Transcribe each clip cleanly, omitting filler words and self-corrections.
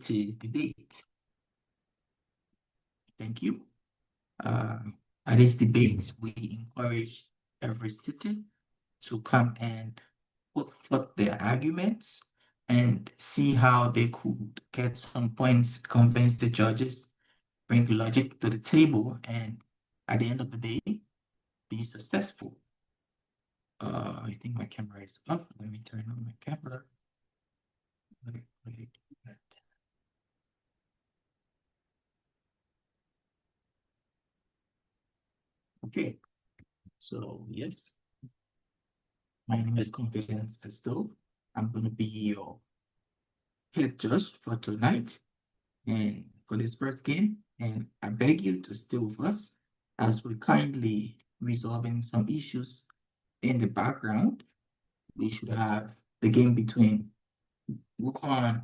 city debate. Thank you. At these debates, we encourage every city to come and put forth their arguments and see how they could get some points, convince the judges, bring logic to the table, and at the end of the day, be successful. I think my camera is off. Let me turn on my camera. Okay, so yes, my name is Confidence Esto. I'm going to be your head judge for tonight and for this first game. And I beg you to stay with us as we kindly resolving some issues in the background. We should have the game between Wuhan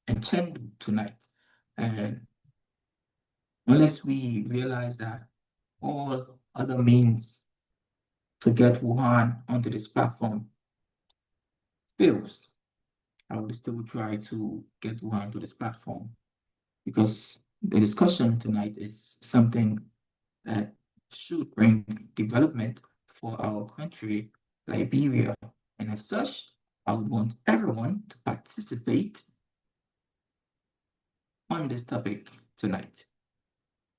and Chengdu tonight. And unless we realize that all other means to get Wuhan onto this platform fails, I will still try to get Wuhan to this platform because the discussion tonight is something that should bring development for our country, Liberia. And as such, I would want everyone to participate on this topic tonight.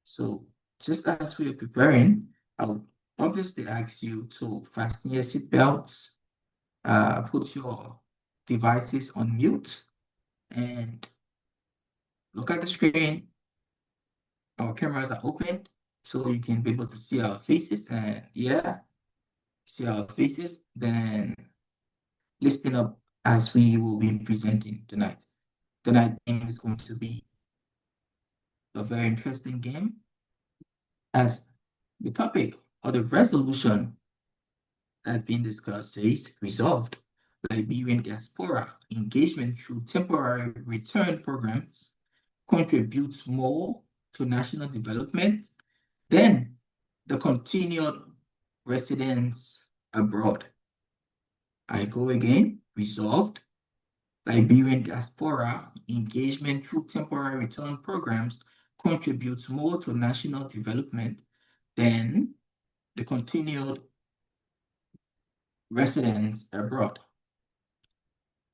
So just as we are preparing, I would obviously ask you to fasten your seatbelts, put your devices on mute, and look at the screen. Our cameras are open, so you can be able to see our faces, and see our faces, then listen up as we will be presenting tonight. Tonight's game is going to be a very interesting game as the topic or the resolution that's being discussed says resolved. Liberian diaspora engagement through temporary return programs contributes more to national development than the continued residence abroad. I go again, resolved. Liberian diaspora engagement through temporary return programs contributes more to national development than the continued residence abroad.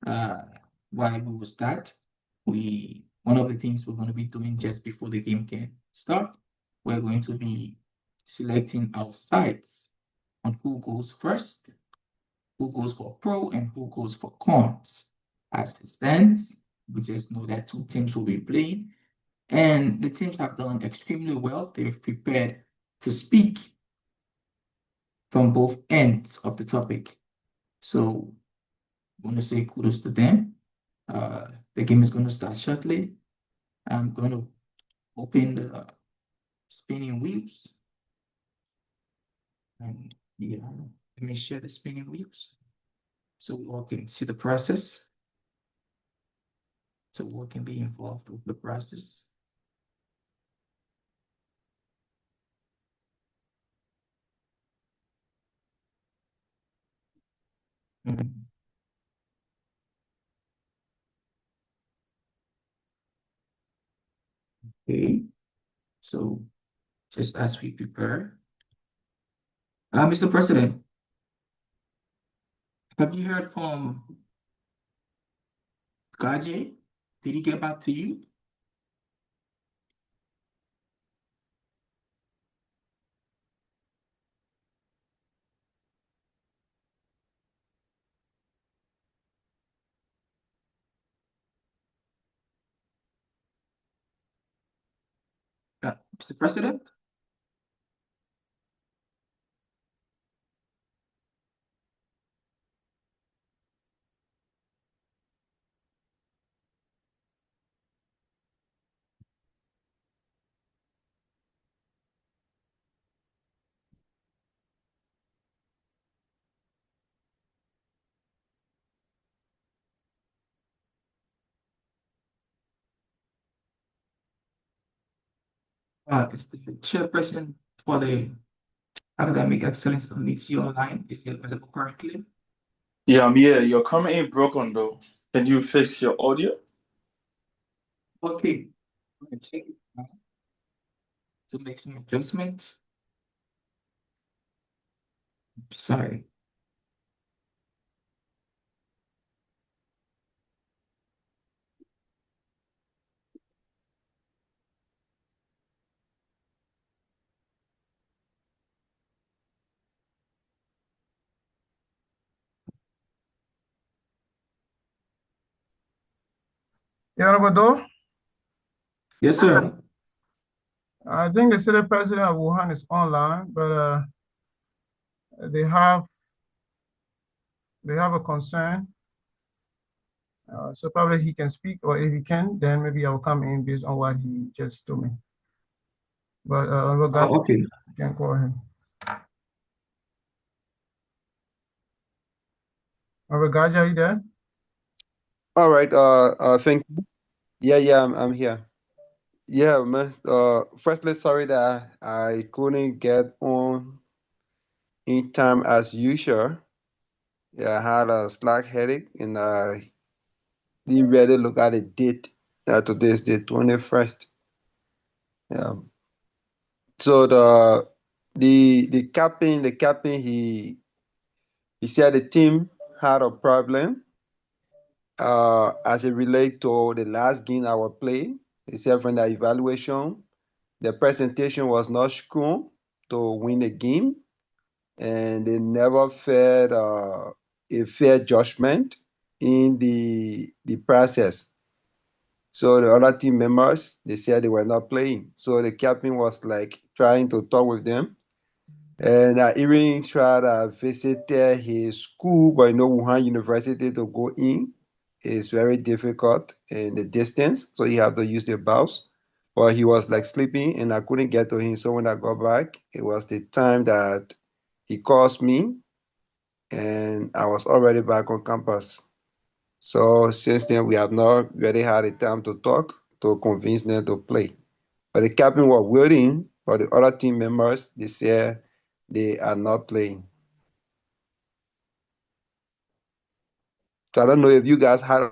While we will start, one of the things we're going to be doing just before the game can start, we're going to be selecting our sides on who goes first, who goes for pro, and who goes for cons. As it stands, we just know that two teams will be playing, and the teams have done extremely well. They've prepared to speak from both ends of the topic. So I want to say kudos to them. The game is going to start shortly. I'm going to open the spinning wheels. And let me share the spinning wheels so we all can see the process. So we all can be involved with the process. Okay, so just as we prepare, Mr. President, have you heard from Gaje? Did he get back to you? Mr. President? It's the chairperson for the Academic Excellence Committee online. Is he available currently? Yeah, I'm here. Your comment ain't broken though. Can you fix your audio? Okay, I'm gonna check it now to make some adjustments. Sorry. Yeah, Honorable Yes, sir. I think the city president of Wuhan is online, but they have they have a concern. So probably he can speak, or if he can, then maybe I will come in based on what he just told me. But Honorable Oh, okay. you can go ahead. Honorable Gaja, are you there? All right. Thank you. Yeah. I'm here. Yeah, man. Firstly, sorry that I couldn't get on in time as usual. Yeah, I had a slight headache and I didn't really look at the date. Today's the 21st. Yeah. So the captain he said the team had a problem as it relate to the last game our play. He said from the evaluation, the presentation was not strong to win the game, and they never fed a fair judgment in the process. So the other team members they said they were not playing. So the captain was like trying to talk with them, and I even tried to visit his school, but Wuhan University to go in is very difficult in the distance, so you have to use the bus. But he was like sleeping, and I couldn't get to him. So when I got back, it was the time that he calls me, and I was already back on campus. So since then, we have not really had a time to talk to convince them to play. But the captain was waiting for the other team members. They said they are not playing. So I don't know if you guys had.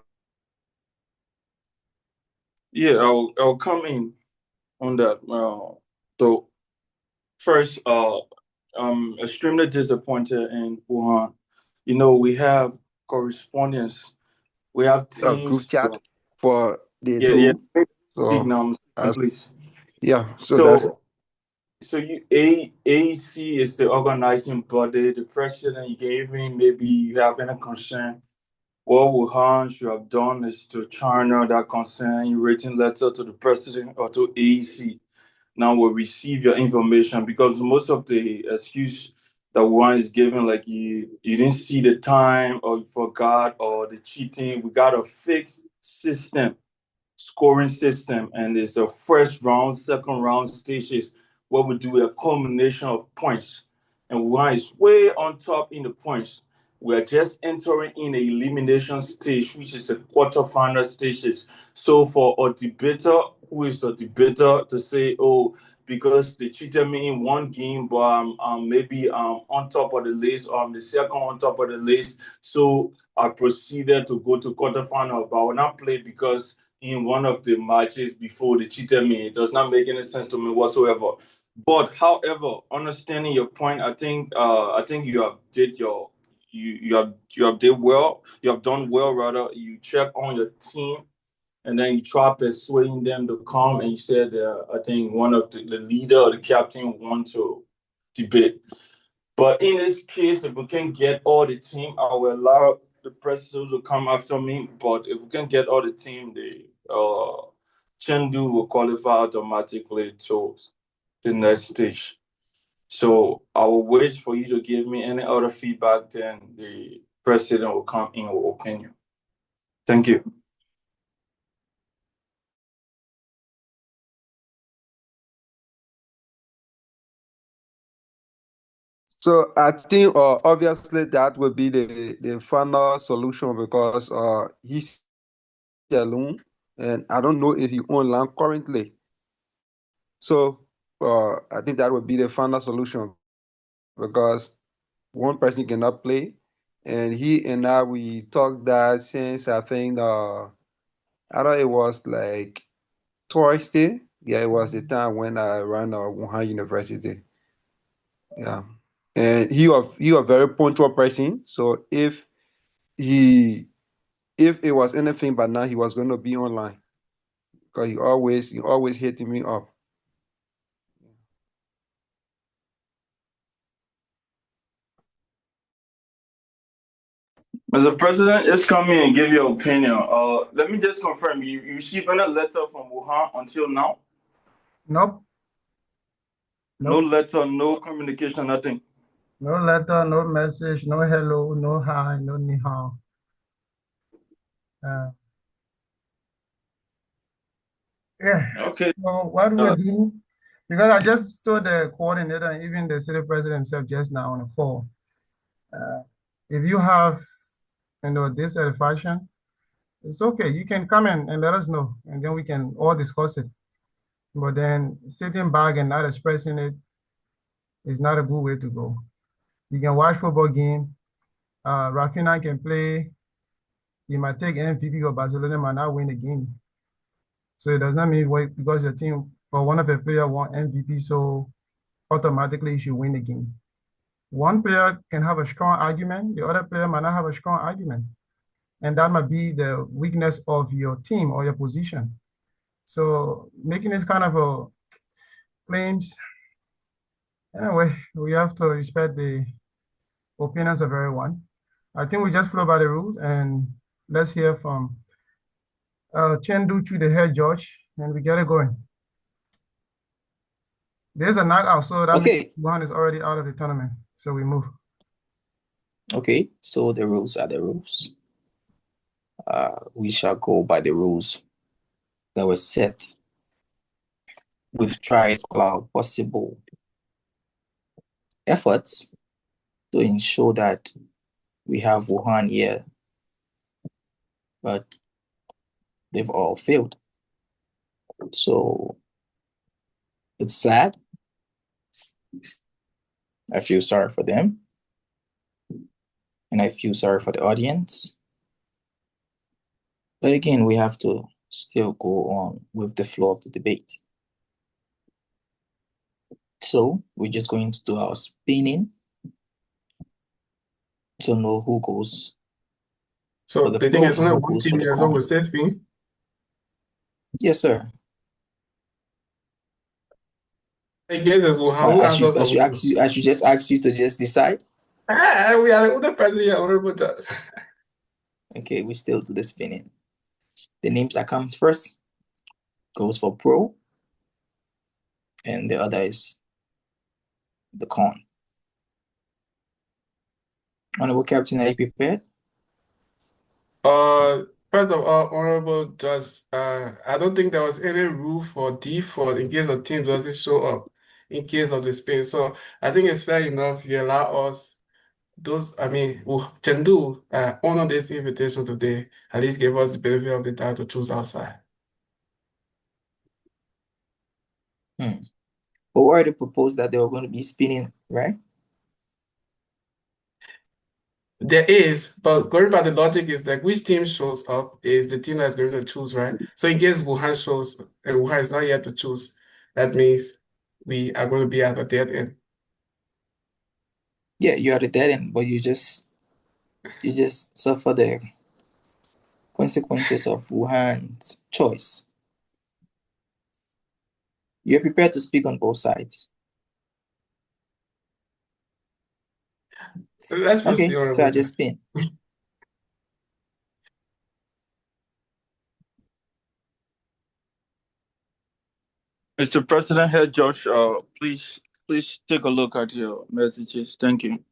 Yeah, I'll come in on that. So first, I'm extremely disappointed in Wuhan. We have correspondence. We have A group teams. chat for they Yeah, yeah. do. So Speak now, as please. yeah, so that So, AEC is the organizing body. The president gave in. Maybe you have any concern. What Wuhan should have done is to channel that concern in written letter to the president or to AEC. Now we'll receive your information because most of the excuse that one is giving, like you didn't see the time or you forgot or the cheating. We got a fixed system, scoring system, and it's a first round, second round stages where we do a culmination of points. And one is way on top in the points. We are just entering in a elimination stage, which is a quarterfinal stages. So for a debater, who is the debater, to say, oh, because they cheated me in one game, but maybe on top of the list, or I'm the second on top of the list. So I proceeded to go to quarterfinal, but I will not play because in one of the matches before they cheated me. It does not make any sense to me whatsoever. But however, understanding your point, I think you have did your you have did well. You have done well. Rather, you check on your team and then you try persuading them to come. And you said, I think one of the leader or the captain want to debate. But in this case, if we can get all the team, I will allow the president to come after me. But if we can get all the team, the Chengdu will qualify automatically to the next stage. So I will wait for you to give me any other feedback. Then the president will come in with opinion. Thank you. so I think obviously that would be the final solution because he's alone and I don't know if he online currently. So I think that would be the final solution because one person cannot play. And he and I we talked that since I think I thought it was like Thursday. Yeah, it was the time when I ran Wuhan University. Yeah, and he was very punctual person. So if it was anything but now, he was going to be online because he always hitting me up. Mr. President, just come in and give your opinion. Let me just confirm. You received any letter from Wuhan until now? Nope. No Nope. letter, no communication, nothing. No letter, no message, no hello, no hi, no ni hao. Yeah. Okay. So what we're doing, because I just told the coordinator and even the city president himself just now on the call, if you have, dissatisfaction, it's okay. You can come in and let us know, and then we can all discuss it. But then sitting back and not expressing it is not a good way to go. You can watch football game. Rafinha can play. You might take MVP or Barcelona might not win the game. So it does not mean because your team or one of the players won MVP, so automatically you should win the game. One player can have a strong argument, the other player might not have a strong argument. And that might be the weakness of your team or your position. So making this kind of a claims, anyway, we have to respect the opinions of everyone. I think we just flow by the rules and let's hear from Chengdu to the head judge and we get it going. There's a knockout, so that means Wuhan is already out of the tournament. So we move. Okay, so the rules are the rules. We shall go by the rules that were set. We've tried all our possible efforts to ensure that we have Wuhan here, but they've all failed. So it's sad. I feel sorry for them. And I feel sorry for the audience. But again, we have to still go on with the flow of the debate. So we're just going to do our spinning to know who goes. So the thing is, who goes for the as always, spin. Yes, sir. I guess as well. How I should just ask you to just decide. We are the president, honorable judge. Okay, we still do the spinning. The names that comes first goes for pro, and the other is the con. Honorable Captain, are you prepared? First of all, honorable judge, I don't think there was any rule for default in case the team doesn't show up in case of the spin. So I think it's fair enough you allow us Chengdu honor this invitation today, at least give us the benefit of the doubt to choose our side. But we already proposed that they were going to be spinning, right? There is, but going by the logic is that which team shows up is the team that's going to choose, right? So in case Wuhan shows and Wuhan is not yet to choose, that means we are going to be at the dead end. Yeah, you're at the dead end, but you just suffer the consequences of Wuhan's choice. You're prepared to speak on both sides. So let's proceed. Okay, so I just spin. Mr. President, Head Judge, please take a look at your messages. Thank you.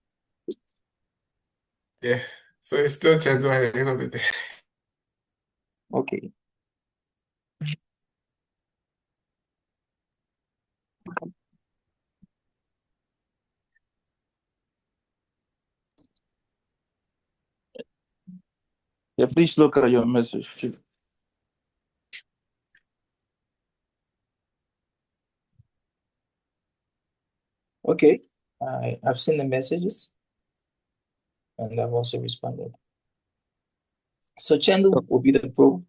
Yeah, so it's still Chengdu at the end of the day. Okay. Yeah, please look at your message too. Okay, I've seen the messages and I've also responded. So Chengdu will be the pro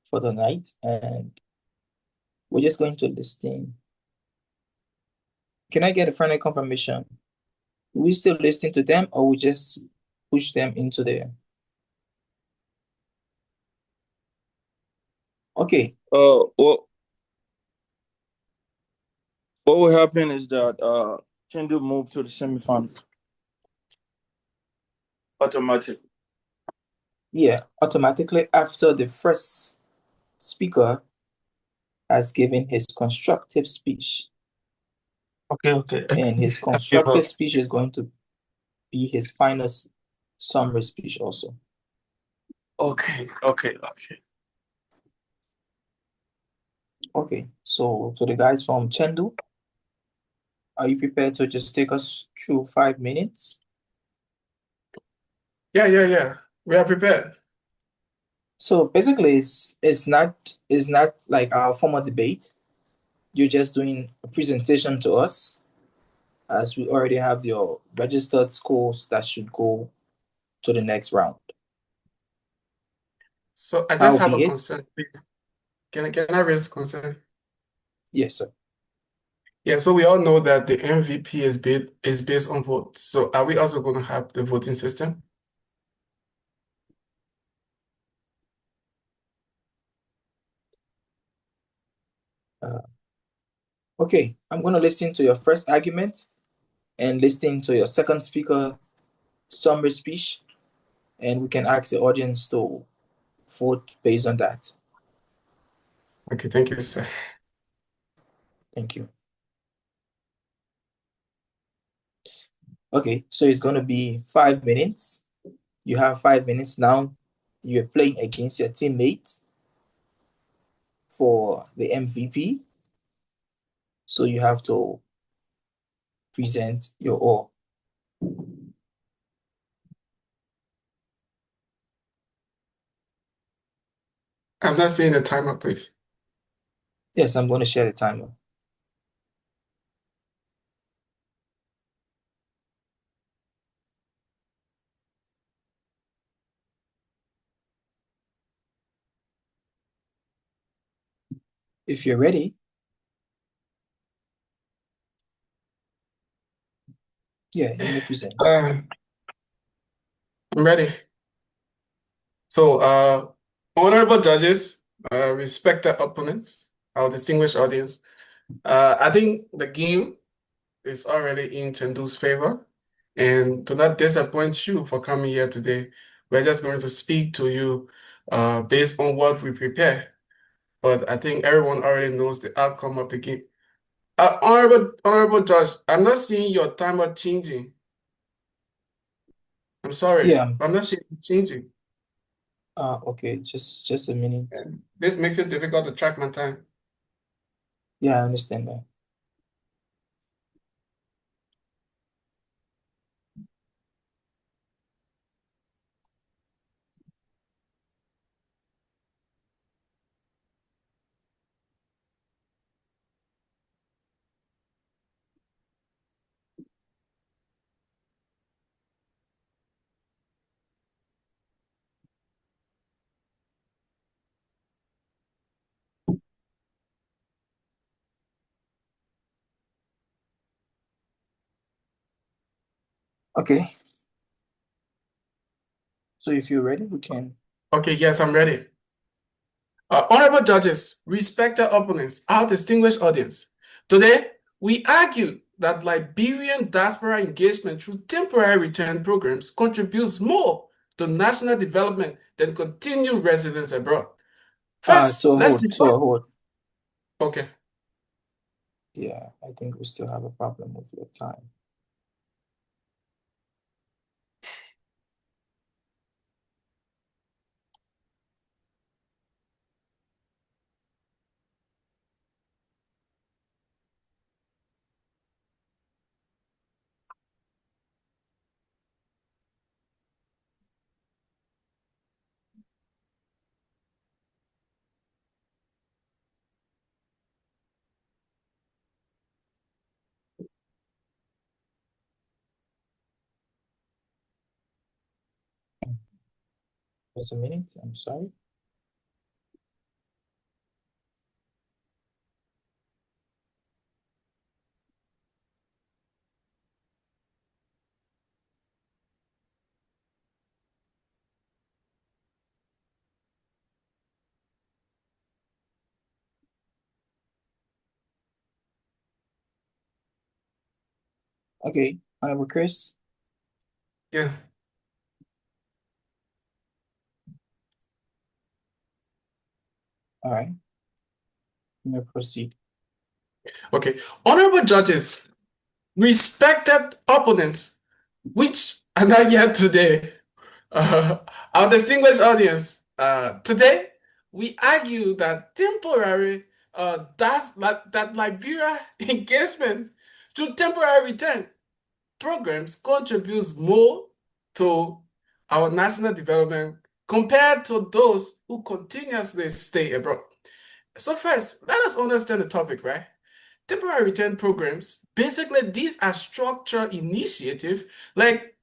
for the night, and We're just going to listing. Can I get a final confirmation? We still listen to them, or we just push them into there? Okay. What will happen is that Chengdu move to the semifinals automatically. Yeah, automatically after the first speaker has given his constructive speech. Okay. And his constructive speech is going to be his final summary speech also. Okay. Okay, so to the guys from Chengdu, are you prepared to just take us through 5 minutes? Yeah. We are prepared. So basically, it's not like our formal debate. You're just doing a presentation to us, as we already have your registered scores that should go to the next round. So I just That'll have a be it. concern. Can I raise a concern? Yes, sir. Yeah, so we all know that the MVP is based on votes. So are we also going to have the voting system? Okay, I'm going to listen to your first argument and listen to your second speaker summary speech, and we can ask the audience to vote based on that. Okay, thank you, sir. Thank you. Okay, so it's going to be 5 minutes. You have 5 minutes now. You're playing against your teammate for the MVP. So you have to present your all. I'm not seeing the timer, please. Yes, I'm going to share the timer. If you're ready. Yeah, you may present. I'm ready. So, honorable judges, respected opponents, our distinguished audience, I think the game is already in Chengdu's favor. And to not disappoint you for coming here today, we're just going to speak to you based on what we prepare. But I think everyone already knows the outcome of the game. Honorable Judge, I'm not seeing your timer changing. I'm sorry, Yeah. I'm not seeing it changing. Okay, just a minute. And this makes it difficult to track my time. Yeah, I understand that. Okay. So if you're ready, we can. Okay, yes, I'm ready. Honorable judges, respected opponents, our distinguished audience. Today, we argue that Liberian diaspora engagement through temporary return programs contributes more to national development than continued residence abroad. First, To let's a hold. Okay. Yeah, I think we still have a problem with your time. Just a minute, I'm sorry. Okay, Honorable Chris. Yeah. All right. You may proceed. Okay. Honorable judges, respected opponents, which are not here today, our distinguished audience, today we argue that temporary that Liberia engagement to temporary return programs contributes more to our national development compared to those who continuously stay abroad. So first, let us understand the topic, right? Temporary return programs, basically these are structured initiatives like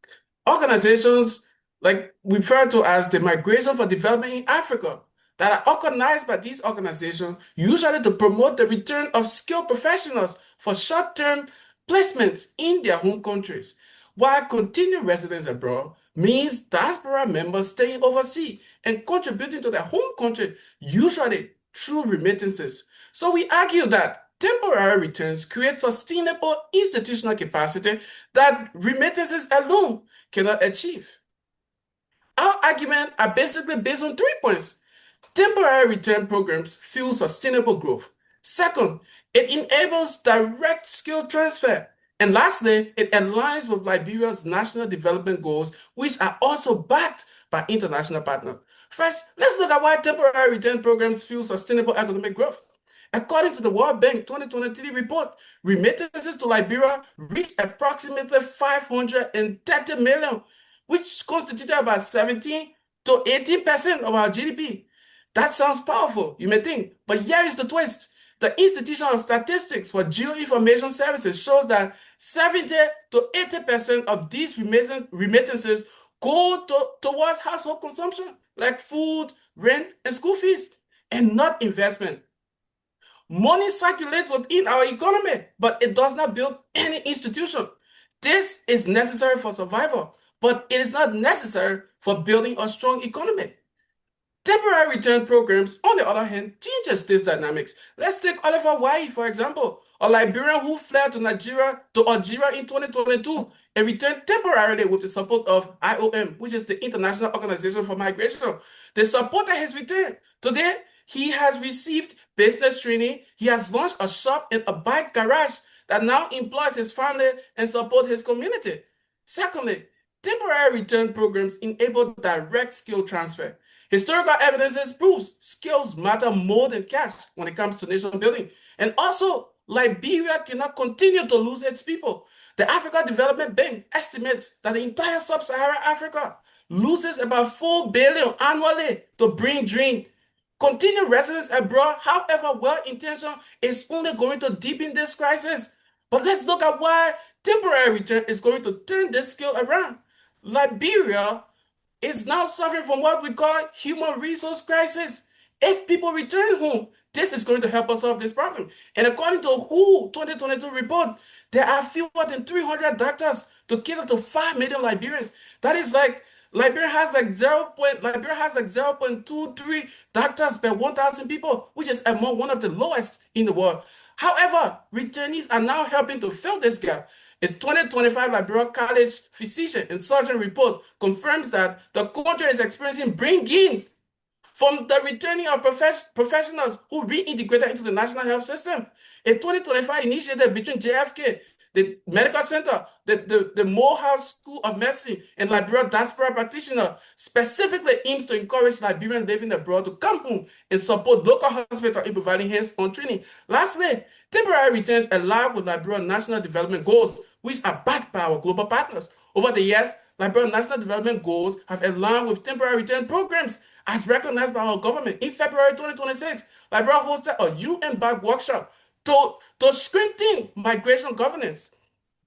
organizations like referred to as the Migration for Development in Africa that are organized by these organizations usually to promote the return of skilled professionals for short-term placements in their home countries, while continued residence abroad means diaspora members staying overseas and contributing to their home country, usually through remittances. So we argue that temporary returns create sustainable institutional capacity that remittances alone cannot achieve. Our arguments are basically based on 3 points. Temporary return programs fuel sustainable growth. Second, it enables direct skill transfer. And lastly, it aligns with Liberia's national development goals, which are also backed by international partners. First, let's look at why temporary return programs fuel sustainable economic growth. According to the World Bank 2023 report, remittances to Liberia reached approximately 530 million, which constituted about 17 to 18% of our GDP. That sounds powerful, you may think, but here is the twist. The Institution of Statistics for Geoinformation Services shows that 70 to 80% of these remittances go towards household consumption, like food, rent, and school fees, and not investment. Money circulates within our economy, but it does not build any institution. This is necessary for survival, but it is not necessary for building a strong economy. Temporary return programs, on the other hand, changes these dynamics. Let's take Oliver Wai, for example, a Liberian who fled to Algeria in 2022 and returned temporarily with the support of IOM, which is the International Organization for Migration. They supported his return. Today, he has received business training. He has launched a shop and a bike garage that now employs his family and supports his community. Secondly, temporary return programs enable direct skill transfer. Historical evidence proves skills matter more than cash when it comes to nation building. And also, Liberia cannot continue to lose its people. The Africa Development Bank estimates that the entire sub-Saharan Africa loses about 4 billion annually to brain drain. Continued residence abroad, however well-intentioned, is only going to deepen this crisis. But let's look at why temporary return is going to turn this skill around. Liberia is now suffering from what we call human resource crisis. If people return home, this is going to help us solve this problem. And according to WHO 2022 report, there are fewer than 300 doctors to cater to 5 million Liberians. That is like Liberia has like 0.23 doctors per 1,000 people, which is among one of the lowest in the world. However, returnees are now helping to fill this gap. A 2025 Liberia College Physician and Surgeon report confirms that the country is experiencing bring-in from the returning of professionals who reintegrated into the national health system. A 2025 initiative between JFK, the medical center, the Morehouse School of Medicine, and Liberia diaspora practitioner specifically aims to encourage Liberians living abroad to come home and support local hospitals in providing hands-on training. Lastly, temporary returns align with Liberia national development goals, which are backed by our global partners. Over the years, Liberia national development goals have aligned with temporary return programs as recognized by our government. In February 2026, Liberia hosted a UN-backed workshop to strengthen migration governance.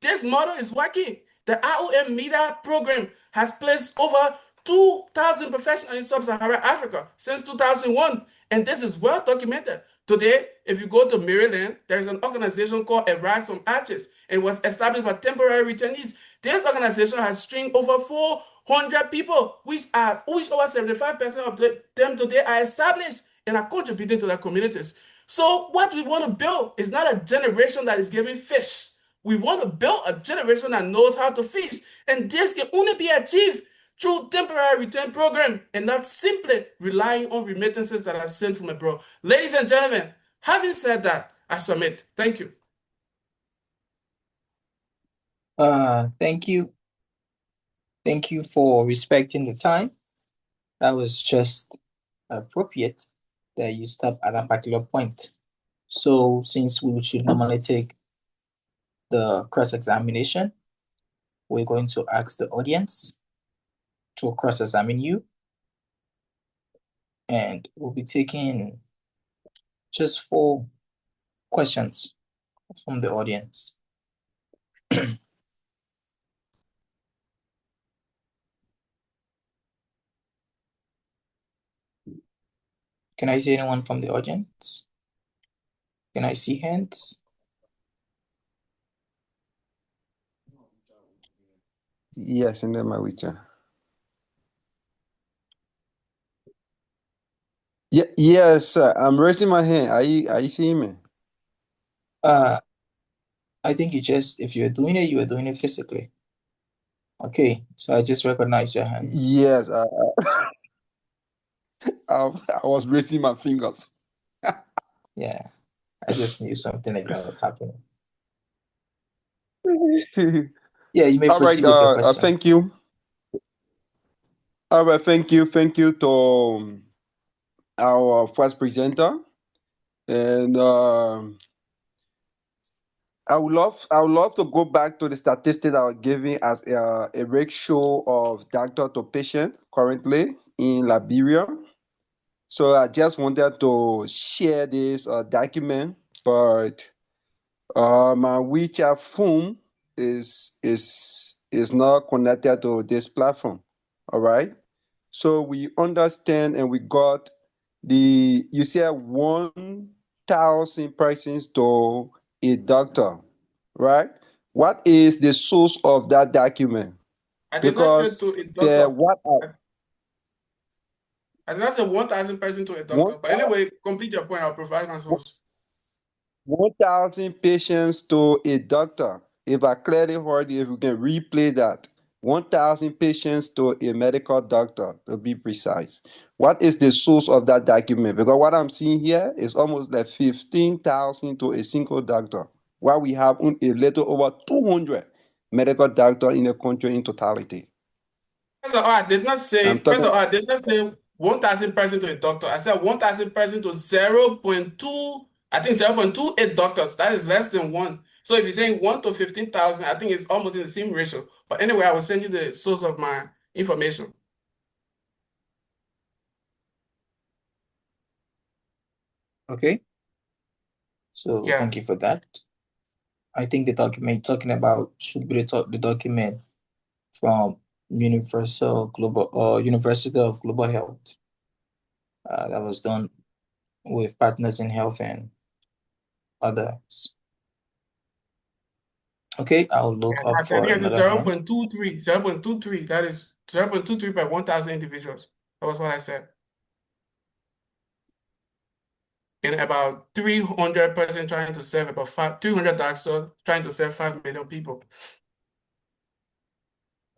This model is working. The IOM MEDA program has placed over 2,000 professionals in sub-Saharan Africa since 2001, and this is well documented. Today, if you go to Maryland, there is an organization called A Rise from Ashes, and was established by temporary returnees. This organization has trained over 400 people, which over 75% of them today are established and are contributing to their communities. So what we want to build is not a generation that is giving fish. We want to build a generation that knows how to fish, and this can only be achieved through temporary return program and not simply relying on remittances that are sent from abroad. Ladies and gentlemen, having said that, I submit. Thank you. Thank you. Thank you for respecting the time. That was just appropriate that you stop at a particular point. So since we should normally take the cross-examination, we're going to ask the audience to cross-examine you. And we'll be taking just 4 questions from the audience. Can I see anyone from the audience? Can I see hands? Yes, and then my witcher. Yeah, yes, sir. I'm raising my hand. Are you seeing me? I think if you're doing it, you are doing it physically. Okay, so I just recognize your hand. Yes, I was raising my fingers. Yeah, I just knew something like that was happening. Yeah, you may All right, proceed with your question. thank you. All right, thank you to our first presenter, and I would love to go back to the statistics I was giving as a ratio of doctor to patient currently in Liberia. So I just wanted to share this document, but my WeChat phone is not connected to this platform. All right. So we understand and we got you said 1,000 persons to a doctor, right? What is the source of that document? I did not say Because to a doctor. what I did not say 1,000 persons to a doctor. one But anyway, complete your point. I'll provide my source. 1,000 patients to a doctor. If I clearly heard you, if you can replay that, 1,000 patients to a medical doctor, to be precise. What is the source of that document? Because what I'm seeing here is almost like 15,000 to a single doctor, while we have a little over 200 medical doctors in the country in totality. First of all, I did not say, I'm talking 1,000 persons to a doctor. I said 1,000 persons to 0.2, I think 0.28 doctors. That is less than 1. So if you're saying 1 to 15,000, I think it's almost in the same ratio. But anyway, I will send you the source of my information. Okay. So Yeah. thank you for that. I think the document talking about should be the document from University of Global Health. That was done with partners in health and others. Okay, I'll look Yes, up I for think it's another hand. 0.23. 0.23. That is 0.23 per 1,000 individuals. That was what I said. And about 300 persons trying to serve about 300 doctors trying to serve 5 million people.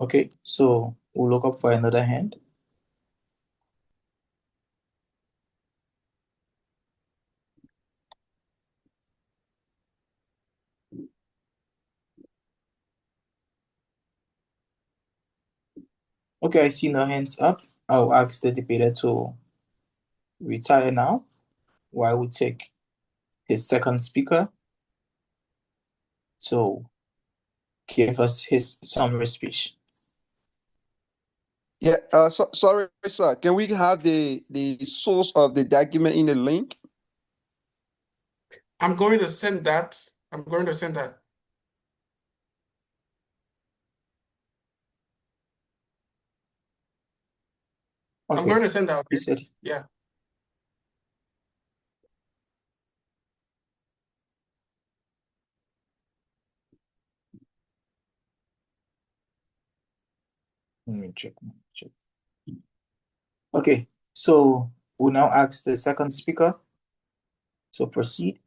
Okay, so we'll look up for another hand. Okay, I see no hands up. I'll ask the debater to retire now while we take his second speaker to give us his summary speech. Yeah, sorry, sir. Can we have the source of the document in the link? I'm going to send that. I'm going to send that. I'm Okay, going to send that. he Okay? said, Yeah. let me check. Okay, so we'll now ask the second speaker to proceed.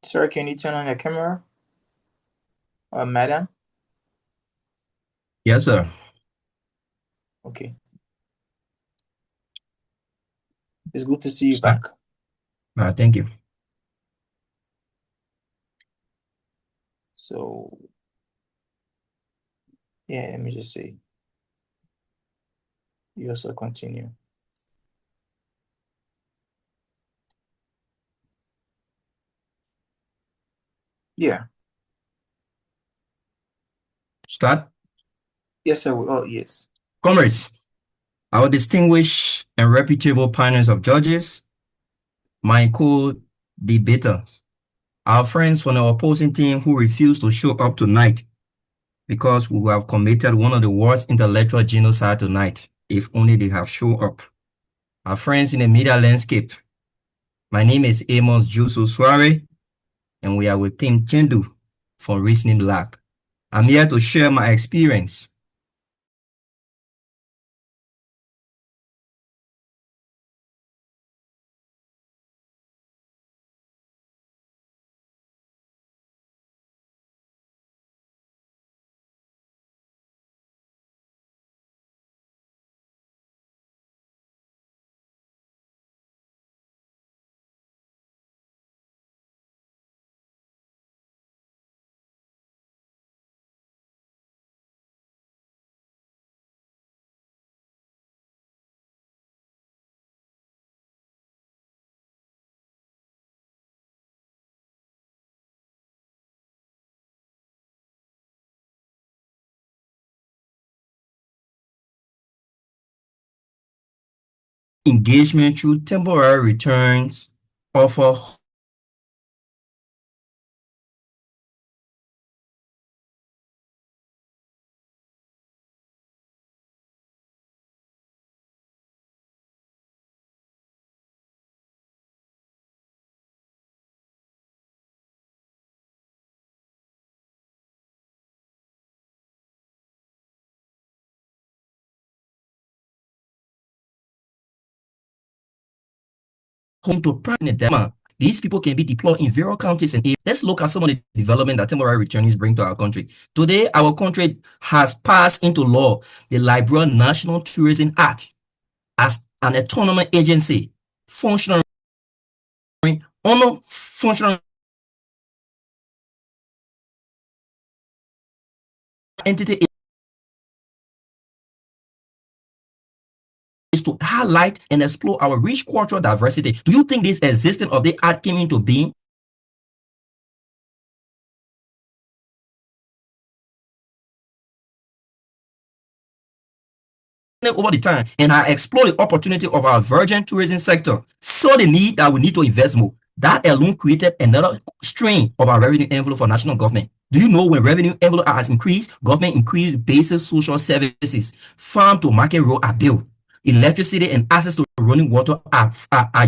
Sir, can you turn on your camera? Madam? Yes, sir. Okay. It's good to see you Sir. back. Thank you. So, yeah, let me just see. You also continue. Yeah. Start. Yes, sir. Oh, yes. Comrades, our distinguished and reputable panels of judges, my co-debaters, our friends from the opposing team who refused to show up tonight because we have committed one of the worst intellectual genocide tonight, if only they have shown up. Our friends in the media landscape, my name is Amos Juso Suare, and we are with Team Chengdu from Reasoning Lab. I'm here to share my experience. Engagement through temporary returns offer home to private demand. These people can be deployed in various counties and areas. Let's look at some of the development that temporary returnees bring to our country. Today, our country has passed into law the Liberian National Tourism Act as an autonomous agency functioning under functional entity is to highlight and explore our rich cultural diversity. Do you think this existence of the act came into being over the time, and I explore the opportunity of our virgin tourism sector, saw the need that we need to invest more. That alone created another strain of our revenue envelope for national government. Do you know when revenue envelope has increased, government increased basic social services, farm to market road are built, electricity and access to running water are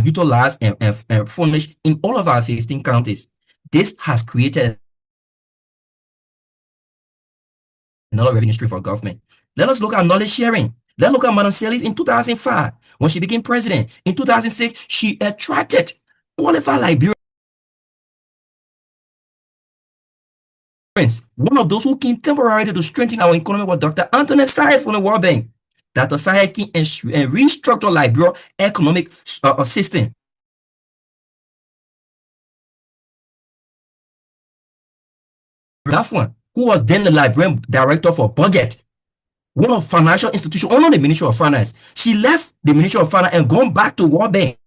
utilized and furnished in all of our 15 counties. This has created another revenue stream for government. Let us look at knowledge sharing. Let's look at Madam Sirleaf in 2005. When she became president, in 2006, she attracted qualified Liberians. One of those who came temporarily to strengthen our economy was Dr. Anthony Saye from the World Bank. Dr. Saye came and restructured Liberia's economic system. That one, who was then the Liberian director for budget, one of financial institutions under the Ministry of Finance. She left the Ministry of Finance and gone back to World Bank.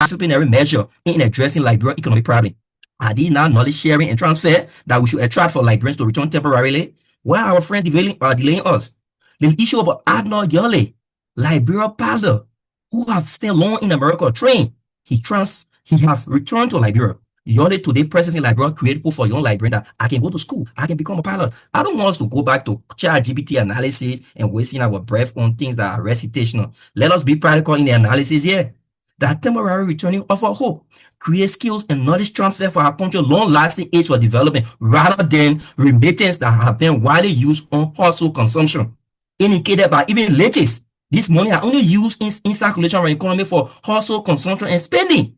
Disciplinary measure in addressing Liberian economic problem. Are these now knowledge sharing and transfer that we should attract for Liberians to return temporarily? Why are our friends are delaying us? The issue about Admiral Yole, Liberia pilot, who have stayed long in America, trained. He has returned to Liberia. Yole today, presence in Liberia, create hope for young Liberian that I can go to school, I can become a pilot. I don't want us to go back to ChatGPT analysis and wasting our breath on things that are recitational. Let us be practical in the analysis here. That temporary returning offer hope, create skills and knowledge transfer for our country, long-lasting aids for development, rather than remittance that have been widely used on household consumption. indicated by even latest. This money are only used in circulation of economy for household consumption and spending.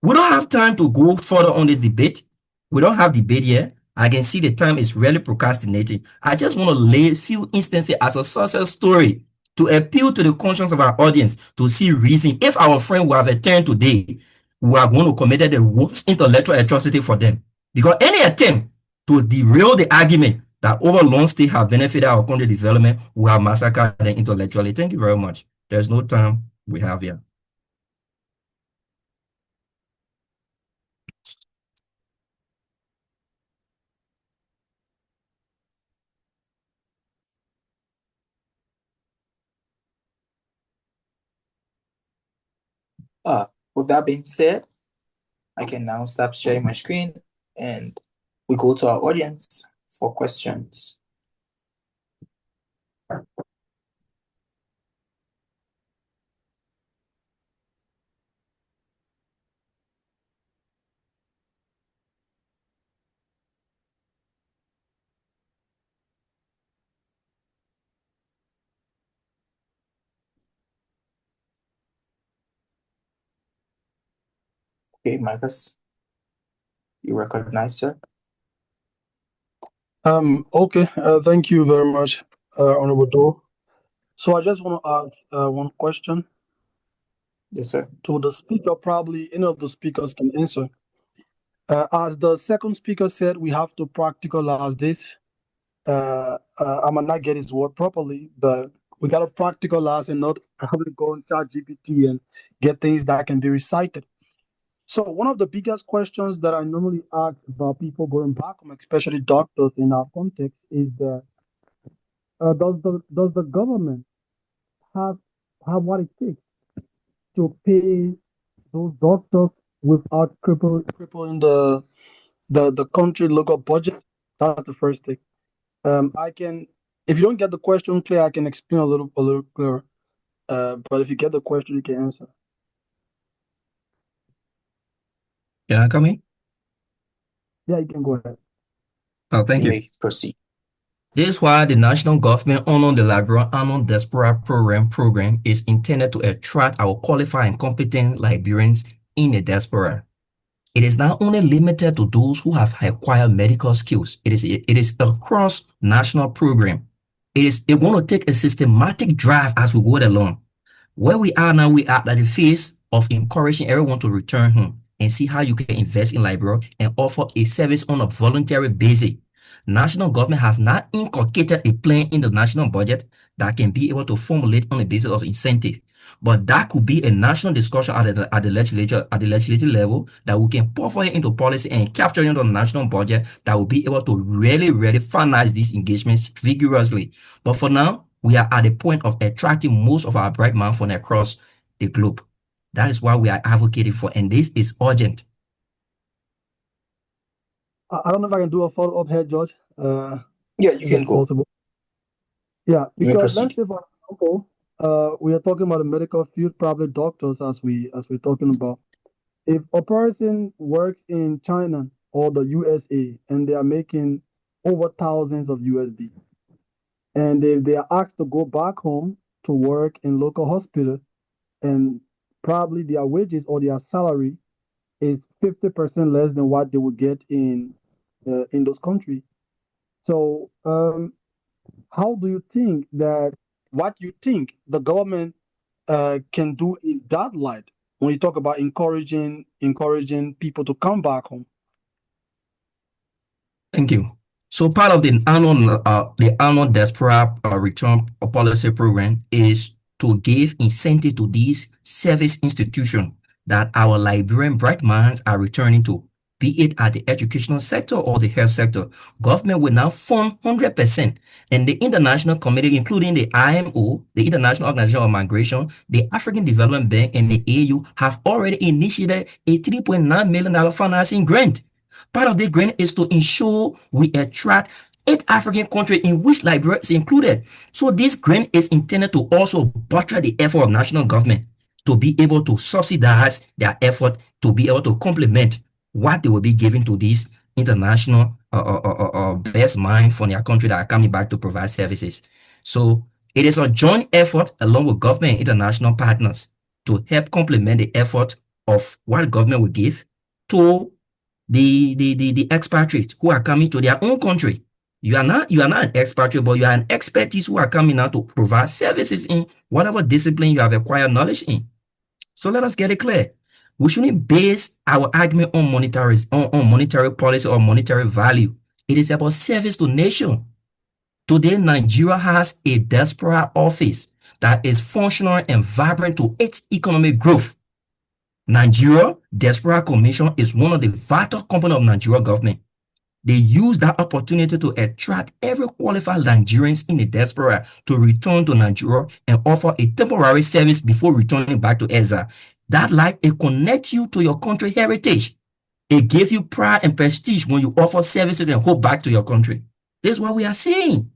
We don't have time to go further on this debate. We don't have debate here. I can see the time is really procrastinating. I just want to lay a few instances as a success story to appeal to the conscience of our audience to see reason. If our friend will have returned today, we are going to commit the worst intellectual atrocity for them. Because any attempt to derail the argument that over long stay have benefited our country development, we have massacred them intellectually. Thank you very much. There's no time we have here. With that being said, I can now stop sharing my screen and we go to our audience for questions. Okay, Marcus, you recognize, sir? Okay, thank you very much, Honorable Doe. So I just want to ask one question. Yes, sir. To the speaker, probably any of the speakers can answer. As the second speaker said, we have to practicalize this. I might not get his word properly, but we got to practicalize and not probably go on ChatGPT and get things that can be recited. So one of the biggest questions that I normally ask about people going back home, especially doctors in our context, is that does the government have what it takes to pay those doctors without crippling the country local budget? That's the first thing. I can, if you don't get the question clear, I can explain a little clearer. But if you get the question, you can answer. Can I come in? Yeah, you can go ahead. Oh, thank you. You may proceed. This is why the national government under the Liberian Annual Diaspora program is intended to attract our qualified and competent Liberians in the diaspora. It is not only limited to those who have acquired medical skills. It is a cross-national program. It's going to take a systematic drive as we go along. Where we are now, we are at the phase of encouraging everyone to return home and see how you can invest in Liberia and offer a service on a voluntary basis. National government has not inculcated a plan in the national budget that can be able to formulate on the basis of incentive. But that could be a national discussion at the legislative level that we can pour it into policy and capture into the national budget that will be able to really finalize these engagements vigorously. But for now, we are at the point of attracting most of our bright minds from across the globe. That is why we are advocating for, and this is urgent. I don't know if I can do a follow-up here, George. Yeah, you can go. Possible. Yeah, You may because let's proceed. say, for example, we are talking about the medical field, probably doctors, as we're talking about. If a person works in China or the USA and they are making over thousands of USD, and if they are asked to go back home to work in local hospital, and probably their wages or their salary is 50% less than what they would get in those countries. So, how do you think that what you think the government can do in that light when you talk about encouraging people to come back home? Thank you. So part of the annual diaspora return policy program is to give incentive to these service institutions that our Liberian bright minds are returning to, be it at the educational sector or the health sector. Government will now fund 100%, and the international community, including the IMO, the International Organization of Migration, the African Development Bank, and the AU have already initiated a $3.9 million financing grant. Part of the grant is to ensure we attract 8 African countries in which Liberia is included. So this grant is intended to also buttress the effort of national government to be able to subsidize their effort to be able to complement what they will be giving to these international best mind from their country that are coming back to provide services. So It is a joint effort along with government and international partners to help complement the effort of what government will give to the expatriates who are coming to their own country. You are not an expatriate, but you are an expertise who are coming out to provide services in whatever discipline you have acquired knowledge in. So let us get it clear. We shouldn't base our argument on monetary policy or monetary value. It is about service to nation. Today, Nigeria has a diaspora office that is functional and vibrant to its economic growth. Nigeria Diaspora Commission is one of the vital components of Nigeria government. They use that opportunity to attract every qualified Nigerians in the diaspora to return to Nigeria and offer a temporary service before returning back to exile. That like it connects you to your country heritage. It gives you pride and prestige when you offer services and hope back to your country. This is what we are saying.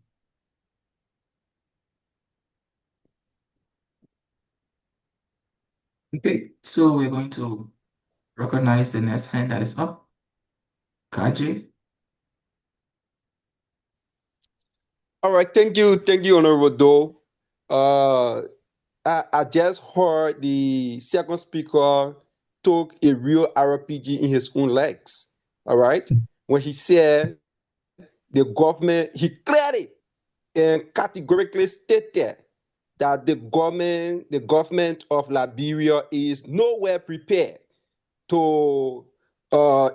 Okay, so we're going to recognize the next hand that is up. Kaji. All right, thank you, Honorable Doe. I just heard the second speaker took a real RPG in his own legs. All right, when he said the government, he clearly and categorically stated that the government of Liberia is nowhere prepared to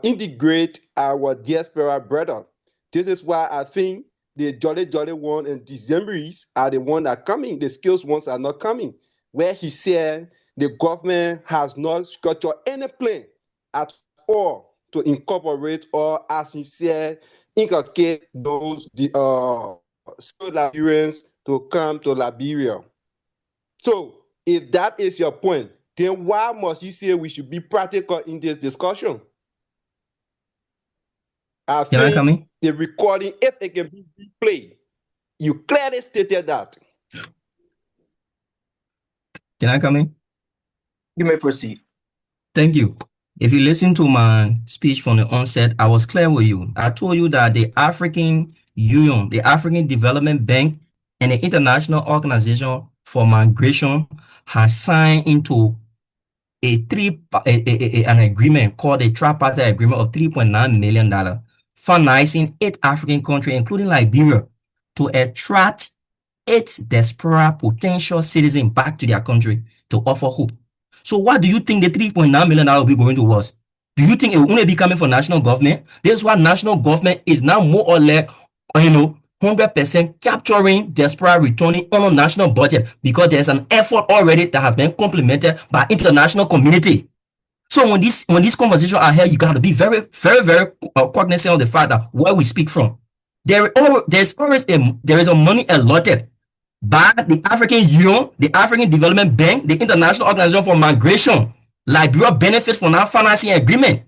integrate our diaspora brethren. This is why I think the Jolly one and Decemberies are the ones that are coming. The skills ones are not coming. Where he said the government has not structured any plan at all to incorporate or, as he said, inculcate those skilled Liberians to come to Liberia. So if that is your point, then why must you say we should be practical in this discussion? I Can I come think in? the recording, if it can be replayed, you clearly stated that. Can I come in? You may proceed. Thank you. If you listen to my speech from the onset, I was clear with you. I told you that the African Union, the African Development Bank, and the International Organization for Migration has signed into an agreement called a tripartite agreement of $3.9 million, financing 8 African countries, including Liberia, to attract 8 diaspora potential citizens back to their country to offer hope. So what do you think the $3.9 million will be going towards? Do you think it will only be coming from national government? This is why national government is now more or less, 100% capturing diaspora returning on a national budget, because there's an effort already that has been complemented by international community. So when these conversations are held, you got to be very, very, very cognizant of the fact that where we speak from. There is a money allotted by the African Union, the African Development Bank, the International Organization for Migration. Liberia benefits from that financing agreement.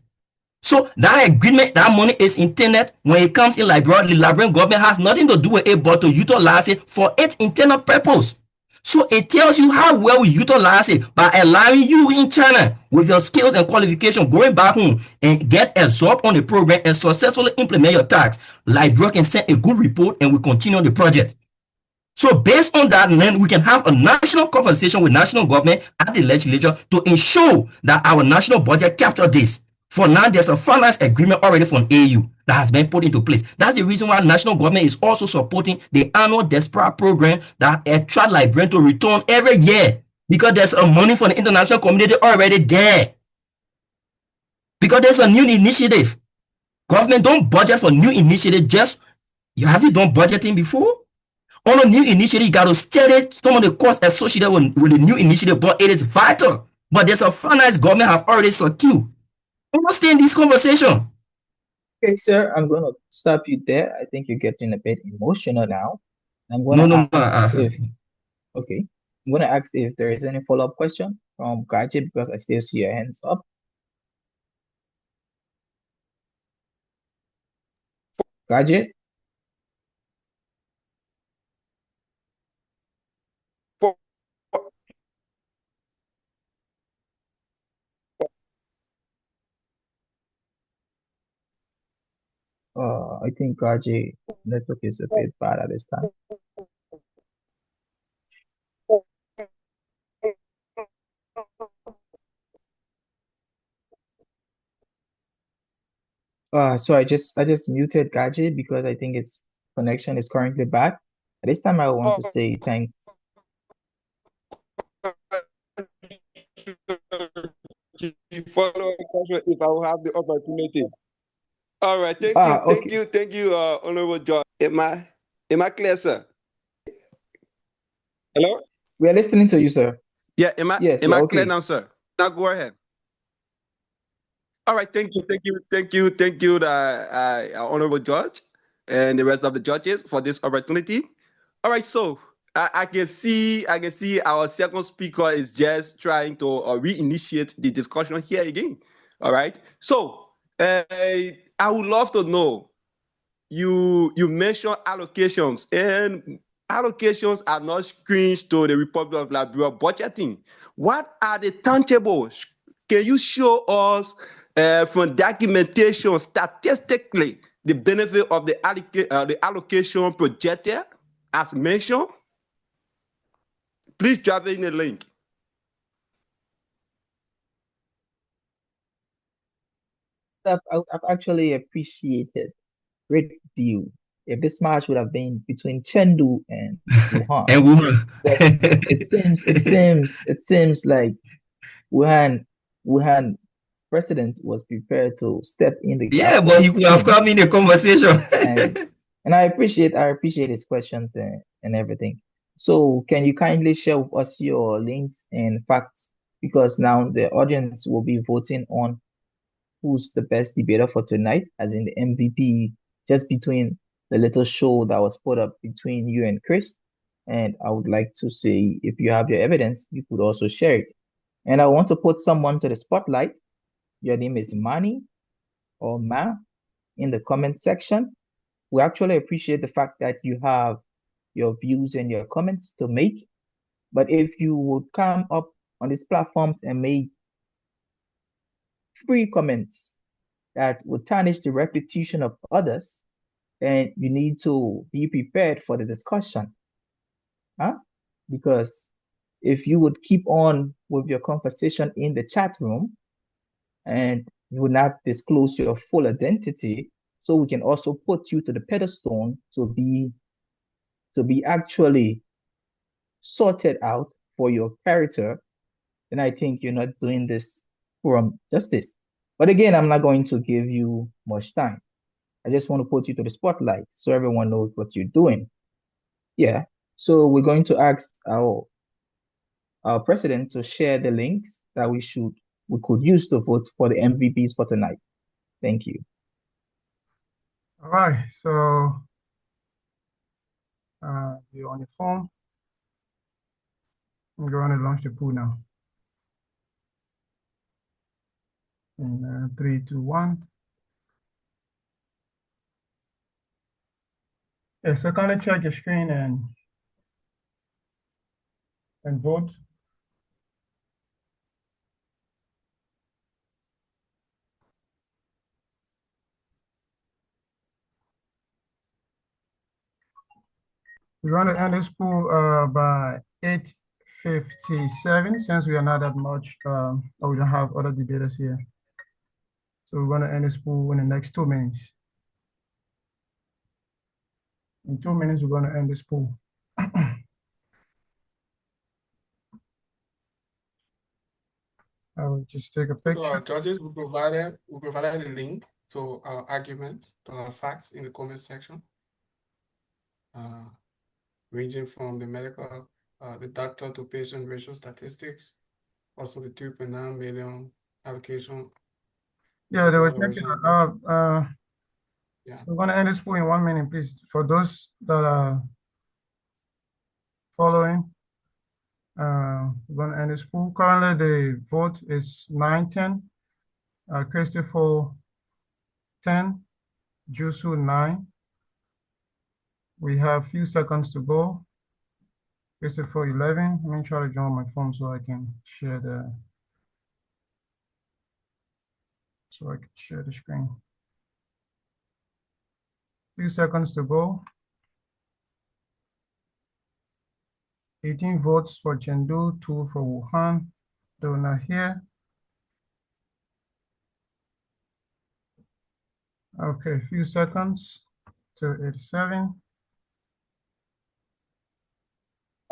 So that agreement, that money is intended when it comes in Liberia. The Liberian government has nothing to do with it but to utilize it for its internal purpose. So it tells you how well we utilize it by allowing you in China with your skills and qualification going back home and get absorbed on the program and successfully implement your tax. Liberia can send a good report and we continue the project. So based on that, then we can have a national conversation with national government at the legislature to ensure that our national budget capture this. For now, there's a finance agreement already from AU that has been put into place. That's the reason why national government is also supporting the annual diaspora program that attract Liberians to return every year, because there's a money for the international community already there. Because there's a new initiative. Government don't budget for new initiative. You haven't done budgeting before? On a new initiative, you got to study some of the costs associated with the new initiative, but it is vital. But there's a finance government have already secured. Understand this conversation. Okay, sir, I'm going to stop you there. I think you're getting a bit emotional now. I'm going No, to ask no. okay. I'm going to ask if there is any follow-up question from Gaji, because I still see your hands up. Gaji? I think Gaji network is a bit bad at this time. So I just muted Gaji because I think its connection is currently bad. At this time, I want to say thank. Follow if I will have the opportunity. All right, thank you, Honorable George. Am I clear, sir? Hello? We are listening to you, sir. Yeah, am I clear okay now, sir? Now go ahead. All right, thank you, Honorable Judge and the rest of the judges for this opportunity. All right, so I can see our second speaker is just trying to reinitiate the discussion here again. All right, so I would love to know, you mentioned allocations, and allocations are not screens to the Republic of Liberia budgeting. What are the tangibles? Can you show us from documentation statistically the benefit of the allocation projected as mentioned? Please drop in the link. I've actually appreciated great deal if this match would have been between Chengdu and Wuhan. And Wuhan. But it seems like Wuhan president was prepared to step in the gap. Yeah, but he could have come in the conversation. and I appreciate his questions and everything. So can you kindly share with us your links and facts, because now the audience will be voting on who's the best debater for tonight, as in the MVP, just between the little show that was put up between you and Chris. And I would like to say, if you have your evidence, you could also share it. And I want to put someone to the spotlight. Your name is Mani or Ma in the comment section. We actually appreciate the fact that you have your views and your comments to make. But if you would come up on these platforms and make free comments that would tarnish the reputation of others, then you need to be prepared for the discussion. Because if you would keep on with your conversation in the chat room and you would not disclose your full identity, so we can also put you to the pedestal to be actually sorted out for your character, then I think you're not doing this forum justice. But again, I'm not going to give you much time. I just want to put you to the spotlight so everyone knows what you're doing. Yeah. So we're going to ask our president to share the links that we could use to vote for the MVPs for tonight. Thank you. All right, so you're on your phone. I'm going to launch the pool now. In 3, 2, 1. Yeah, so kindly check your screen and vote. We're going to end this pool by 8:57, since we are not that much, or we don't have other debaters here. So we're going to end this pool in the next 2 minutes. In 2 minutes, we're going to end this pool. I will just take a picture. So our judges, we provided a link to our argument, to our facts in the comment section, ranging from the medical, the doctor to patient ratio statistics, also the 2.9 million allocation. Yeah, they were checking. Yeah. So we're going to end this pool in 1 minute, please. For those that are following, we're going to end this pool. Currently, the vote is 9-10. Christopher 10, Jusu 9. We have a few seconds to go. Christopher 11. Let me try to join my phone so I can share the screen. Few seconds to go. 18 votes for Chengdu, 2 for Wuhan. They were not here. Okay, a few seconds to 87.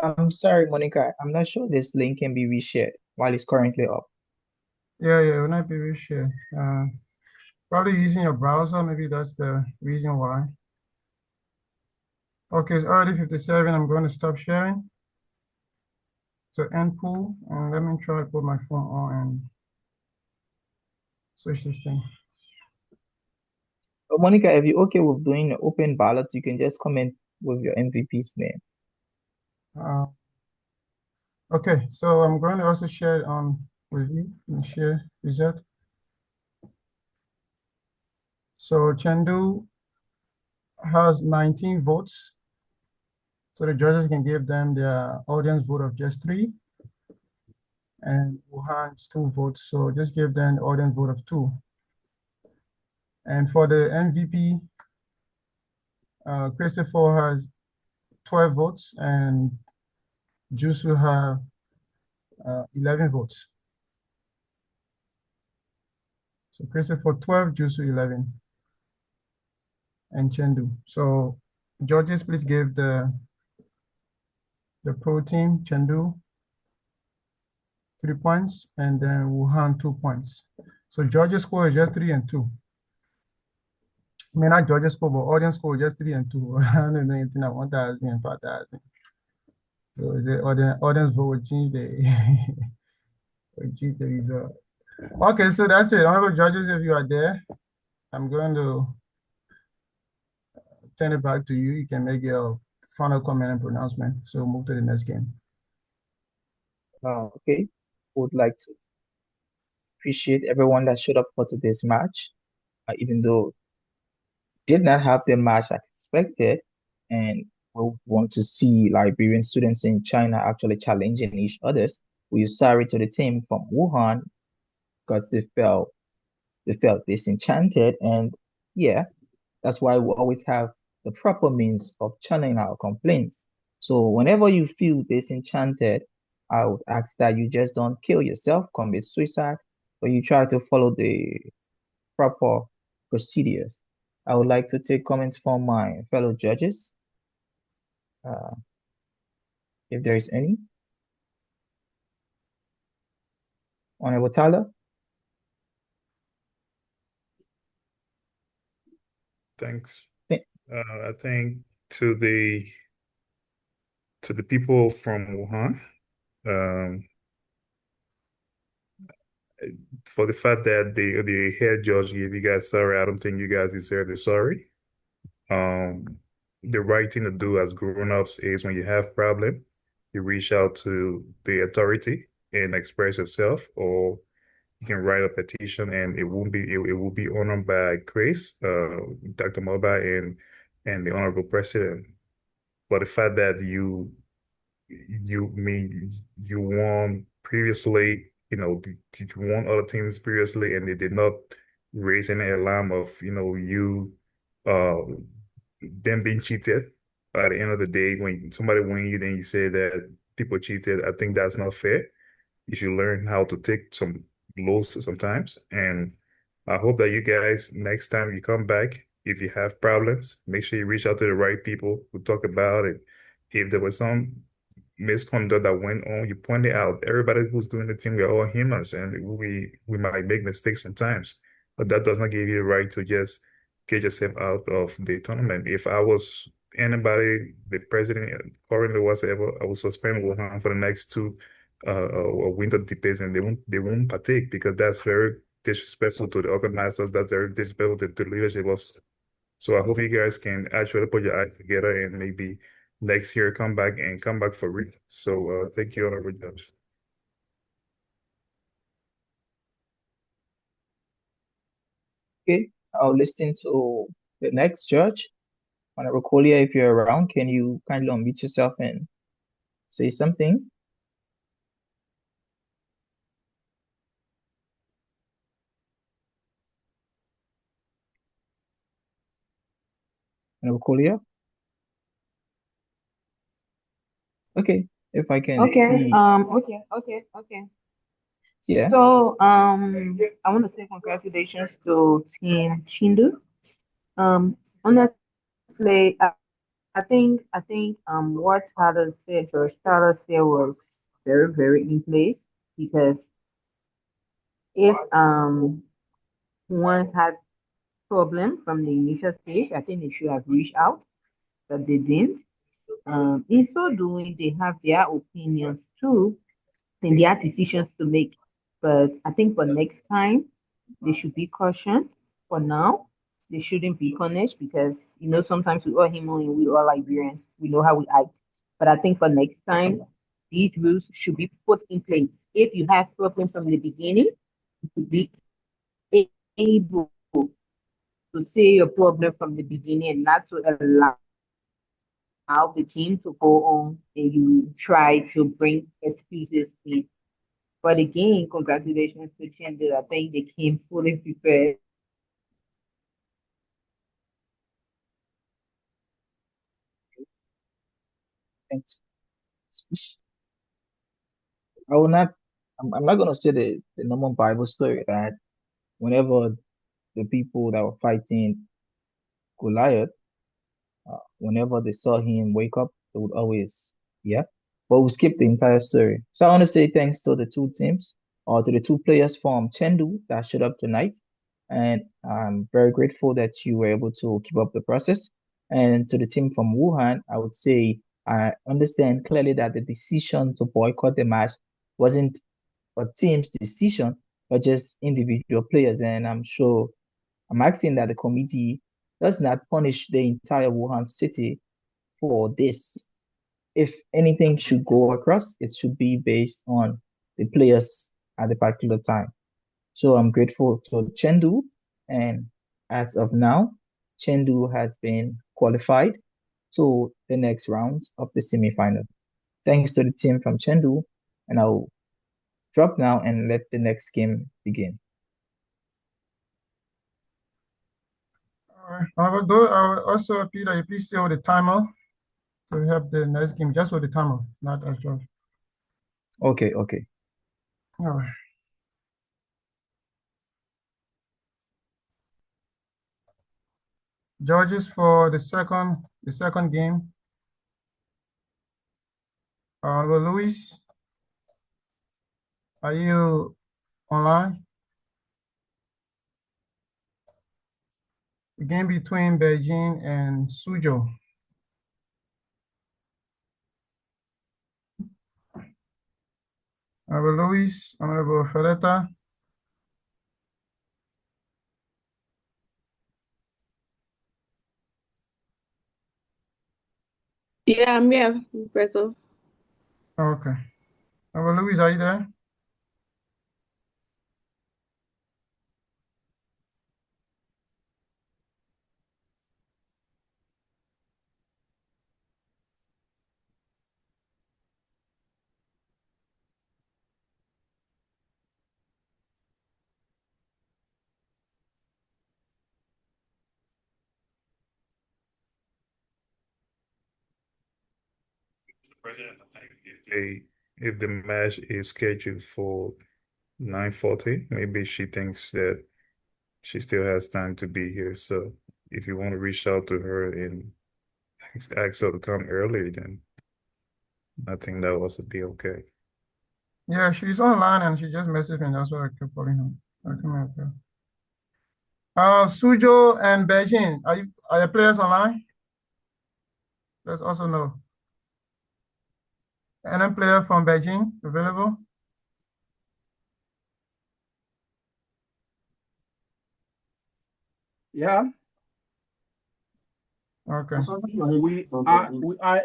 I'm sorry, Monica. I'm not sure this link can be reshared while it's currently up. Yeah, it will not be reshared. Probably using your browser, maybe that's the reason why. Okay, it's already 57. I'm going to stop sharing. So end pool, and let me try to put my phone on and switch this thing. But Monica, if you're okay with doing an open ballot, you can just comment with your MVP's name. Okay, so I'm going to also share it on with you and share result. So Chengdu has 19 votes. So the judges can give them their audience vote of just 3. And Wuhan's 2 votes. So just give them the audience vote of 2. And for the MVP, Christopher has 12 votes and Jusu have 11 votes. So Christopher 12, Jusu 11, and Chengdu. So judges, please give the pro team, Chengdu, 3 points, and then Wuhan 2 points. So judges score is just 3 and 2. I mean, not judges score, but audience score is just 3 and 2. I don't know anything at 1,000 and 5,000. So is it audience vote will change the will change the result. Okay, so that's it. Honorable judges, if you are there, I'm going to turn it back to you. You can make your final comment and pronouncement. So move to the next game. Okay, would like to appreciate everyone that showed up for today's match, even though did not have the match I expected, and we want to see Liberian students in China actually challenging each others. We are sorry to the team from Wuhan because they felt disenchanted, and yeah, that's why we always have the proper means of channeling our complaints. So whenever you feel disenchanted, I would ask that you just don't kill yourself, commit suicide, but you try to follow the proper procedures. I would like to take comments from my fellow judges, if there is any. Honorable Tyler? Thanks. Th- I think to the people from Wuhan, for the fact that the head judge gave you guys sorry, I don't think you guys deserve the sorry. The right thing to do as grown-ups is when you have problem, you reach out to the authority and express yourself, or you can write a petition, and it will be honored by Grace, Dr. Moba, and the honorable president. But the fact that you won previously, you won other teams previously, and they did not raise any alarm of you them being cheated. At the end of the day, when somebody wins you, then you say that people cheated. I think that's not fair. You should learn how to take some loss sometimes. And I hope that you guys, next time you come back, if you have problems, make sure you reach out to the right people who talk about it. If there was some misconduct that went on, you point it out. Everybody who's doing the team, we're all humans, and we might make mistakes sometimes, but that does not give you the right to just get yourself out of the tournament. If I was anybody, the president, currently whatever, I would suspend Wuhan for the next 2 winter debates, and they won't partake, because that's very disrespectful to the organizers. That's very disrespectful to the leadership also. So I hope you guys can actually put your act together and maybe next year come back for real. So thank you, Honorable Judge. Okay, I'll listen to the next judge. Honorable Collier, if you're around, can you kindly unmute yourself and say something? Honorable Collier? Okay, if I can Okay, see. okay. Yeah. So, I want to say congratulations to Team Chengdu. Honestly, I think what Tyler said, George Tyler said was very, very in place because if one had problem from the initial stage, I think they should have reached out, but they didn't. In so doing, they have their opinions too and their decisions to make. But I think for next time, they should be cautioned. For now, they shouldn't be punished because sometimes we all human and we all Liberians, we know how we act. But I think for next time, these rules should be put in place. If you have problems from the beginning, you should be able to say your problem from the beginning and not to allow the team to go on and you try to bring excuses in. But again, congratulations to Chengdu. I think they came fully prepared. Thanks. I will not. I'm not gonna say the normal Bible story that whenever the people that were fighting Goliath, whenever they saw him wake up, they would always, yeah. But we skip the entire story. So I want to say thanks to the two teams or to the two players from Chengdu that showed up tonight. And I'm very grateful that you were able to keep up the process. And to the team from Wuhan, I would say I understand clearly that the decision to boycott the match wasn't a team's decision, but just individual players. And I'm asking that the committee does not punish the entire Wuhan city for this. If anything should go across, it should be based on the players at the particular time. So I'm grateful to Chengdu, and as of now, Chengdu has been qualified to the next round of the semifinal. Thanks to the team from Chengdu, and I'll drop now and let the next game begin. All right. I will also, Peter, you please stay with the timer to have the next game, just with the timer, not as George. Okay, okay. All right. Judges for the second game. Luis, are you online? The game between Beijing and Suzhou. Honorable Luis, Honorable Ferreta. Yeah, I'm here, Professor. Okay. Honorable Luis, are you there? If the match is scheduled for 9:40, maybe she thinks that she still has time to be here. So if you want to reach out to her and ask her to come early, then I think that will also be okay. Yeah, she's online and she just messaged me. That's why I kept calling her. Okay, okay. Suzhou and Beijing, are your players online? Let's also know. Any player from Beijing available? Yeah. Okay. We are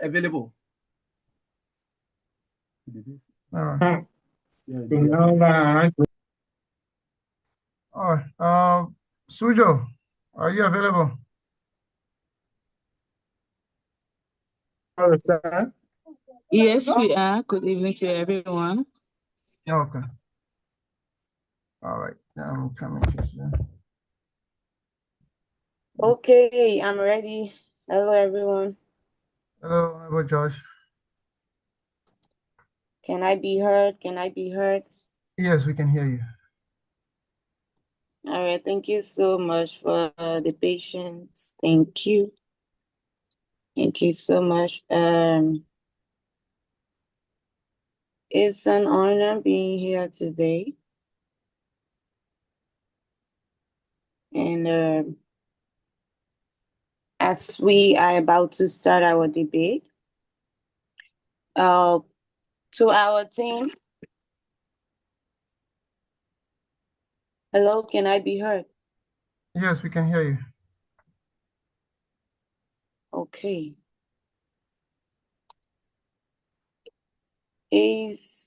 available. All right. All right. Suzhou, are you available? Yes, we are. Good evening to everyone. Okay. All right. I'm coming to you. Okay, I'm ready. Hello, everyone. Hello, Honorable Josh. Can I be heard? Can I be heard? Yes, we can hear you. All right, thank you so much for the patience. Thank you. Thank you so much. It's an honor being here today. And as we are about to start our debate, to our team, hello, can I be heard? Yes, we can hear you. Okay. Is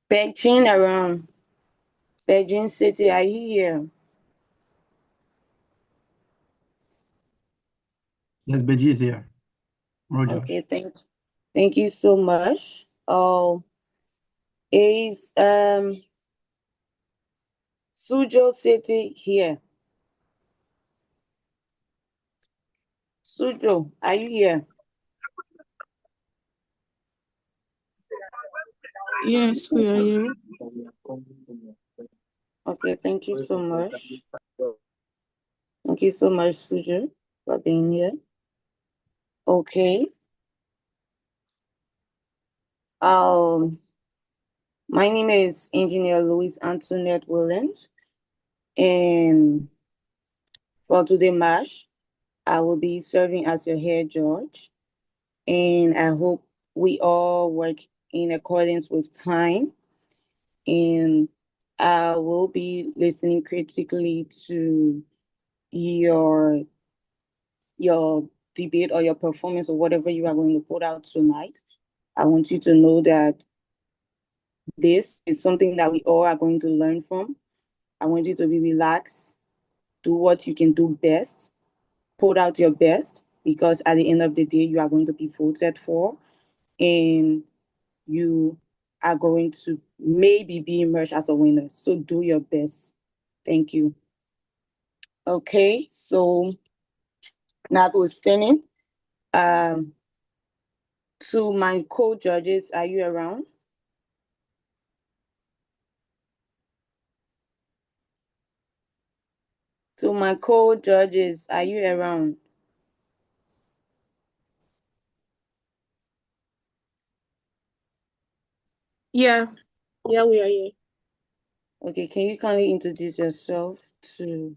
Beijing around? Beijing City, are you here? Yes, Beji is here. Roger. Okay, thank you so much. Is Suzhou City here? Suzhou, are you here? Yes, we are here. Okay, thank you so much. Thank you so much, Suzhou, for being here. Okay. My name is Engineer Louis Antoinette Williams, and for today march, I will be serving as your head judge, and I hope we all work in accordance with time, and I will be listening critically to your debate or your performance or whatever you are going to put out tonight. I want you to know that this is something that we all are going to learn from. I want you to be relaxed, do what you can do best, put out your best, because at the end of the day, you are going to be voted for, and you are going to maybe be emerged as a winner. So do your best. Thank you. Okay, so notwithstanding, to my co-judges, are you around? To my co-judges, are you around? Yeah, we are here. Okay, can you kindly introduce yourself to?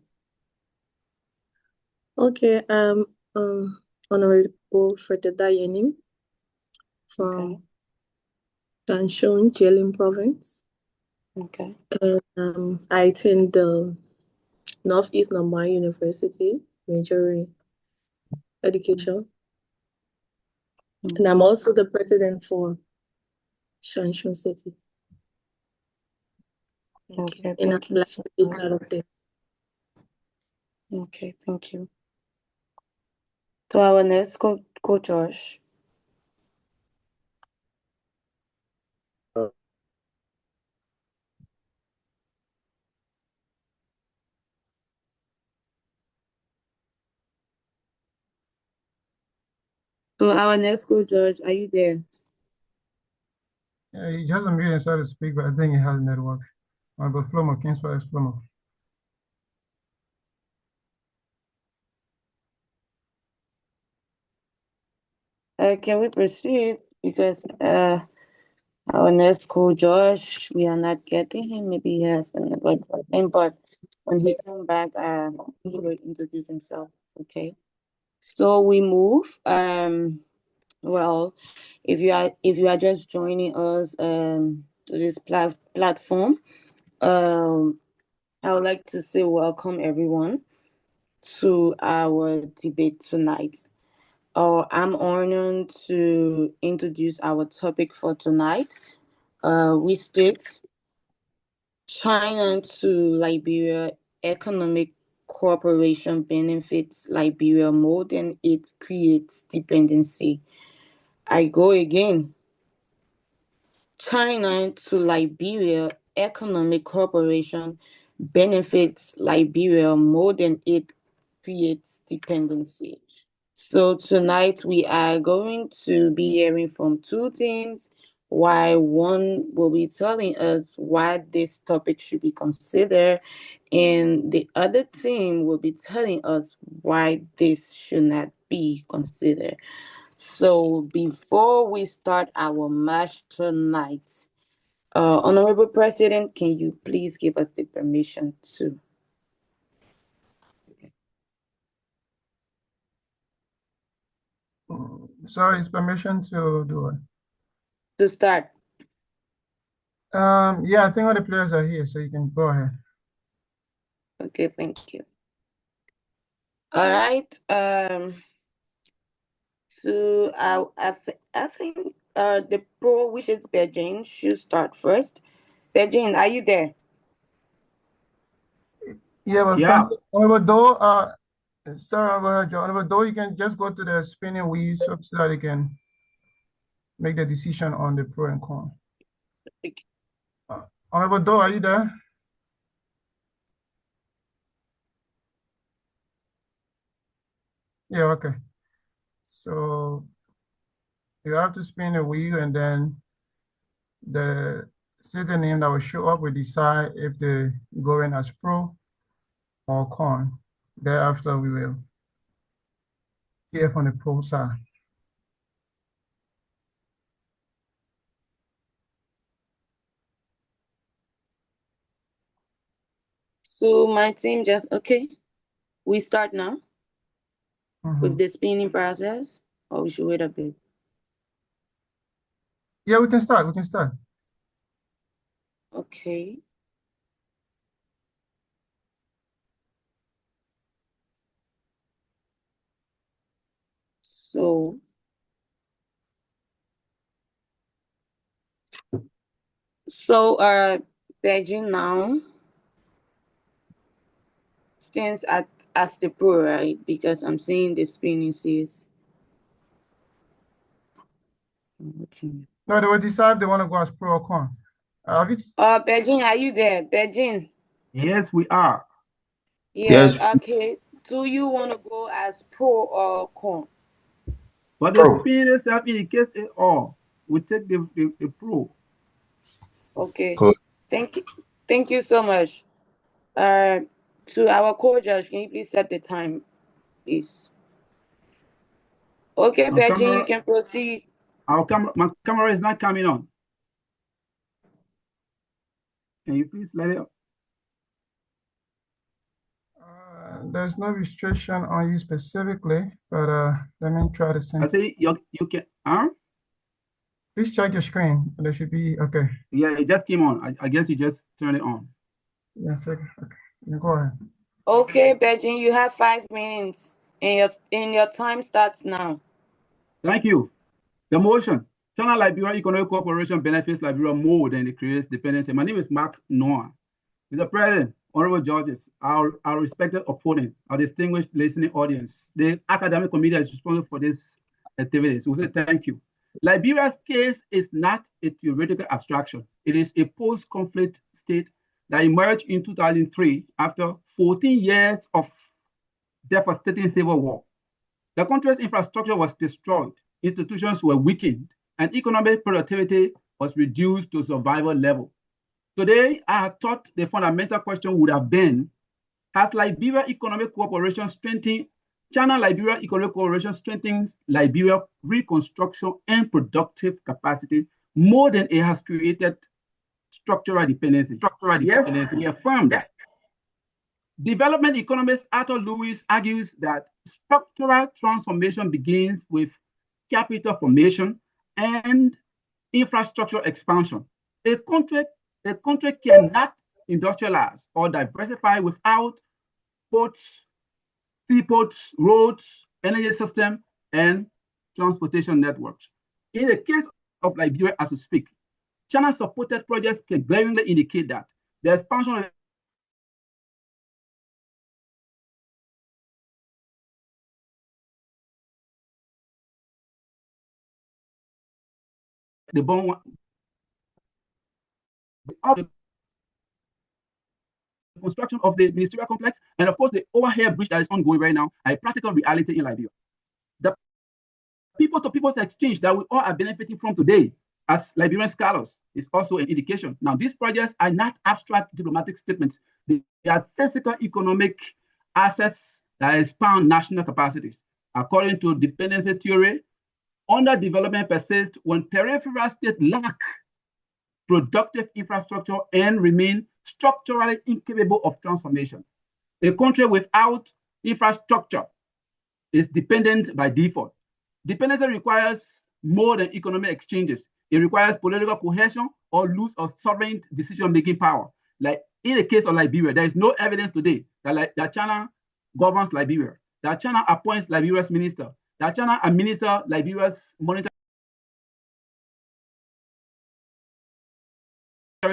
Okay, Honorable Frededa Yenim from Shanshun, Jilin Province. Okay. And I attend the Northeast Namai University, majoring education. And I'm also the president for Shanshun City. Okay, And thank I'd you like so to be much. part of this. Okay, thank you. To our next co-judge. So our next co-judge, are you there? Yeah, he just unmuted himself to speak, but I think he has network. But Flomo, King's Palace, Flomo. Can we proceed? Because our next co-judge, we are not getting him. Maybe he has a network problem, but when he comes back, he will introduce himself. Okay. So we move. Well, if you are just joining us to this platform, I would like to say welcome everyone to our debate tonight. I'm honored to introduce our topic for tonight. We state China to Liberia economic cooperation benefits Liberia more than it creates dependency. I go again. China to Liberia economic cooperation benefits Liberia more than it creates dependency. So tonight we are going to be hearing from two teams. while one will be telling us why this topic should be considered, and the other team will be telling us why this should not be considered. So before we start our match tonight, Honorable President, can you please give us the permission to? Sorry, it's permission to do it. To start. Yeah, I think all the players are here, so you can go ahead. Okay, thank you. All right. So I think the pro, which is Beijing, should start first. Beijing, are you there? Yeah, but Yeah. Honorable Doe, sorry, Honorable Doe, you can just go to the spinning wheel so that you can make the decision on the pro and con. Honorable Doe, are you there? Yeah, okay. So you have to spin the wheel, and then the city name that will show up will decide if they go in as pro or con. Thereafter, we will hear from the pro side. So my team just, okay, we start now with the spinning process, or we should wait a bit? Yeah, we can start. We can start. Okay. So Beijing now stands as the pro, right? Because I'm seeing the spinning says. No, they will decide if they want to go as pro or con. Beijing, are you there? Beijing? Yes, we are. Yes, okay. Do you want to go as pro or con? But the spin itself indicates it all. We take the pro. Okay. Cool. Thank you so much. To our co-judge, can you please set the time, please? Okay, My Beijing, camera- you can proceed. My camera is not coming on. Can you please let it up? There's no restriction on you specifically, but let me try to send. I say you can. Please check your screen. There should be okay. Yeah, it just came on. I guess you just turn it on. Yeah, okay. You go ahead. Okay, Beijing, you have 5 minutes, and your time starts now. Thank you. The motion. China Liberia Economic Cooperation benefits Liberia more than it creates dependency. My name is Mark Noah. Mr. President, honorable judges, our respected opponent, our distinguished listening audience, the academic committee is responsible for this activities. We say thank you. Liberia's case is not a theoretical abstraction. It is a post-conflict state that emerged in 2003 after 14 years of devastating civil war. The country's infrastructure was destroyed, institutions were weakened, and economic productivity was reduced to survival level. Today, I had thought the fundamental question would have been, has Liberia economic cooperation strengthened, China-Liberia economic cooperation strengthens Liberia reconstruction and productive capacity more than it has created structural dependency? Yes, we affirm that. Development economist Arthur Lewis argues that structural transformation begins with capital formation and infrastructure expansion. A country cannot industrialize or diversify without ports, seaports, roads, energy system, and transportation networks. In the case of Liberia, as we speak, China-supported projects can glaringly indicate that the expansion of the construction of the ministerial complex, and of course the overhead bridge that is ongoing right now, a practical reality in Liberia. The people-to-people exchange that we all are benefiting from today as Liberian scholars is also an indication. Now, these projects are not abstract diplomatic statements. They are physical economic assets that expand national capacities. According to dependency theory, underdevelopment persists when peripheral states lack productive infrastructure and remain structurally incapable of transformation. A country without infrastructure is dependent by default. Dependency requires more than economic exchanges. It requires political cohesion or loss of sovereign decision-making power. Like in the case of Liberia, there is no evidence today that China governs Liberia, that China appoints Liberia's minister, that China administers Liberia's monetary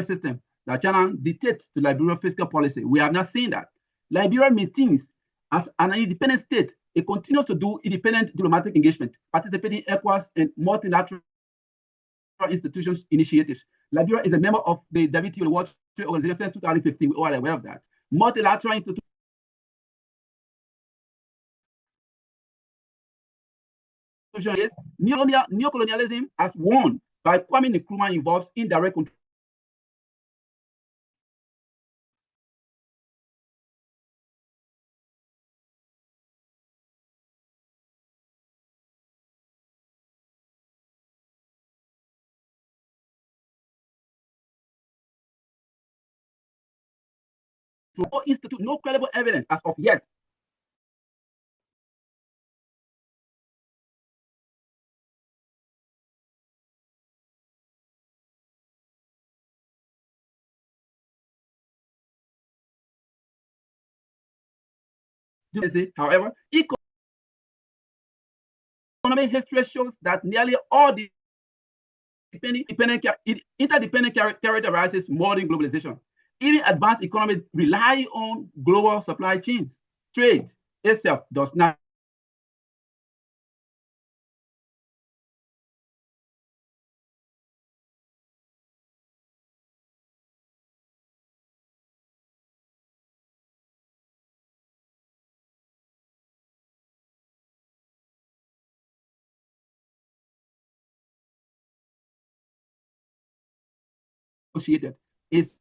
system, that China dictates to Liberia's fiscal policy. We have not seen that. Liberia maintains as an independent state. It continues to do independent diplomatic engagement, participating in ECOWAS and multilateral institutions initiatives. Liberia is a member of the WTO World Trade Organization since 2015. We all are aware of that. Multilateral institutions is neocolonialism as won by Kwame Nkrumah involves indirect control institute, no credible evidence as of yet. However, economic history shows that nearly all the interdependent characterizes modern globalization. Even advanced economies rely on global supply chains. Trade itself does not associated. Is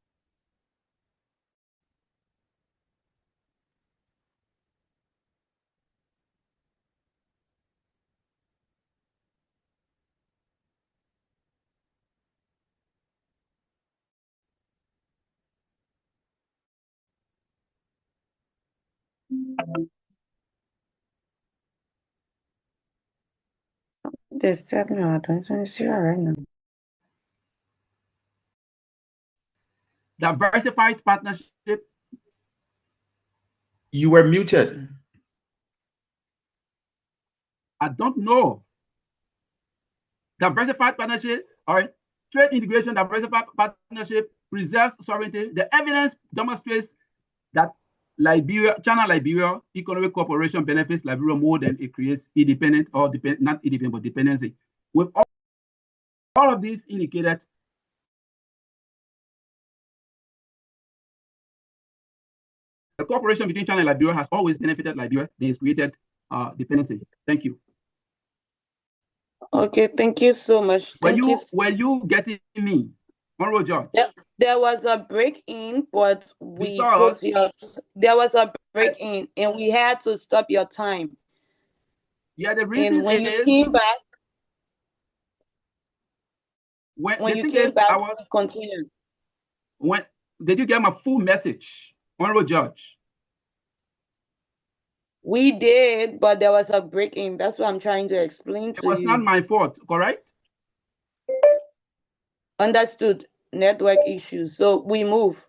This chat me out. I'm trying to see her right now. diversified partnership. You were muted. I don't know. Diversified partnership or trade integration, diversified partnership preserves sovereignty. The evidence demonstrates that China-Liberia economic cooperation benefits Liberia more than it creates independent or not independent, but dependency. With all of these indicated, the cooperation between China and Liberia has always benefited Liberia. It has created dependency. Thank you. Okay, thank you so much. Were you getting me, Honorable George? There was a break in, but there was a break in, and we had to stop your time. Yeah, the reason and when is you came back, when you came back, I continued. When did you get my full message, Honorable Judge? We did, but there was a break in. That's what I'm trying to explain to you. It was not my fault, correct? Understood. Network issues. So we move.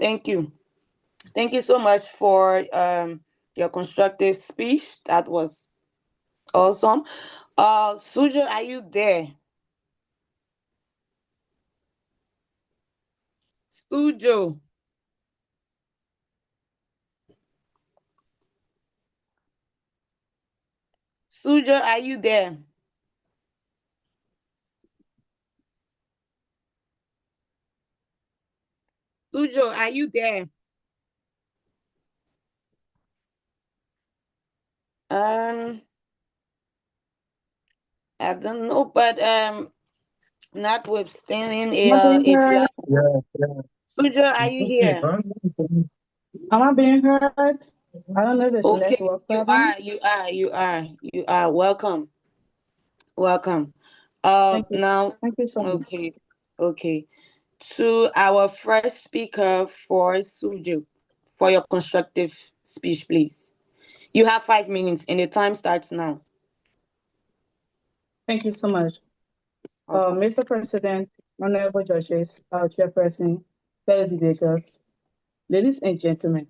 Thank you. Thank you so much for your constructive speech. That was awesome. Suzhou, are you there? Suzhou. Suzhou, are you there? Suzhou, are you there? I don't know, but Notwithstanding Am I being if you heard? are, Suzhou, are you here? Am I being heard? I don't know if it's a Okay, network you problem. are. Welcome. Thank you. Now, Thank you so much. Okay. To our first speaker for Suzhou, for your constructive speech, please. You have 5 minutes and the time starts now. Thank you so much. Welcome. Mr. President, honorable judges, our chairperson, fellow debaters, ladies and gentlemen.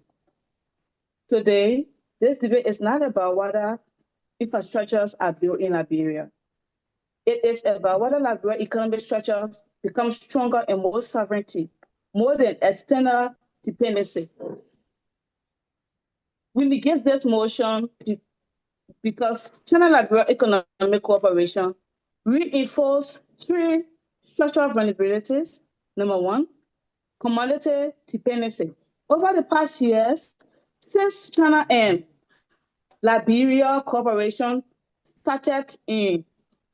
Today, this debate is not about whether infrastructures are built in Liberia. It is about whether Liberian economic structures become stronger and more sovereignty, more than external dependency. We negate this motion because China-Liberia economic cooperation reinforce 3 structural vulnerabilities. Number 1, commodity dependency. Over the past years, since China and Liberia cooperation started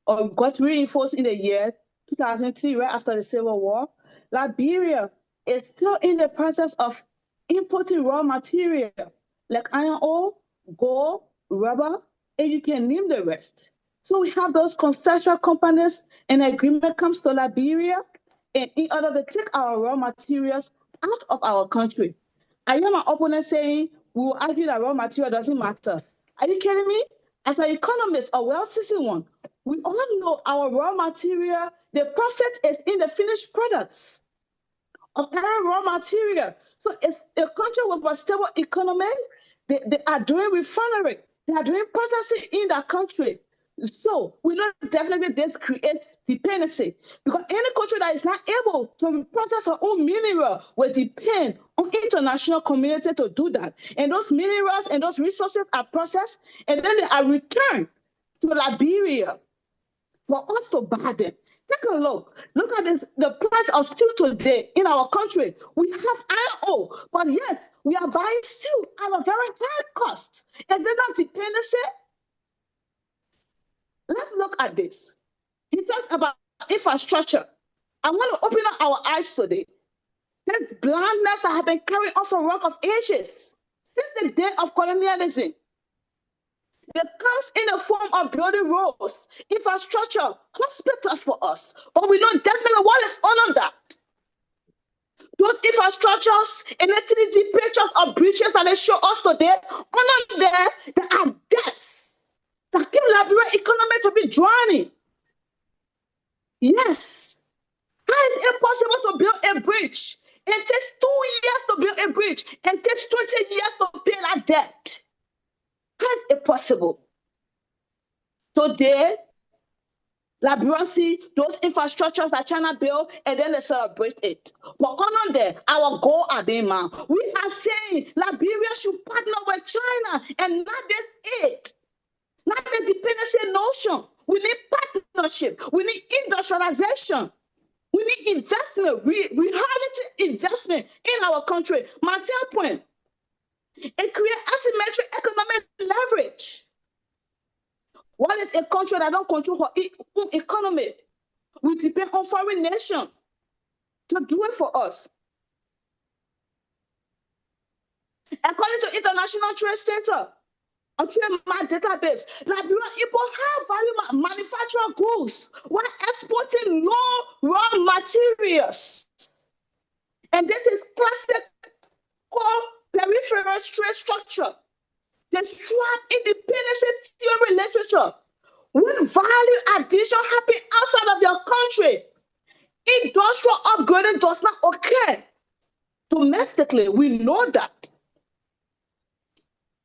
or got reinforced in the year 2003, right after the Civil War, Liberia is still in the process of importing raw material like iron ore, gold, rubber, and you can name the rest. So we have those conceptual companies, and agreement comes to Liberia, and in order to take our raw materials out of our country. I hear my opponent saying we will argue that raw material doesn't matter. Are you kidding me? As an economist, a well-seasoned one, we all know our raw material, the profit is in the finished products of our raw material. So it's a country with a stable economy. They are doing refinery. They are doing processing in that country. So we know definitely this creates dependency, because any country that is not able to process our own mineral will depend on international community to do that. And those minerals and those resources are processed and then they are returned to Liberia for us to buy them. Take a look. Look at this, the price of steel today in our country. We have iron ore, but yet we are buying steel at a very high cost. Is it not dependency? Let's look at this. He talks about infrastructure. I want to open up our eyes today. This blindness that has been carried off a rock of ages since the day of colonialism. That comes in the form of building roads, infrastructure, hospitals for us. But we know definitely what is under that. Those infrastructures and the 3D pictures of bridges that they show us today, under there are debts that keep Liberian economy to be drowning. Yes. How is it possible to build a bridge? It takes 2 years to build a bridge and it takes 20 years to pay that debt. How is it possible? Today, Liberians see those infrastructures that China built and then they celebrate it. But under there, our goal are being man. We are saying Liberia should partner with China and not this it. Not the dependency notion. We need partnership. We need industrialization. We need investment, reality investment in our country. My third point, it creates asymmetric economic leverage. What is a country that don't control her own economy? We depend on foreign nations to do it for us. According to International Trade Center, a trade map database, Liberia import high-value manufactured goods while exporting low raw materials. And this is classic core peripheral trade structure. The strong independence theory literature. When value addition happens outside of your country, industrial upgrading does not occur. Domestically, we know that.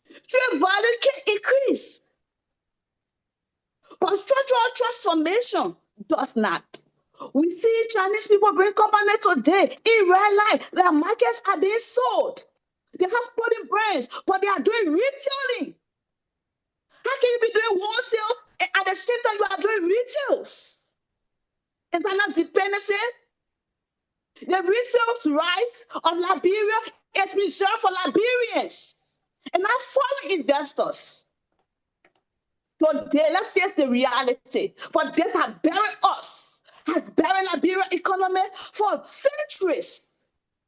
Trade value can increase, but structural transformation does not. We see Chinese people bring companies today in real life. Their markets are being sold. They have clothing brands, but they are doing retailing. How can you be doing wholesale and at the same time you are doing retails? Is that not dependency? The resale rights of Liberia is reserved for Liberians and not foreign investors. Today, let's face the reality. But this has buried us. has buried Liberian economy for centuries.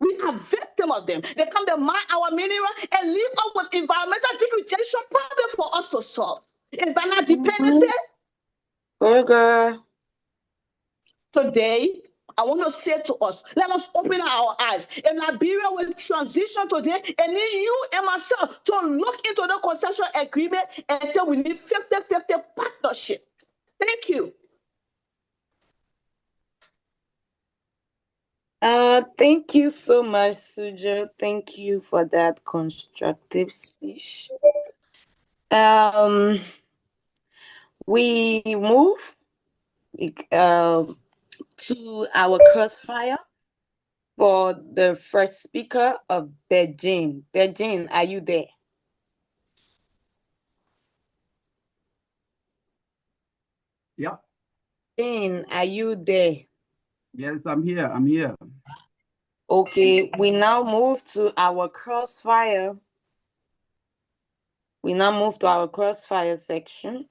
We are victims of them. They come to mine our mineral and leave us with environmental degradation problem for us to solve. Is that not dependency? Girl. Today, I want to say to us, let us open our eyes. In Liberia, will transition today, and need you and myself to look into the concession agreement and say we need 50-50 partnership. Thank you. Thank you so much, Suzhou. Thank you for that constructive speech. We move to our crossfire for the first speaker of Beijing. Beijing, are you there? Yeah. Beijing, are you there? Yes, I'm here. I'm here. Okay, we now move to our crossfire. We now move to our crossfire section.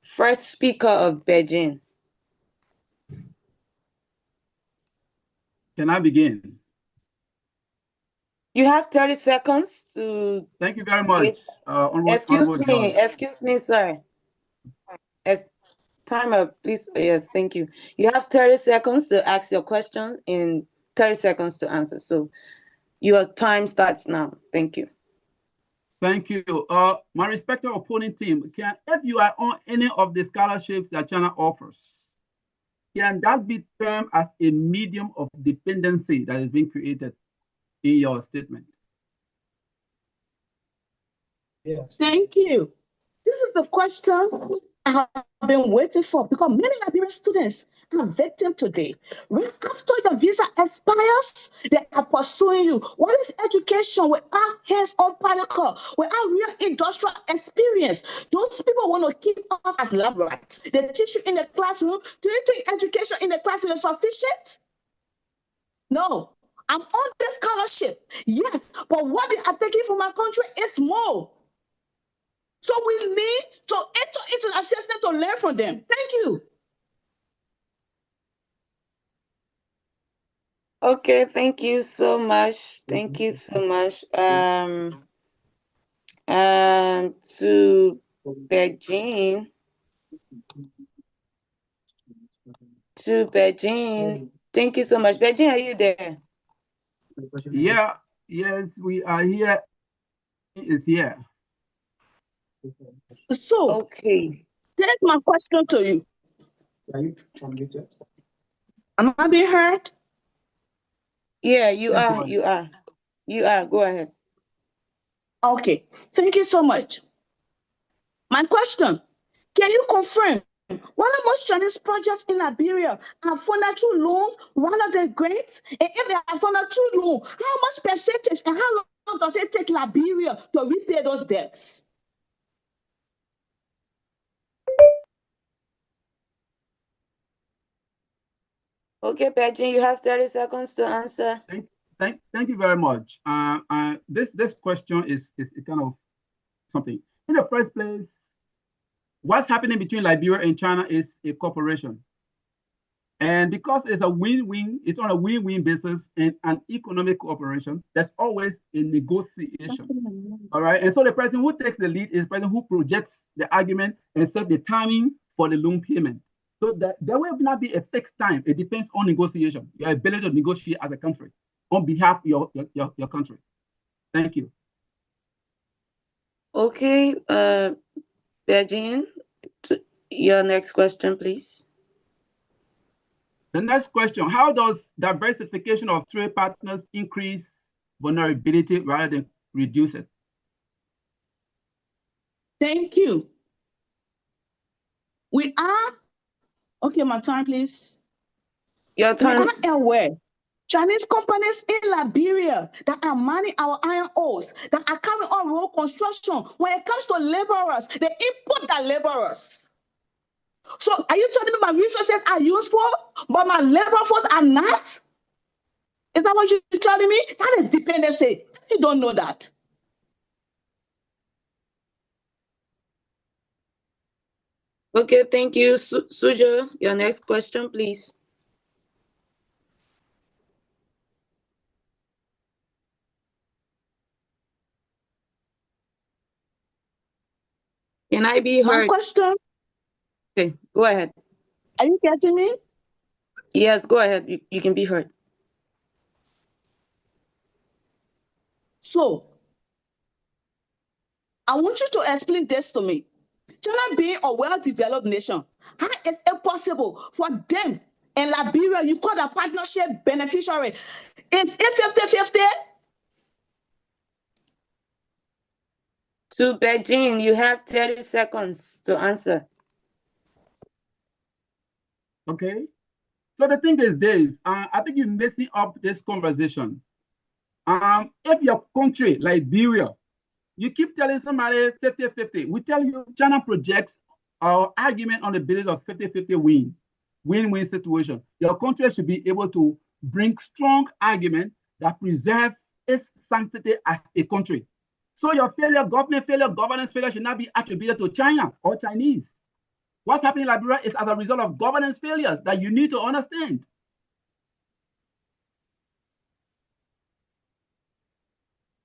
First speaker of Beijing. Can I begin? You have 30 seconds to... Thank you very much, Excuse me, sir. Timer, please. Yes, thank you. You have 30 seconds to ask your question and 30 seconds to answer. So your time starts now. Thank you. Thank you. My respected opponent team, if you are on any of the scholarships that China offers, can that be termed as a medium of dependency that is being created in your statement? Yes. Thank you. This is the question I have been waiting for because many Liberian students are victims today. Right after your visa expires, they are pursuing you. What is education without hands-on practical, without real industrial experience? Those people want to keep us as lab rats. They teach you in the classroom. Do you think education in the classroom is sufficient? No. I'm on this scholarship, yes, but what they are taking from my country is more. So we need to enter into the assessment to learn from them. Thank you. Okay, thank you so much. Thank you so much. To Beijing. Thank you so much. Beijing, are you there? Yeah, yes, we are here. Is here. So, okay. Here's my question to you. Am I being heard? Yeah, you are. You are. You are. Go ahead. Okay. Thank you so much. My question, can you confirm whether most Chinese projects in Liberia are funded through loans rather than grants? And if they are funded through loans, how much percentage and how long does it take Liberia to repay those debts? Okay, Beijing, you have 30 seconds to answer. Thank you very much. This question is kind of something. In the first place, what's happening between Liberia and China is a cooperation. And because it's a win-win, it's on a win-win basis and an economic cooperation, there's always a negotiation. All right. And so the person who takes the lead is the person who projects the argument and sets the timing for the loan payment. So that there will not be a fixed time. It depends on negotiation, your ability to negotiate as a country on behalf of your country. Thank you. Okay, Beijing, your next question, please. The next question, how does diversification of trade partners increase vulnerability rather than reduce it? Thank you. We are, okay, my time, please. Your time. We are aware Chinese companies in Liberia that are mining our iron ores, that are carrying on road construction, when it comes to laborers, they import the laborers. So are you telling me my resources are useful, but my labor force are not? Is that what you're telling me? That is dependency. You don't know that. Okay, thank you. Suzhou, your next question, please. Can I be heard? My question. Okay, go ahead. Are you getting me? Yes, go ahead. You can be heard. So, I want you to explain this to me. China being a well-developed nation, how is it possible for them in Liberia, you call the partnership beneficiary? Is it 50-50? To Beijing, you have 30 seconds to answer. Okay. So the thing is this, I think you're messing up this conversation. If your country, Liberia, you keep telling somebody 50-50, we tell you China projects our argument on the basis of 50-50 win-win situation. Your country should be able to bring strong argument that preserves its sanctity as a country. So your failure, government failure, governance failure should not be attributed to China or Chinese. What's happening in Liberia is as a result of governance failures that you need to understand.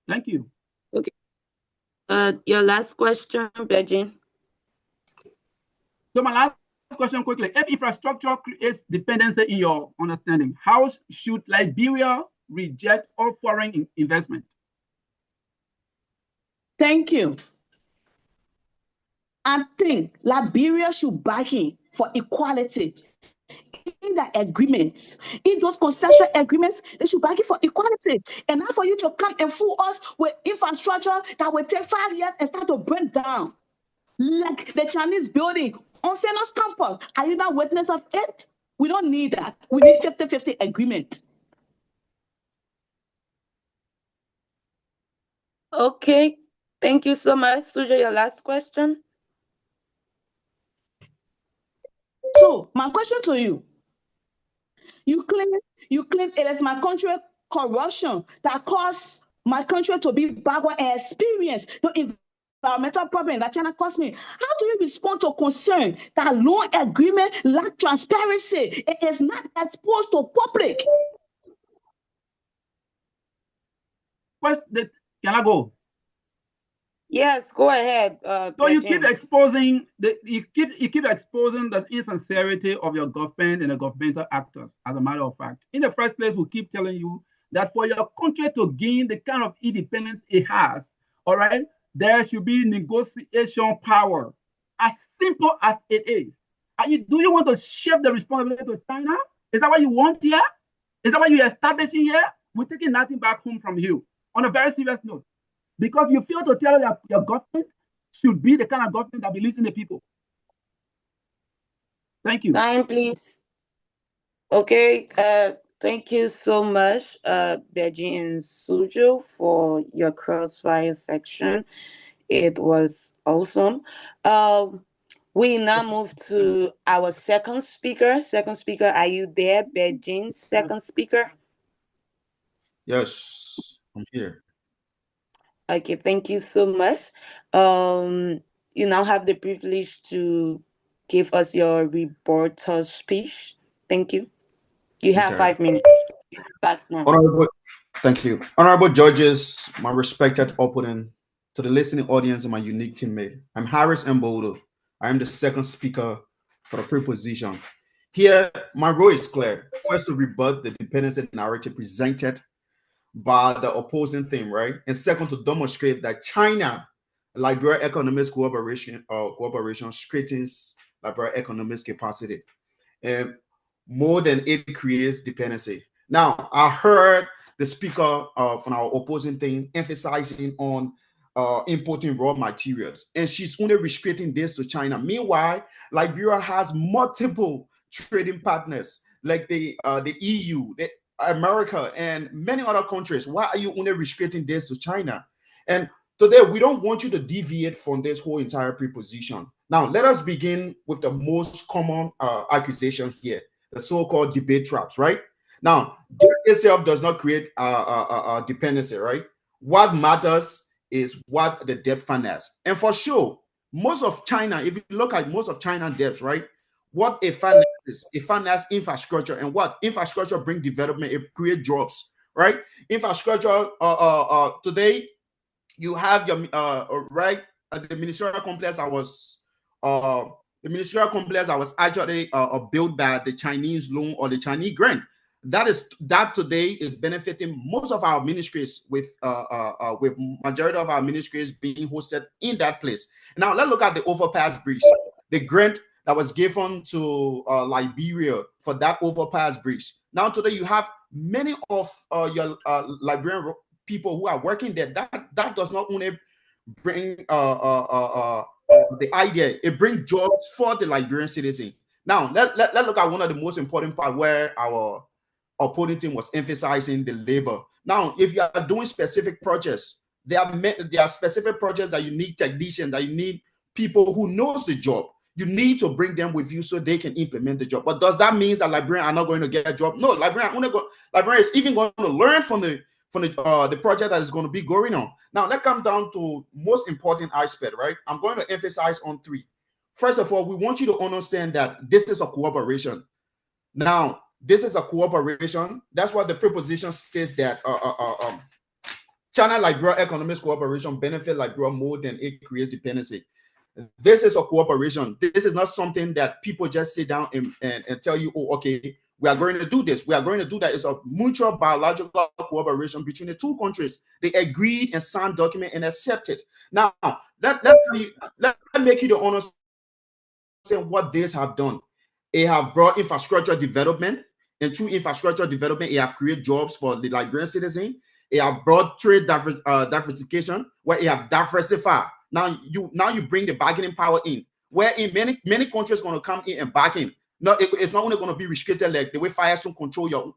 Thank you. Okay. Your last question, Beijing. So my last question quickly. If infrastructure creates dependency in your understanding, how should Liberia reject all foreign investment? Thank you. I think Liberia should bargain for equality in the agreements, in those concession agreements. They should bargain for equality, and not for you to come and fool us with infrastructure that will take 5 years and start to break down, like the Chinese building on Fairness Campus. Are you not witness of it? We don't need that. We need 50-50 agreement. Okay, thank you so much. Suzhou, your last question. So my question to you, you claim it is my country corruption that caused my country to be backward and experience the environmental problem that China caused me. How do you respond to concern that loan agreement lack transparency? It is not exposed to public. Can I go? Yes, go ahead. So you keep exposing you keep exposing the insincerity of your government and the governmental actors. As a matter of fact, in the first place, we keep telling you that for your country to gain the kind of independence it has, all right, there should be negotiation power. As simple as it is. Do you want to shift the responsibility to China? Is that what you want here? Is that what you're establishing here? We're taking nothing back home from you. On a very serious note, because you fail to tell your government should be the kind of government that believes in the people. Thank you. Time, please. Okay. Thank you so much, Beijing and Suzhou, for your crossfire section. It was awesome. We now move to our second speaker. Second speaker, are you there, Beijing? Second speaker. Yes, I'm here. Okay, thank you so much. You now have the privilege to give us your rebuttal speech. Thank you. You have 5 minutes. That's now. Thank you. Honorable judges, my respected opponent, to the listening audience and my unique teammate. I'm Harris Mbodo. I am the second speaker for the preposition. Here, my role is clear. First, to rebut the dependency narrative presented by the opposing theme, right? And second, to demonstrate that China, Liberia economic cooperation strengthens Liberia economic capacity, and more than it creates dependency. Now, I heard the speaker from our opposing thing emphasizing on importing raw materials, and she's only restricting this to China. Meanwhile, Liberia has multiple trading partners like the EU, the America, and many other countries. Why are you only restricting this to China? And today, we don't want you to deviate from this whole entire preposition. Now, let us begin with the most common accusation here, the so-called debate traps, right? Now, debt itself does not create dependency, right? What matters is what the debt finance. And for sure, Most of China, if you look at most of China debts, right? What it finances, it finances infrastructure, and what infrastructure bring development, it create jobs, right? Infrastructure. Today, you have your right at the ministerial complex. The ministerial complex I was actually built by the Chinese loan or the Chinese grant. That today is benefiting most of our ministries with majority of our ministries being hosted in that place. Now let's look at the overpass bridge, the grant that was given to Liberia for that overpass bridge. Now today you have many of your Liberian people who are working there. That does not only bring the idea, it brings jobs for the Liberian citizen. Now let's look at one of the most important part where our opponent team was emphasizing the labor. Now, if you are doing specific projects, there are specific projects that you need technicians, that you need people who knows the job. You need to bring them with you so they can implement the job. But does that mean that Liberians are not going to get a job? No, Liberian is even going to learn from the project that is going to be going on. Now, that comes down to most important aspect, right? I'm going to emphasize on 3. First of all, we want you to understand that this is a cooperation. Now, this is a cooperation. That's why the preposition states that China-Liberia economic cooperation benefit Liberia more than it creates dependency. This is a cooperation. This is not something that people just sit down and tell you, oh, okay, we are going to do this. We are going to do that. It's a mutual biological cooperation between the two countries. They agreed and signed document and accepted. Now, let make you to understand what this have done. It have brought infrastructure development, and through infrastructure development, it have created jobs for the Liberian citizen. It have brought trade diversification, where it have diversified. Now you bring the bargaining power in, where in many countries going to come in and bargain. No, it's not only going to be restricted like the way Firestone control your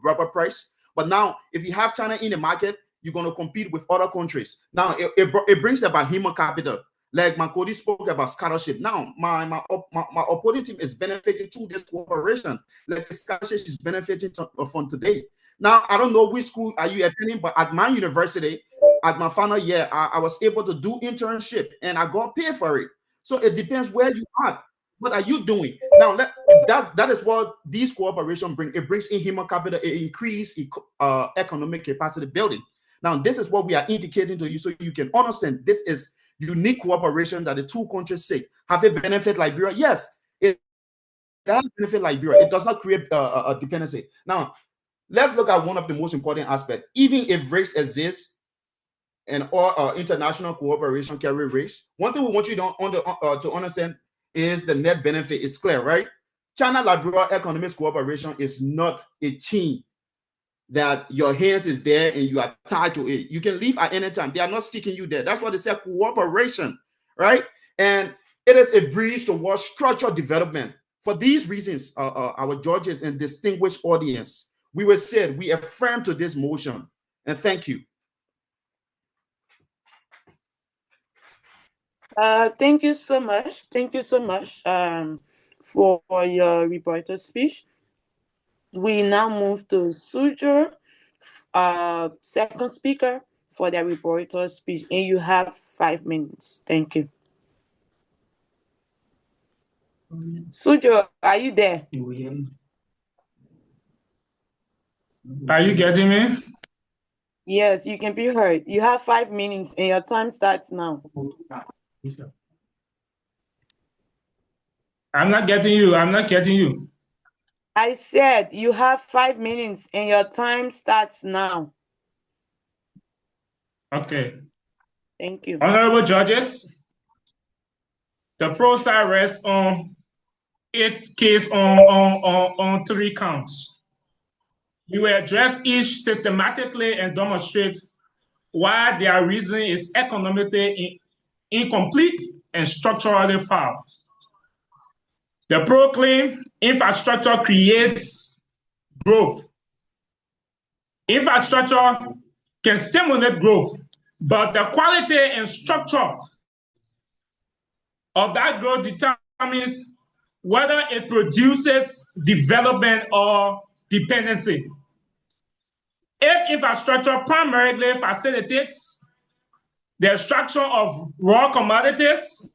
rubber price, but now if you have China in the market, you're going to compete with other countries. Now it brings about human capital. Like Makodi spoke about scholarship. Now, my opponent team is benefiting through this cooperation. Like the scholarship is benefiting from today. Now, I don't know which school are you attending, but at my university, at my final year, I was able to do internship and I got paid for it. So it depends where you are. What are you doing? Now, that is what these cooperation bring. It brings in human capital, it increases economic capacity building. Now, this is what we are indicating to you so you can understand this is unique cooperation that the two countries seek. Have it benefit Liberia? Yes, it does benefit Liberia. It does not create a dependency. Now, let's look at one of the most important aspects. Even if risks exist and all international cooperation carry risks, one thing we want you to understand is the net benefit is clear, right? China-Liberia economic cooperation is not a chain that your hands is there and you are tied to it. You can leave at any time. They are not sticking you there. That's why they say cooperation, right? And it is a bridge towards structural development. For these reasons, our judges and distinguished audience, we affirm to this motion. And thank you. Thank you so much. Thank you so much for your reporter speech. We now move to Suzhou, second speaker for the reporter speech, and you have 5 minutes. Thank you. Suzhou, are you there? Are you getting me? Yes, you can be heard. You have 5 minutes, and your time starts now. I'm not getting you. I'm not getting you. I said you have 5 minutes, and your time starts now. Okay. Thank you. Honorable judges, the pro side rests on its case on 3 counts. We will address each systematically and demonstrate why their reasoning is economically incomplete and structurally foul. The pro claim infrastructure creates growth. Infrastructure can stimulate growth, but the quality and structure of that growth determines whether it produces development or dependency. If infrastructure primarily facilitates the extraction of raw commodities,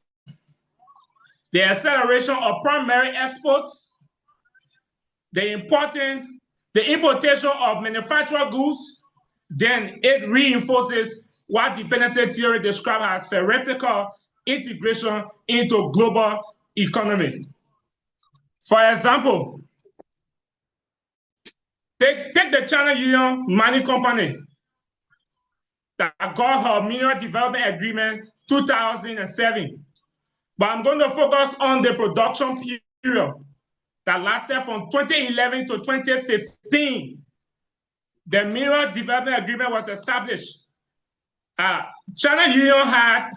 the acceleration of primary exports, the importation of manufactured goods, then it reinforces what dependency theory describes as theoretical integration into global economy. For example, take the China Union Mining Company that got her mineral development agreement 2007. But I'm going to focus on the production period that lasted from 2011 to 2015. The mineral development agreement was established. China Union had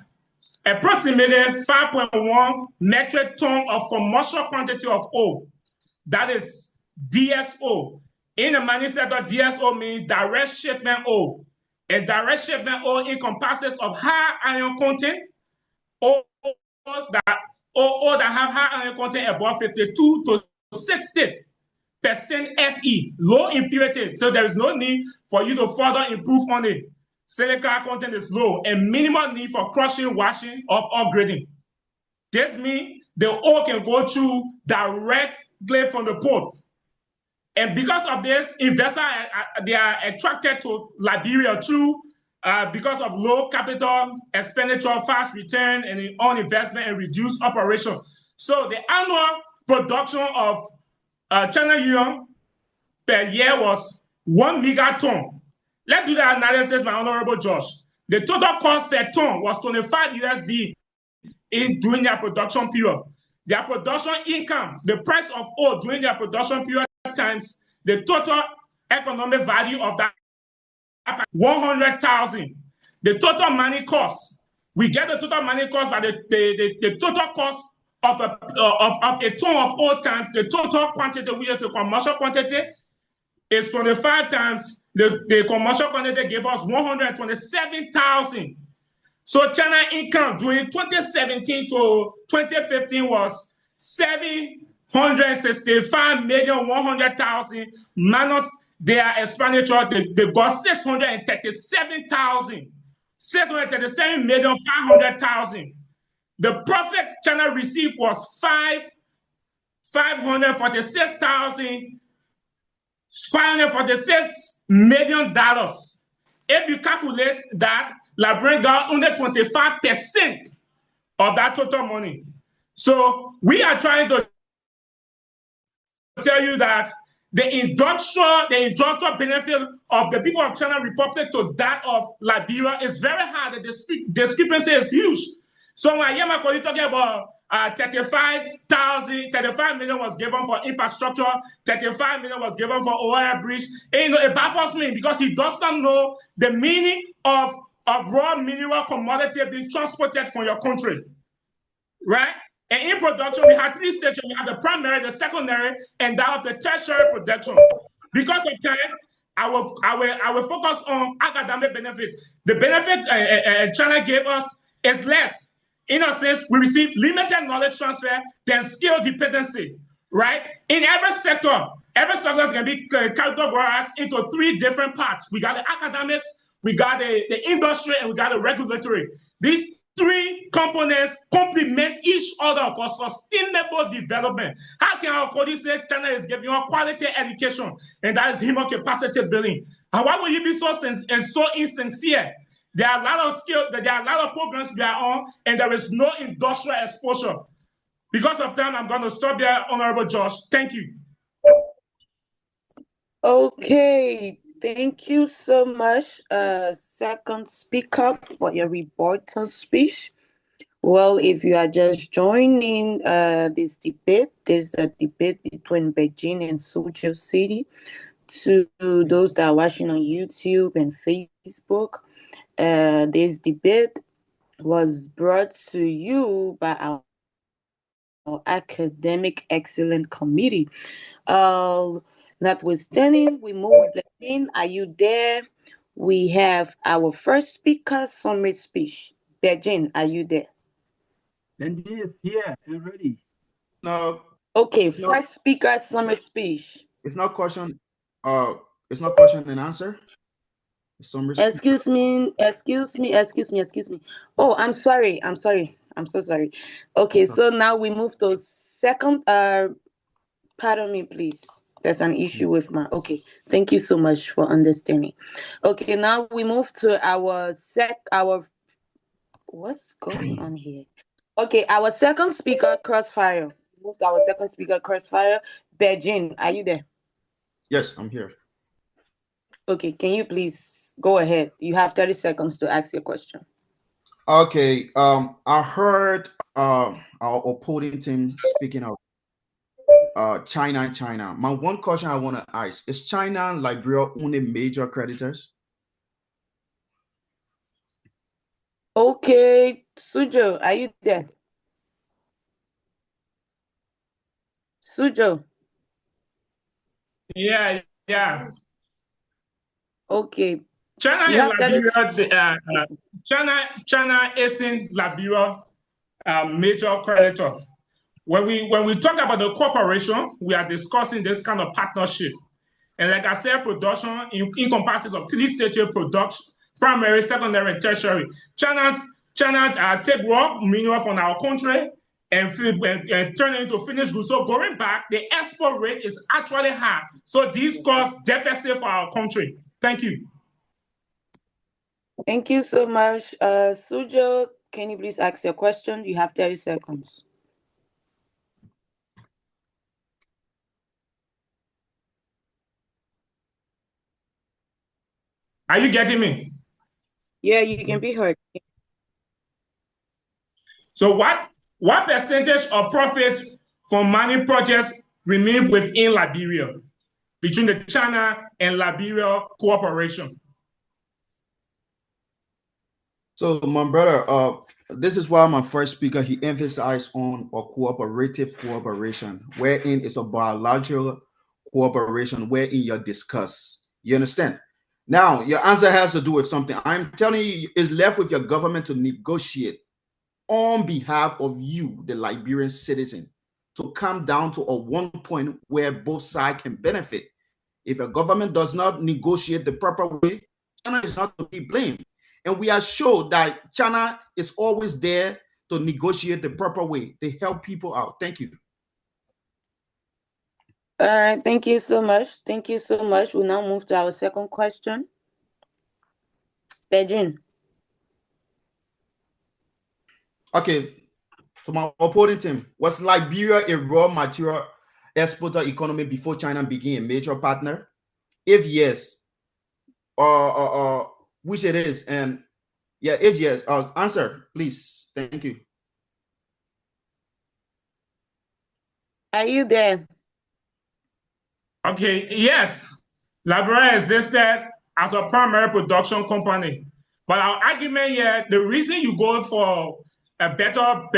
approximately 5.1 metric ton of commercial quantity of ore. That is DSO. In the mining sector, DSO means direct shipment ore. And direct shipment ore encompasses of high iron content, ore that have high iron content above 52 to 60% Fe, low impurity. So there is no need for you to further improve on it. Silica content is low and minimal need for crushing, washing, or upgrading. This means the ore can go through directly from the port. And because of this, investors they are attracted to Liberia through because of low capital expenditure, fast return, and on investment and reduced operation. So the annual production of China Yuan per year was 1 megaton. Let's do the analysis, my honorable Josh. The total cost per ton was 25 USD during their production period. Their production income, the price of ore during their production period times the total economic value of that 100,000. The total money cost, we get the total money cost by the total cost of a ton of ore times the total quantity, which is the commercial quantity, is 25 times the commercial quantity gave us 127,000. So China income during 2017 to 2015 was 765,100,000 minus their expenditure. They got 637,000, 637,500,000. The profit China received was $546 million. If you calculate that, Liberian got only 25% of that total money. So we are trying to tell you that the industrial benefit of the people of China Republic to that of Liberia is very high. The discrepancy is huge. So when I hear my colleague talking about 35 million was given for infrastructure, 35 million was given for oil bridge, and it baffles me because he does not know the meaning of raw mineral commodity being transported from your country, right? And in production, we have three stages. We have the primary, the secondary, and that of the tertiary production. Because of time, I will focus on academic benefit. The benefit China gave us is less. In a sense, we receive limited knowledge transfer than skill dependency, right? In every sector can be categorized into three different parts. We got the academics, we got the industry, and we got the regulatory. These three components complement each other for sustainable development. How can our colleague say China is giving you quality education and that is human capacity building? And why would you be so insincere? There are a lot of skills, there are a lot of programs we are on, and there is no industrial exposure. Because of time, I'm going to stop there, Honorable Josh. Thank you. Okay, thank you so much, second speaker, for your rebuttal speech. Well, if you are just joining this debate, this is a debate between Beijing and Suzhou City. To those that are watching on YouTube and Facebook, this debate was brought to you by our Academic Excellence Committee. Notwithstanding, we move in. Are you there? We have our first speaker, summary speech. Beijing, are you there? Benji is here and ready. No. Okay, first speaker, summary speech. It's not question. It's not question and answer. Excuse me. Oh, I'm sorry. I'm so sorry. Okay, so now we move to second. Pardon me, please. There's an issue with my. Okay, thank you so much for understanding. Okay, now we move to our What's going on here? Okay, our second speaker, Crossfire. Move to our second speaker, Crossfire. Beijing, are you there? Yes, I'm here. Okay, can you please go ahead? You have 30 seconds to ask your question. Okay. I heard our opposing team speaking of China. My one question I want to ask is China and Liberia only major creditors? Okay, Suzhou, are you there? Suzhou. Yeah. Okay. China and Liberia, China isn't Liberia major creditors. When we talk about the cooperation, we are discussing this kind of partnership. And like I said, production encompasses of three stages: production, primary, secondary, and tertiary. China take raw mineral from our country and turn it into finished goods. So going back, the export rate is actually high. So this causes deficit for our country. Thank you. Thank you so much. Suzhou, can you please ask your question? You have 30 seconds. Are you getting me? Yeah, you can be heard. So what percentage of profit from mining projects remain within Liberia between the China and Liberia cooperation? So my brother, this is why my first speaker, he emphasized on a cooperative cooperation, wherein it's a biological cooperation, wherein you discuss. You understand? Now, your answer has to do with something. I'm telling you, it's left with your government to negotiate on behalf of you, the Liberian citizen, to come down to a one point where both sides can benefit. If a government does not negotiate the proper way, China is not to be blamed. And we are sure that China is always there to negotiate the proper way, to help people out. Thank you. All right, thank you so much. Thank you so much. We'll now move to our second question. Beijing. Okay, so my opponent team, was Liberia a raw material exporter economy before China became a major partner? If yes, which it is, and yeah, if yes, answer, please. Thank you. Are you there? Okay, yes. Liberia existed as a primary production company. But our argument here, the reason you go for a better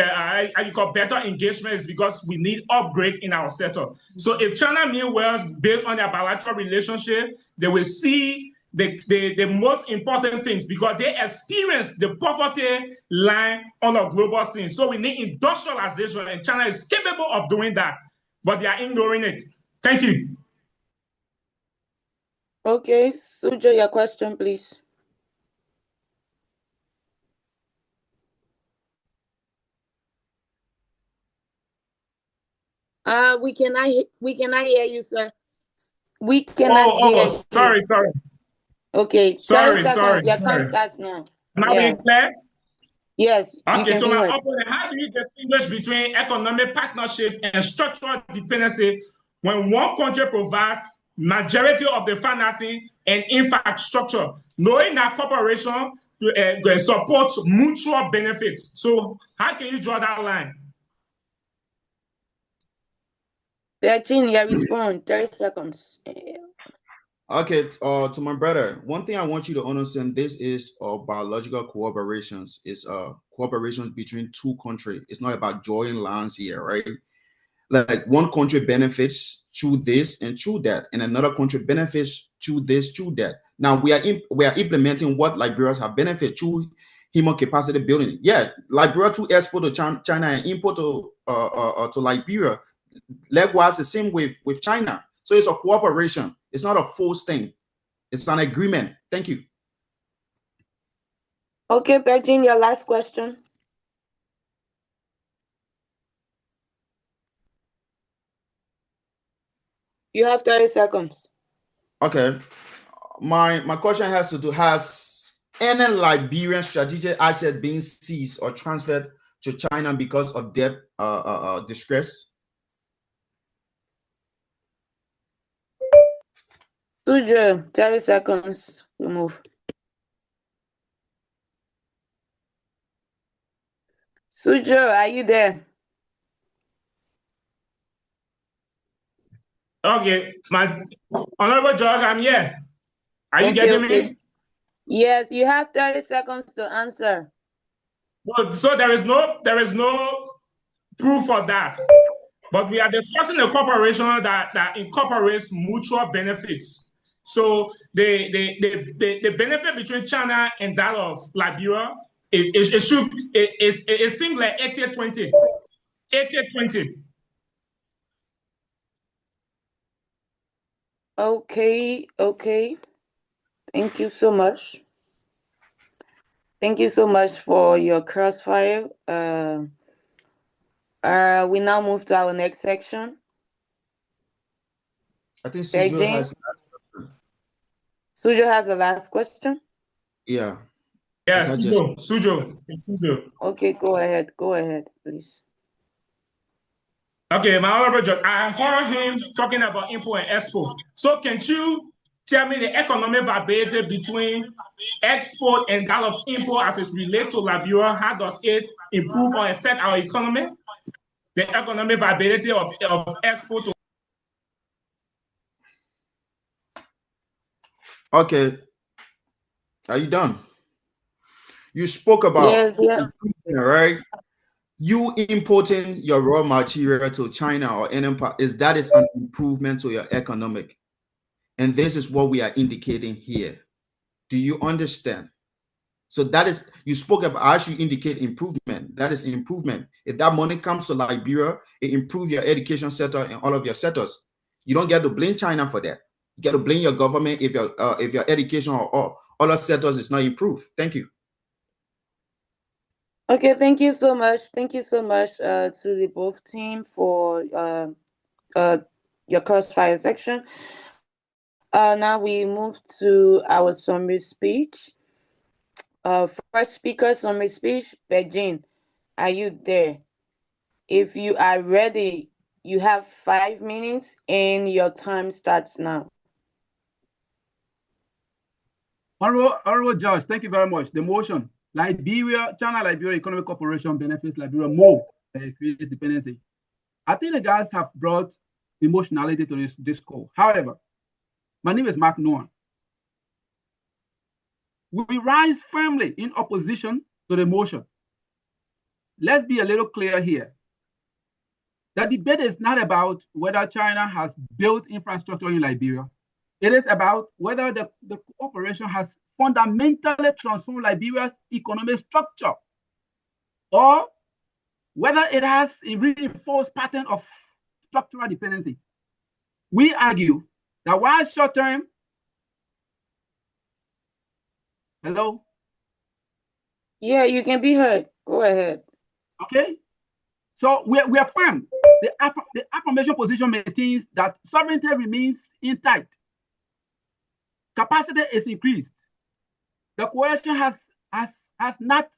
engagement is because we need upgrade in our sector. So if China mean well based on their bilateral relationship, they will see the most important things because they experience the poverty line on a global scene. So we need industrialization, and China is capable of doing that, but they are ignoring it. Thank you. Okay, Suzhou, your question, please. We cannot hear you, sir. We cannot hear you. Sorry. Okay, sorry. Your time starts now. Now being clear? Yes. Okay, so my opponent, how do you distinguish between economic partnership and structural dependency when one country provides majority of the financing and infrastructure, knowing that cooperation supports mutual benefits? So how can you draw that line? Virginia, respond. 30 seconds. Okay, to my brother, one thing I want you to understand, this is biological cooperations. It's cooperations between two countries. It's not about joining lands here, right? Like one country benefits through this and through that, and another country benefits through this, through that. Now we are implementing what Liberians have benefit through human capacity building. Yeah, Liberia to export to China and import to Liberia. Likewise, the same with China. So it's a cooperation. It's not a forced thing. It's an agreement. Thank you. Okay, Beijing, your last question. You have 30 seconds. Okay. My question has to do, has any Liberian strategic asset being seized or transferred to China because of debt distress? Suzhou, 30 seconds. Remove. Suzhou, are you there? Okay, my Honorable Judge, I'm here. Are you getting me? Yes, you have 30 seconds to answer. Well, so there is no proof of that. But we are discussing a corporation that incorporates mutual benefits. So the benefit between China and that of Liberia, it seems like 80-20. 80-20. Okay. Thank you so much. Thank you so much for your crossfire. We now move to our next section. I think Suzhou has. Suzhou has the last question. Yeah. Yes, Suzhou. Okay, go ahead, please. Okay, my Honorable Judge, I heard him talking about import and export. So can you tell me the economic viability between export and that of import as it relates to Liberia? How does it improve or affect our economy? The economic viability of export to. Okay. Are you done? You spoke about right? You importing your raw material to China or any part is an improvement to your economic. And this is what we are indicating here. Do you understand? So that is, you spoke about, I should indicate improvement. That is improvement. If that money comes to Liberia, it improves your education sector and all of your sectors. You don't get to blame China for that. You get to blame your government if your education or other sectors is not improved. Thank you. Okay, thank you so much. Thank you so much to the both team for your crossfire section. Now we move to our summary speech. First speaker summary speech, Beijing. Are you there? If you are ready, you have 5 minutes and your time starts now. Honorable Judge, thank you very much. The motion, China-Liberia Economic Cooperation benefits Liberia more than it creates dependency. I think the guys have brought emotionality to this call. However, my name is Mark Noah. We rise firmly in opposition to the motion. Let's be a little clear here. The debate is not about whether China has built infrastructure in Liberia. It is about whether the cooperation has fundamentally transformed Liberia's economic structure, or whether it has a reinforced pattern of structural dependency. We argue that while short-term, hello? Yeah, you can be heard. Go ahead. Okay. So we affirm the affirmation position maintains that sovereignty remains intact. Capacity is increased. The coercion has not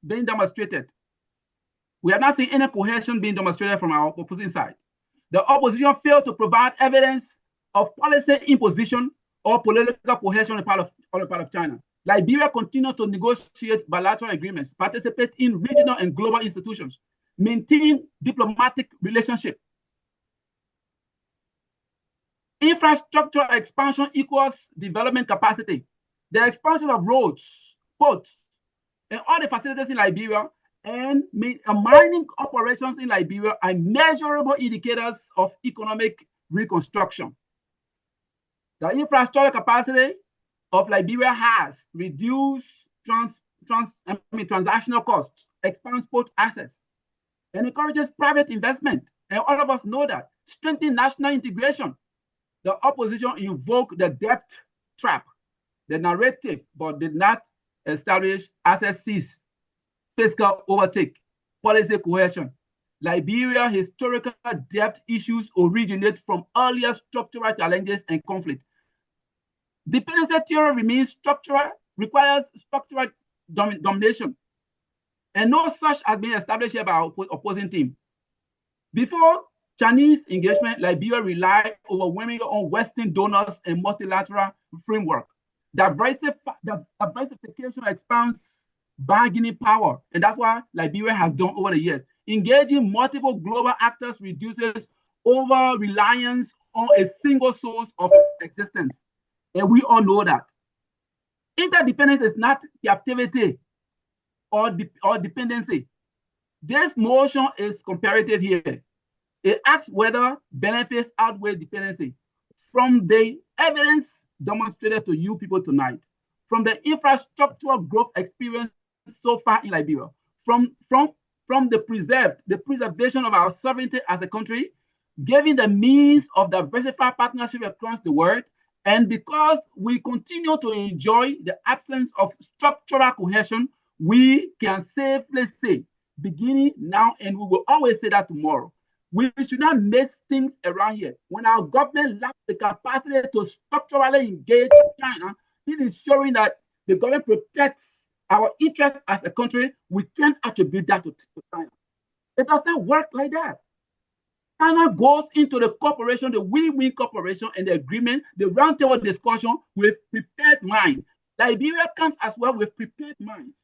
been demonstrated. We have not seen any coercion being demonstrated from our opposing side. The opposition failed to provide evidence of policy imposition or political coercion on the part of China. Liberia continues to negotiate bilateral agreements, participate in regional and global institutions, maintain diplomatic relationships. Infrastructure expansion equals development capacity. The expansion of roads, ports, and all the facilities in Liberia and mining operations in Liberia are measurable indicators of economic reconstruction. The infrastructure capacity of Liberia has reduced transactional costs, expands port access, and encourages private investment. And all of us know that. Strengthen national integration. The opposition invoked the debt trap, the narrative, but did not establish asset seize, fiscal overtake, policy cohesion. Liberia historical debt issues originate from earlier structural challenges and conflict. Dependency theory remains structural, requires structural domination, and no such has been established here by opposing team. Before Chinese engagement, Liberia relied overwhelmingly on Western donors and multilateral framework. Diversification expands bargaining power, and that's what Liberia has done over the years. Engaging multiple global actors reduces over-reliance on a single source of existence, and we all know that. Interdependence is not captivity or dependency. This notion is comparative here. It asks whether benefits outweigh dependency. From the evidence demonstrated to you people tonight, from the infrastructural growth experience so far in Liberia, from the preservation of our sovereignty as a country, given the means of diversified partnership across the world, and because we continue to enjoy the absence of structural cohesion, we can safely say, beginning now, and we will always say that tomorrow, we should not mess things around here. When our government lacks the capacity to structurally engage China, it is showing that the government protects our interests as a country. We can't attribute that to China. It does not work like that. China goes into the cooperation, the win-win cooperation and the agreement, the roundtable discussion with prepared mind. Liberia comes as well with prepared mind.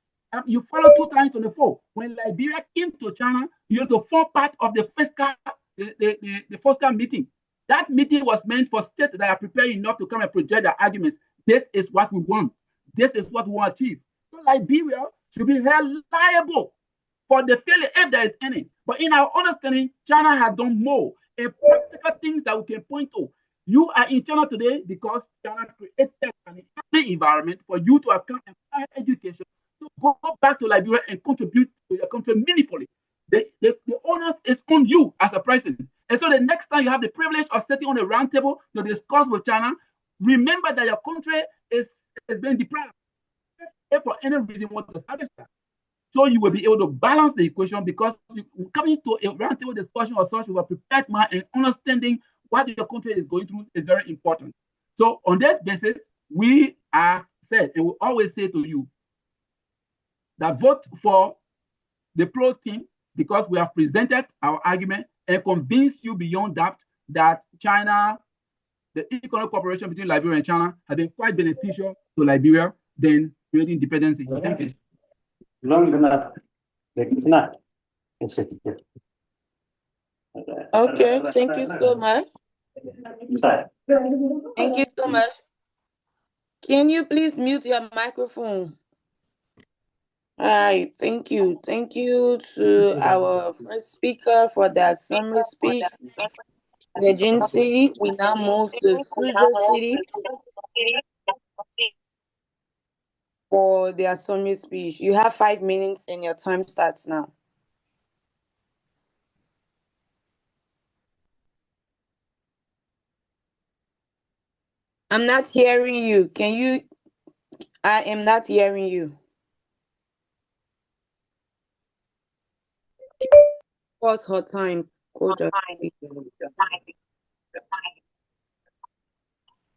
You follow 2024. When Liberia came to China, you had to form part of the fiscal meeting. That meeting was meant for states that are prepared enough to come and project their arguments. This is what we want. This is what we want to achieve. So Liberia should be held liable for the failure if there is any. But in our understanding, China has done more in practical things that we can point to. You are in China today because China created an environment for you to account and higher education, to go back to Liberia and contribute to your country meaningfully. The onus is on you as a president. And so the next time you have the privilege of sitting on a round table to discuss with China, remember that your country is being deprived. If for any reason you want to establish that. So you will be able to balance the equation, because coming to a roundtable discussion or such with a prepared mind and understanding what your country is going through is very important. So on this basis, we are said, and we always say to you, that vote for the pro team, because we have presented our argument and convinced you beyond doubt that China, the economic cooperation between Liberia and China, has been quite beneficial to Liberia than creating dependency. Thank you. Long enough. It's not. Okay, thank you so much. Thank you so much. Can you please mute your microphone? All right, thank you. Thank you to our first speaker for that summary speech. Beijing City, we now move to Suzhou City for their summary speech. You have 5 minutes and your time starts now. I'm not hearing you. Can you? I am not hearing you. Pause her time.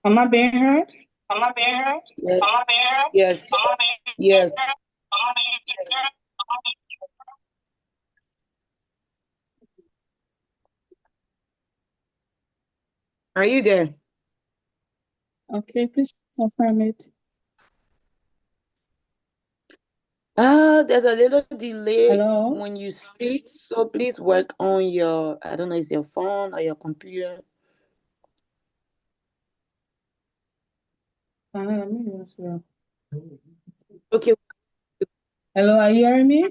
Am I being heard? Yes. Yes. Are you there? Okay, please confirm it. There's a little delay Hello? when you speak, so please work on your, I don't know, it's your phone or your computer. Let me answer. Okay. Hello, are you hearing me?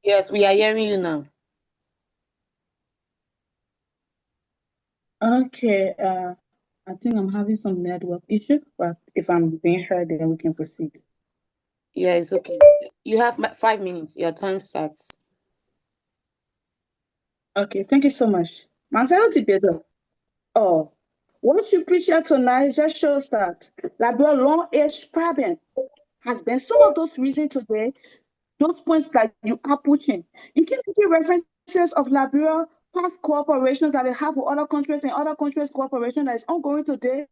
Yes, we are hearing you now. Okay, I think I'm having some network issue, but if I'm being heard, then we can proceed. Yeah, it's okay. You have 5 minutes. Your time starts. Okay, thank you so much. My fellow debater, what you preach here tonight just shows that Liberia long age problem. has been some of those reasons today, those points that you are pushing. You keep making references of Liberia past cooperation that they have with other countries and other countries' cooperation that is ongoing today.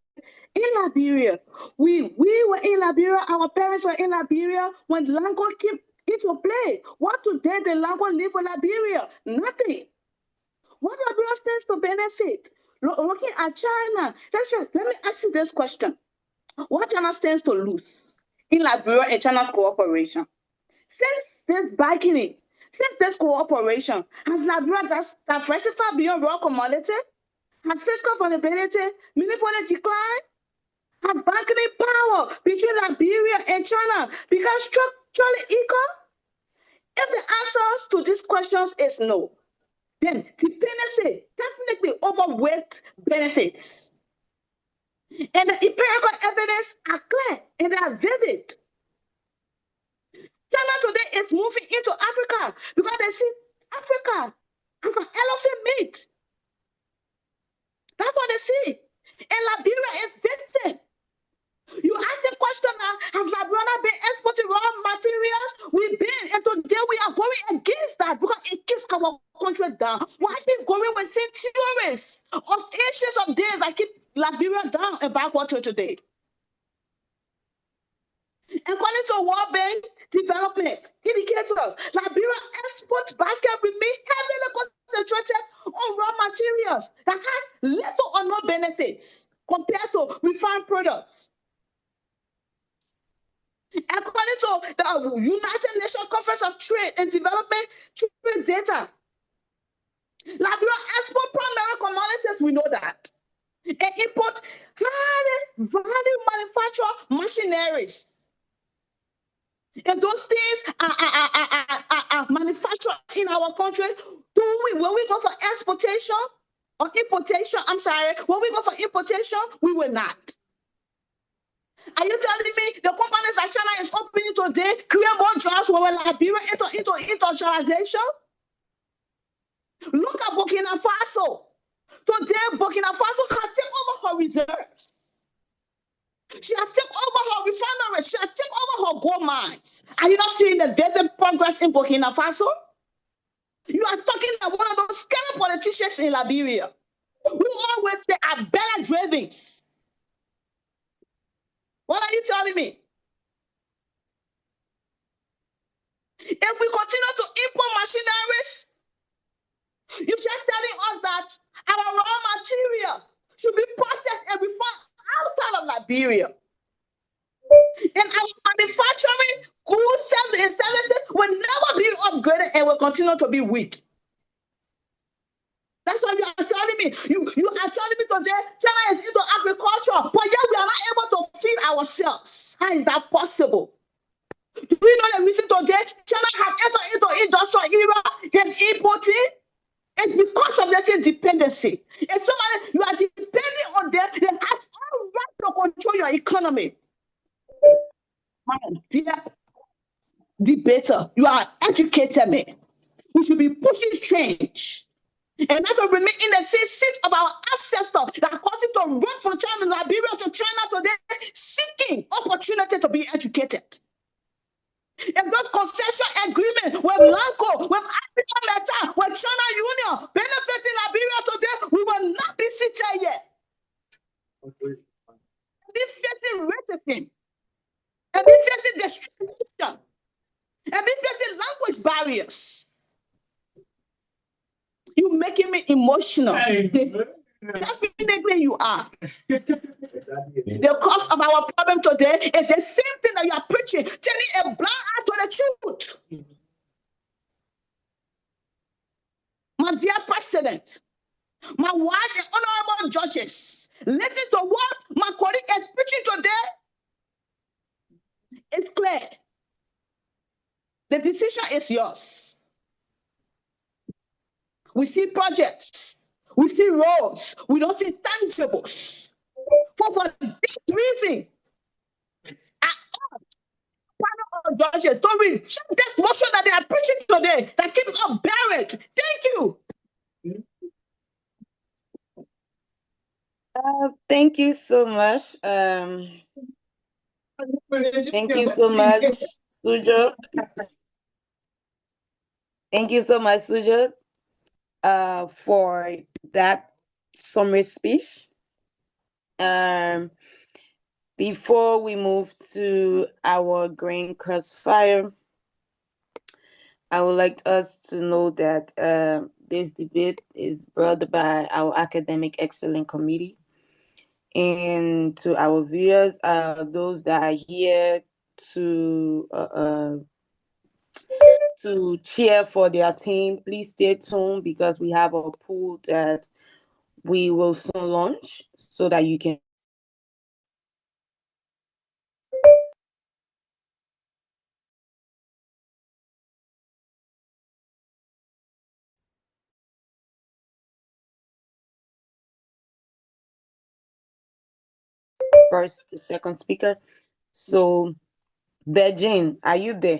In Liberia, we were in Liberia, our parents were in Liberia when Lango came into play. What today the Lango live with Liberia? Nothing. What Liberia stands to benefit? Looking at China, let me ask you this question. What China stands to lose in Liberia and China's cooperation? Since this bargaining, since this cooperation, has Liberia just diversified beyond raw commodity? Has fiscal vulnerability meaningfully declined? Has bargaining power between Liberia and China become structurally equal? If the answers to these questions is no, then dependency definitely overweight benefits. And the empirical evidence are clear and they are vivid. China today is moving into Africa because they see Africa as an elephant meat. That's what they see. And Liberia is victim. You ask a question now, has Liberia been exporting raw materials? We've been, and today we are going against that because it keeps our country down. Why keep going with centuries of ages of days that keep Liberia down and backward to today? According to World Bank development indicators, Liberia export basket remain heavily concentrated on raw materials that has little or no benefits compared to refined products. According to the United Nations Conference of Trade and Development trade data, Liberia export primary commodities, we know that, and import high value manufactured machineries. If those things are manufactured in our country, when we go for exportation or importation, when we go for importation, we will not. Are you telling me the companies that China is opening today create more jobs when Liberia into industrialization? Look at Burkina Faso. Today, Burkina Faso can take over her reserves. She has taken over her refineries. She has taken over her gold mines. Are you not seeing the vivid progress in Burkina Faso? You are talking about one of those scary politicians in Liberia who always say are better drivings. What are you telling me? If we continue to import machineries, you're just telling us that our raw material should be processed and refined outside of Liberia. And our manufacturing goods and services will never be upgraded and will continue to be weak. That's what you are telling me. You are telling me today China is into agriculture, but yet we are not able to feed ourselves. How is that possible? Do we know the reason today China has entered into industrial era and importing? It's because of this dependency. If somebody you are depending on them, they have all right to control your economy. My dear debater, you are educated man. We should be pushing change. And not to remain in the same seat of our ancestors that caused it to run from China, Liberia to China today, seeking opportunity to be educated. If that concession agreement with LANCO, with African Meta, with China Union benefiting Liberia today, we will not be seated yet. Be facing racism, and be facing discrimination, and be facing language barriers. You're making me emotional. Definitely you are. The cause of our problem today is the same thing that you are preaching, telling a blind eye to the truth. My dear President, my wise and honorable judges, listen to what my colleague is preaching today. It's clear. The decision is yours. We see projects, we see roads, we don't see tangibles. For this reason, I urge judges to reject this motion that they are preaching today that keeps us buried. Thank you. Thank you so much. Thank you so much, Suzhou. Thank you so much, Suzhou, for that summary speech. Before we move to our green crossfire, I would like us to know that this debate is brought by our Academic Excellence Committee. And to our viewers, those that are here to cheer for their team, please stay tuned because we have a pool that we will soon launch so that you can first, the second speaker. So, Beijing, are you there?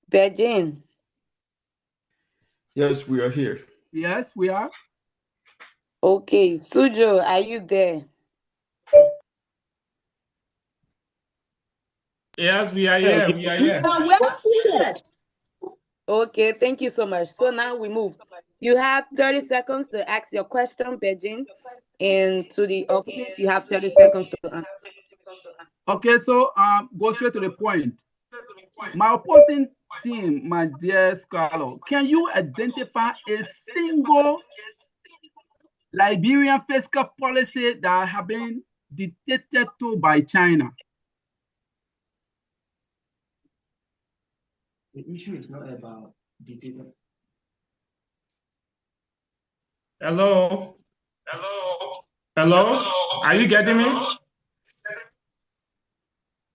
Beijing. Yes, we are here. Yes, we are. Okay, Suzhou, are you there? Yes, we are here. We are here. Okay, thank you so much. So now we move. You have 30 seconds to ask your question, Beijing, and to the opponent, you have 30 seconds to answer. Okay, so go straight to the point. My opposing team, my dear scholar, can you identify a single Liberian fiscal policy that have been dictated to by China? The issue is not about dictating. Hello? Hello? Are you getting me?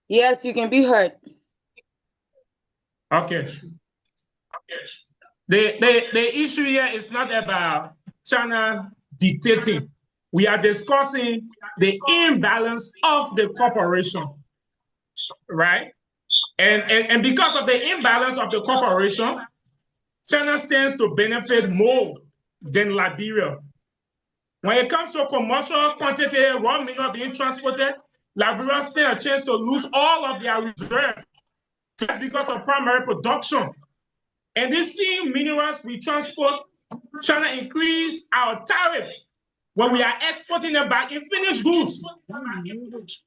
Yes, you can be heard. Okay. The issue here is not about China dictating. We are discussing the imbalance of the corporation, right? And because of the imbalance of the corporation, China stands to benefit more than Liberia. When it comes to commercial quantity raw mineral being transported, Liberia stands a chance to lose all of their reserves just because of primary production. And these same minerals we transport, China increase our tariff when we are exporting them back in finished goods.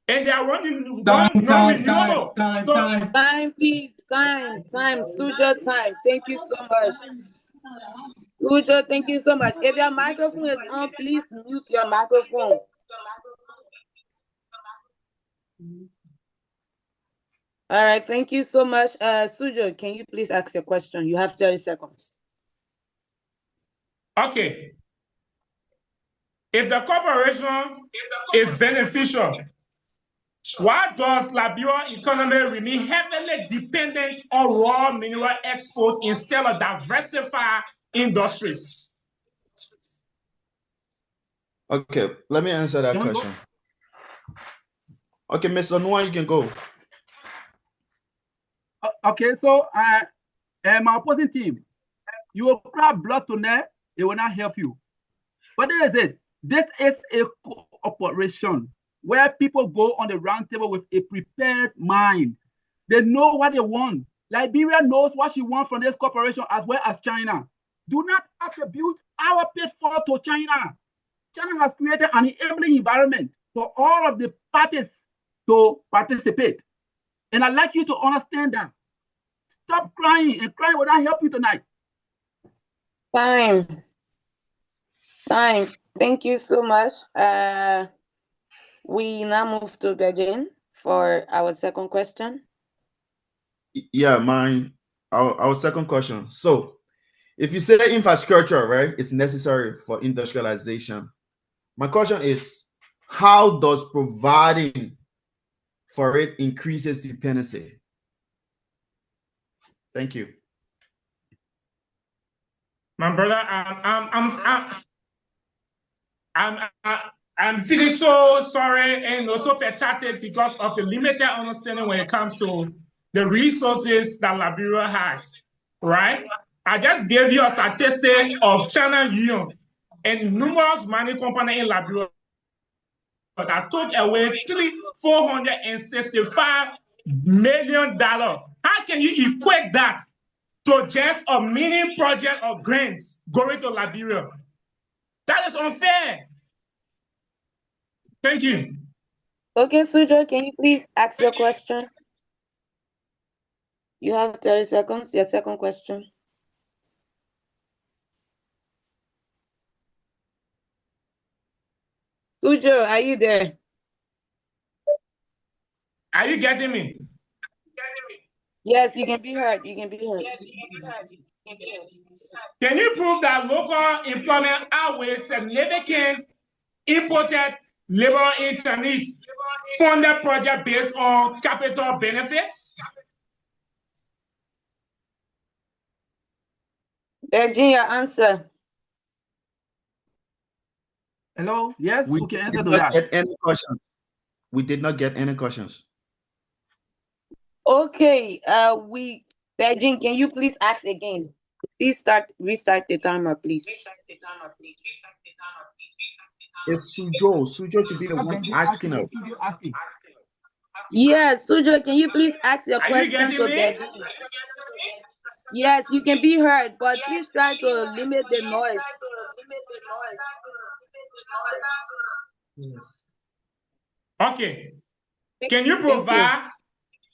And they are running non-renewable. Time, please. Time. Suzhou, time. Thank you so much. Suzhou, thank you so much. If your microphone is on, please mute your microphone. All right, thank you so much. Suzhou, can you please ask your question? You have 30 seconds. Okay. If the corporation is beneficial, why does Liberia economy remain heavily dependent on raw mineral export instead of diversify industries? Okay, let me answer that question. Okay, Mr. Noah, you can go. Okay, so my opposing team, you will grab blood tonight, it will not help you. But this is it. This is a cooperation where people go on the round table with a prepared mind. They know what they want. Liberia knows what she wants from this cooperation as well as China. Do not attribute our pitfall to China. China has created an enabling environment for all of the parties to participate. And I'd like you to understand that. Stop crying, and crying will not help you tonight. Time. Thank you so much. We now move to Beijing for our second question. Yeah, our second question. So, if you say infrastructure, right, is necessary for industrialization, my question is, how does providing for it increases dependency? Thank you. My brother, I'm feeling so sorry and also pathetic because of the limited understanding when it comes to the resources that Liberia has, right? I just gave you a statistic of China Yuan and numerous mining companies in Liberia. that took away $465 million. How can you equate that to just a mini project of grants going to Liberia? That is unfair. Thank you. Okay, Suzhou, can you please ask your question? You have 30 seconds. Your second question. Suzhou, are you there? Are you getting me? Yes, you can be heard. You can be heard. Can you prove that local employment outweighs significant imported labor in Chinese funded project based on capital benefits? Beijing, your answer. Hello? Yes, We who can did answer to not that? get any questions. We did not get any questions. Okay, Beijing, can you please ask again? Please restart the timer, please. It's Suzhou. Suzhou should be the one asking us. Yes, Suzhou, can you please ask your Are you question getting to me? Beijing? Yes, you can be heard, but please try to limit the noise. Okay. Can you provide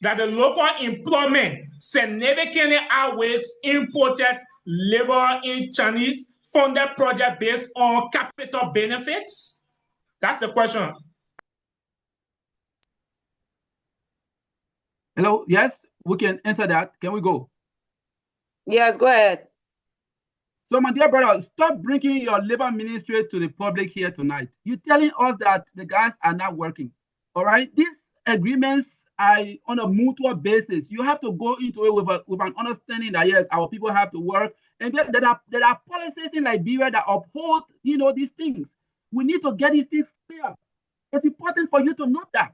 that the local employment significantly outweighs imported labor in Chinese funded project based on capital benefits? That's the question. Hello? Yes, we can answer that. Can we go? Yes, go ahead. So, my dear brother, stop bringing your labor ministry to the public here tonight. You're telling us that the guys are not working. All right? These agreements are on a mutual basis. You have to go into it with an understanding that, yes, our people have to work. And there are policies in Liberia that uphold, these things. We need to get these things clear. It's important for you to know that.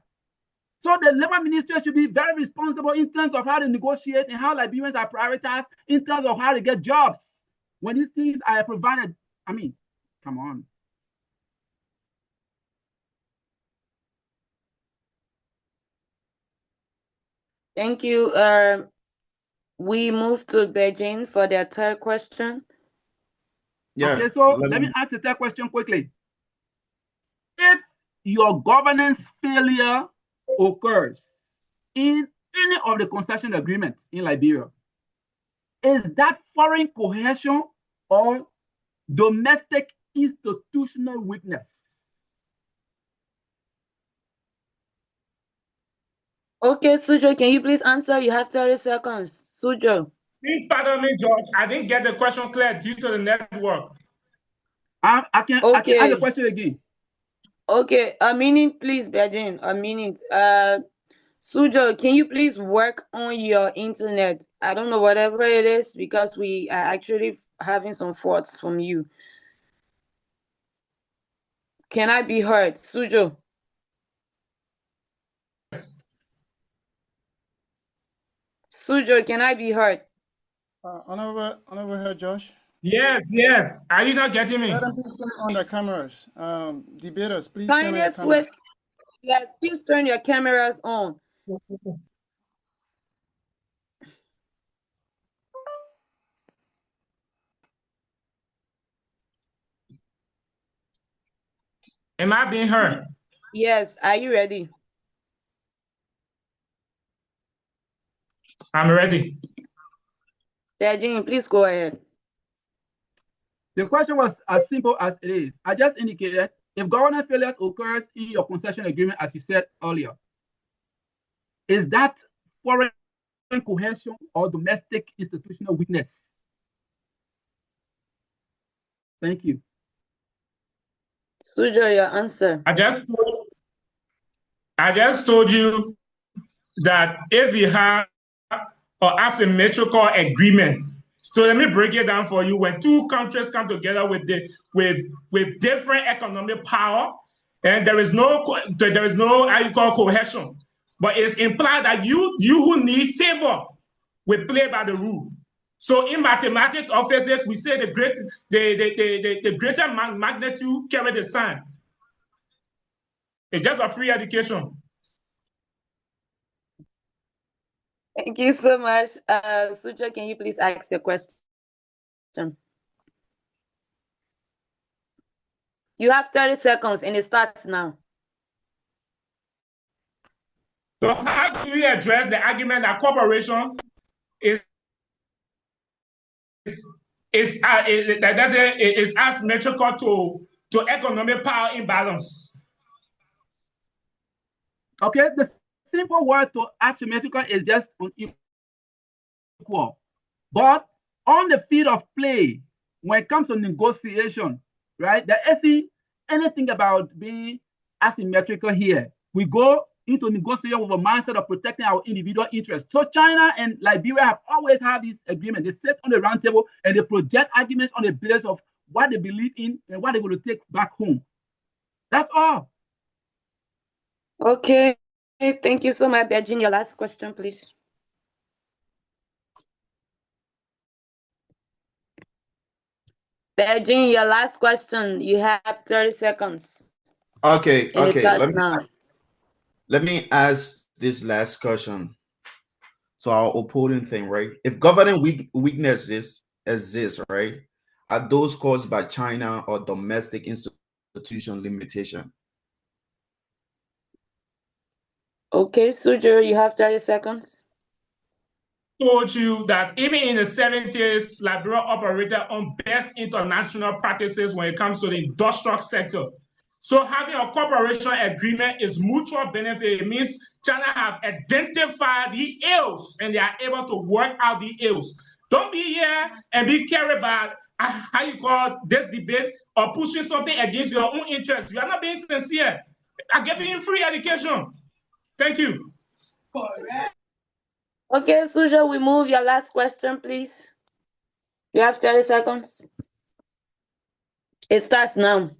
So the labor ministry should be very responsible in terms of how to negotiate and how Liberians are prioritized in terms of how to get jobs. When these things are provided, I mean, come on. Thank you. We move to Beijing for their third question. Yeah, okay, so let me ask the third question quickly. If your governance failure occurs in any of the concession agreements in Liberia, is that foreign cohesion or domestic institutional weakness? Okay, Suzhou, can you please answer? You have 30 seconds. Suzhou. Please pardon me, George. I didn't get the question clear due to the network. I can ask the question again. Okay, a minute, please, Beijing. A minute. Suzhou, can you please work on your internet? I don't know whatever it is because we are actually having some faults from you. Can I be heard, Suzhou? Suzhou, can I be heard? Honorable Head Josh. Yes. Are you not getting me? Let them please turn on their cameras. Debaters, please turn on your Kindness cameras. Yes, please turn your cameras on. Am I being heard? Yes, are you ready? I'm ready. Beijing, please go ahead. The question was as simple as it is. I just indicated if governance failure occurs in your concession agreement, as you said earlier, is that foreign cohesion or domestic institutional weakness? Thank you. Suzhou, your answer. I just told you that if we have an asymmetrical agreement, so let me break it down for you. When two countries come together with different economic power, and there is no how you call cohesion, but it's implied that you who need favor will play by the rule. So in mathematics offices, we say the greater magnitude carry the sign. It's just a free education. Thank you so much. Suzhou, can you please ask your question? You have 30 seconds and it starts now. So how do we address the argument that cooperation is asymmetrical to economic power imbalance? Okay, the simple word to asymmetrical is just unequal. But on the field of play, when it comes to negotiation, right, there isn't anything about being asymmetrical here. We go into negotiation with a mindset of protecting our individual interests. So China and Liberia have always had this agreement. They sit on the round table and they project arguments on the basis of what they believe in and what they're going to take back home. That's all. Okay, thank you so much. Beijing, your last question, please. Beijing, your last question. You have 30 seconds. Okay, And okay. it starts now. Let me ask this last question. So our opponent thing, right? If governing weaknesses exist, right, are those caused by China or domestic institution limitation? Okay, Suzhou, you have 30 seconds. Told you that even in the 70s, Liberia operated on best international practices when it comes to the industrial sector. So having a cooperation agreement is mutual benefit. It means China have identified the ills and they are able to work out the ills. Don't be here and be carried by how you call this debate or pushing something against your own interests. You are not being sincere. I'm giving you free education. Thank you. Okay, Suzhou, we move your last question, please. You have 30 seconds. It starts now.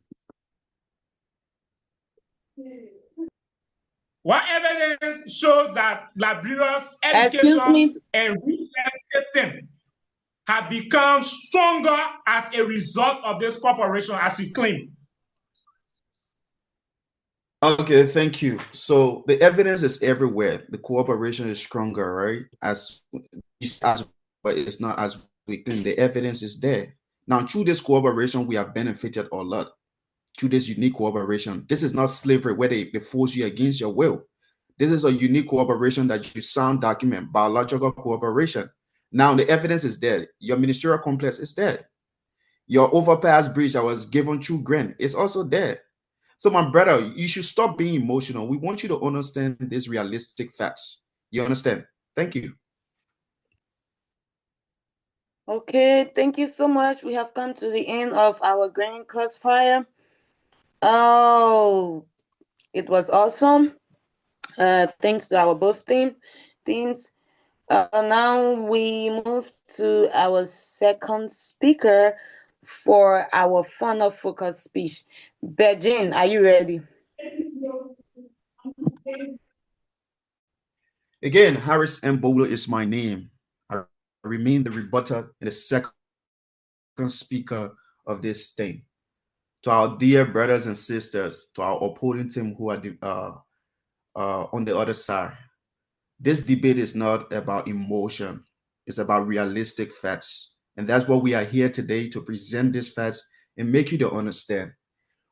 What evidence shows that Liberia's education and research system have become stronger as a result of this cooperation, as you claim? Okay, thank you. So the evidence is everywhere. The cooperation is stronger, right? But it's not as we claim. The evidence is there. Now, through this cooperation, we have benefited a lot. Through this unique cooperation, this is not slavery where they force you against your will. This is a unique cooperation that you sign document, biological cooperation. Now the evidence is there. Your ministerial complex is there. Your overpass bridge that was given through grant is also there. So my brother, you should stop being emotional. We want you to understand these realistic facts. You understand? Thank you. Okay, thank you so much. We have come to the end of our Grand Crossfire. Oh, it was awesome. Thanks to our both teams. Now we move to our second speaker for our final focus speech. Beijing, are you ready? Again, Harris M. Bowler is my name. I remain the rebuttal and the second speaker of this thing. To our dear brothers and sisters, to our opponent team who are on the other side, this debate is not about emotion. It's about realistic facts. And that's what we are here today to present these facts and make you to understand.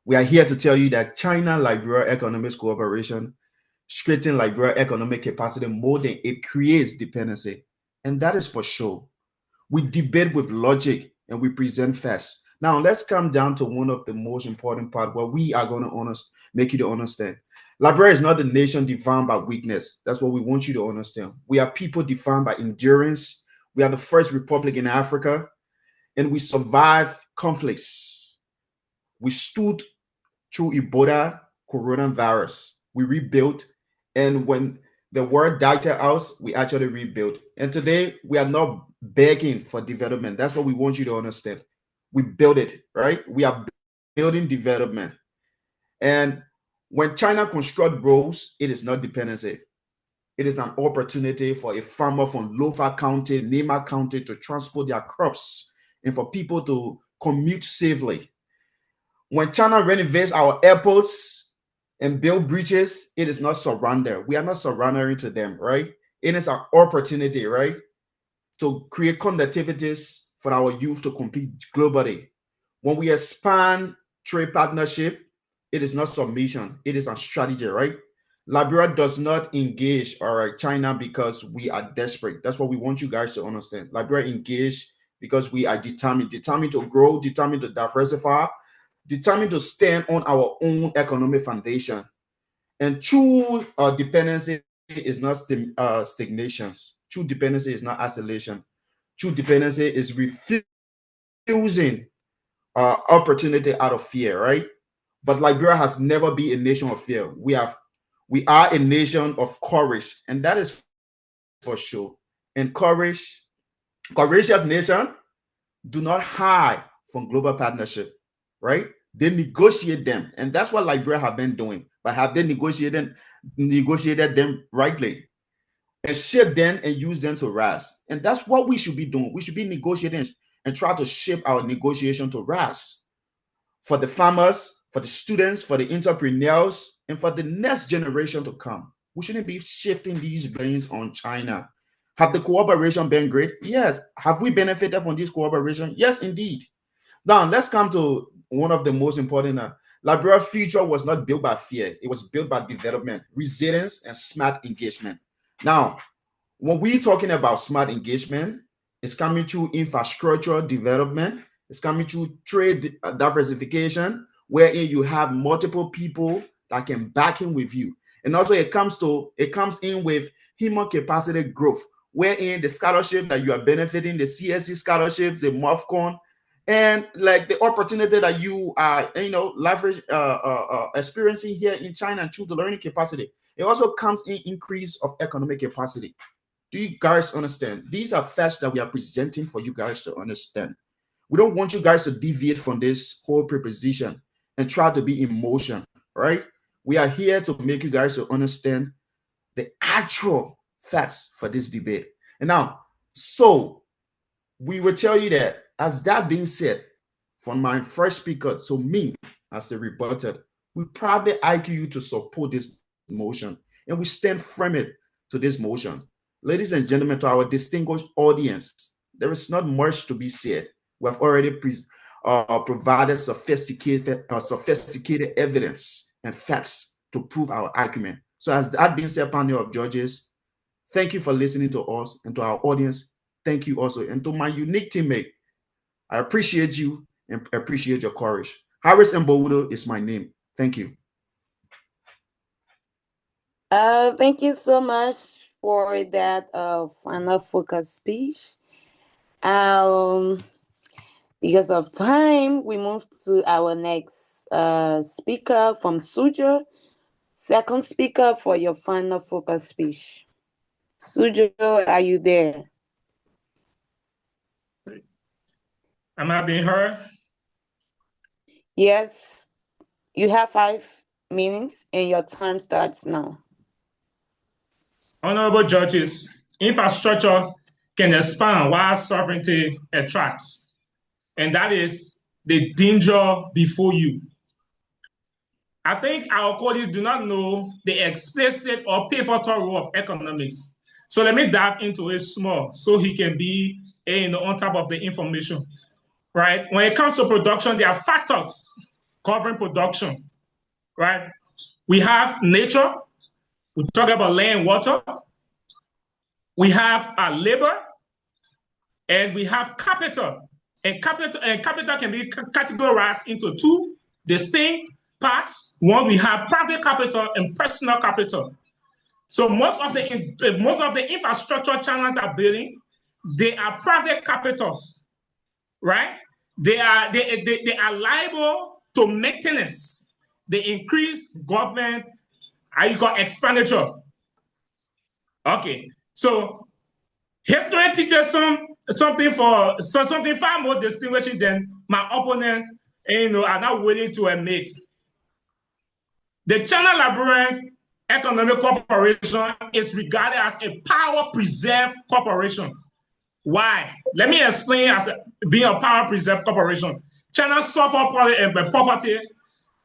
We are here to tell you that China-Liberia economic cooperation strengthens Liberia economic capacity more than it creates dependency. And that is for sure. We debate with logic and we present facts. Now, let's come down to one of the most important part where we are going to make you to understand. Liberia is not a nation defined by weakness. That's what we want you to understand. We are people defined by endurance. We are the first republic in Africa, and we survived conflicts. We stood through Ebola, coronavirus. We rebuilt, and when the world died out, we actually rebuilt. And today, we are not begging for development. That's what we want you to understand. We build it, right? We are building development. And when China construct roads, it is not dependency. It is an opportunity for a farmer from Lofa County, Nema County to transport their crops and for people to commute safely. When China renovates our airports and build bridges, it is not surrender. We are not surrendering to them, right? It is an opportunity, right, to create conductivities for our youth to compete globally. When we expand trade partnership, it is not submission, it is a strategy, right? Liberia does not engage, all right, China because we are desperate. That's what we want you guys to understand. Liberia engage because we are determined to grow, determined to diversify, determined to stand on our own economic foundation. And true dependency is not stagnation. True dependency is not isolation. True dependency is refusing opportunity out of fear, right? But Liberia has never been a nation of fear. We are a nation of courage, and that is for sure. And courageous nation do not hide from global partnership, right? They negotiate them, and that's what Liberia have been doing. But have they negotiated them rightly and shape them and use them to rise? And that's what we should be doing. We should be negotiating and try to shape our negotiation to rise for the farmers, for the students, for the entrepreneurs, and for the next generation to come. We shouldn't be shifting these blames on China. Have the cooperation been great? Yes. Have we benefited from this cooperation? Yes, indeed. Now, let's come to one of the most important. Liberia's future was not built by fear. It was built by development, resilience, and smart engagement. Now, when we're talking about smart engagement, it's coming through infrastructure development. It's coming through trade diversification, wherein you have multiple people that can back in with you. And also it comes in with human capacity growth, wherein the scholarship that you are benefiting, the CSC scholarships, the MOFCON, and like the opportunity that you are, leverage experiencing here in China through the learning capacity. It also comes in increase of economic capacity. Do you guys understand? These are facts that we are presenting for you guys to understand. We don't want you guys to deviate from this whole proposition and try to be in motion, right? We are here to make you guys to understand the actual facts for this debate. And now, so we will tell you that, as that being said, from my first speaker to me as the rebuttal, we probably argue you to support this motion, and we stand firm to this motion. Ladies and gentlemen, to our distinguished audience, there is not much to be said. We have already provided sophisticated evidence and facts to prove our argument. So as that being said, panel of judges, thank you for listening to us, and to our audience, thank you also. And to my unique teammate, I appreciate you and appreciate your courage. Harris Mbowudo is my name. Thank you. Thank you so much for that final focus speech. Because of time, we move to our next speaker from Suzhou. Second speaker for your final focus speech. Suzhou, are you there? Am I being heard? Yes. You have 5 minutes and your time starts now. Honorable judges, infrastructure can expand while sovereignty attracts. And that is the danger before you. I think our colleagues do not know the explicit or pivotal role of economics. So let me dive into it small so he can be on top of the information, right? When it comes to production, there are factors covering production, right? We have nature. We talk about land, water. We have our labor, and we have capital. And capital can be categorized into 2 distinct parts. One, we have private capital and personal capital. So most of the infrastructure channels are building, they are private capitals, right? They are liable to maintenance. They increase government expenditure. Okay, so here's going to teach us something far more distinguishing than my opponents, are not willing to admit. The China Liberian Economic Corporation is regarded as a power-preserved corporation. Why? Let me explain as being a power-preserved corporation. China suffered poverty.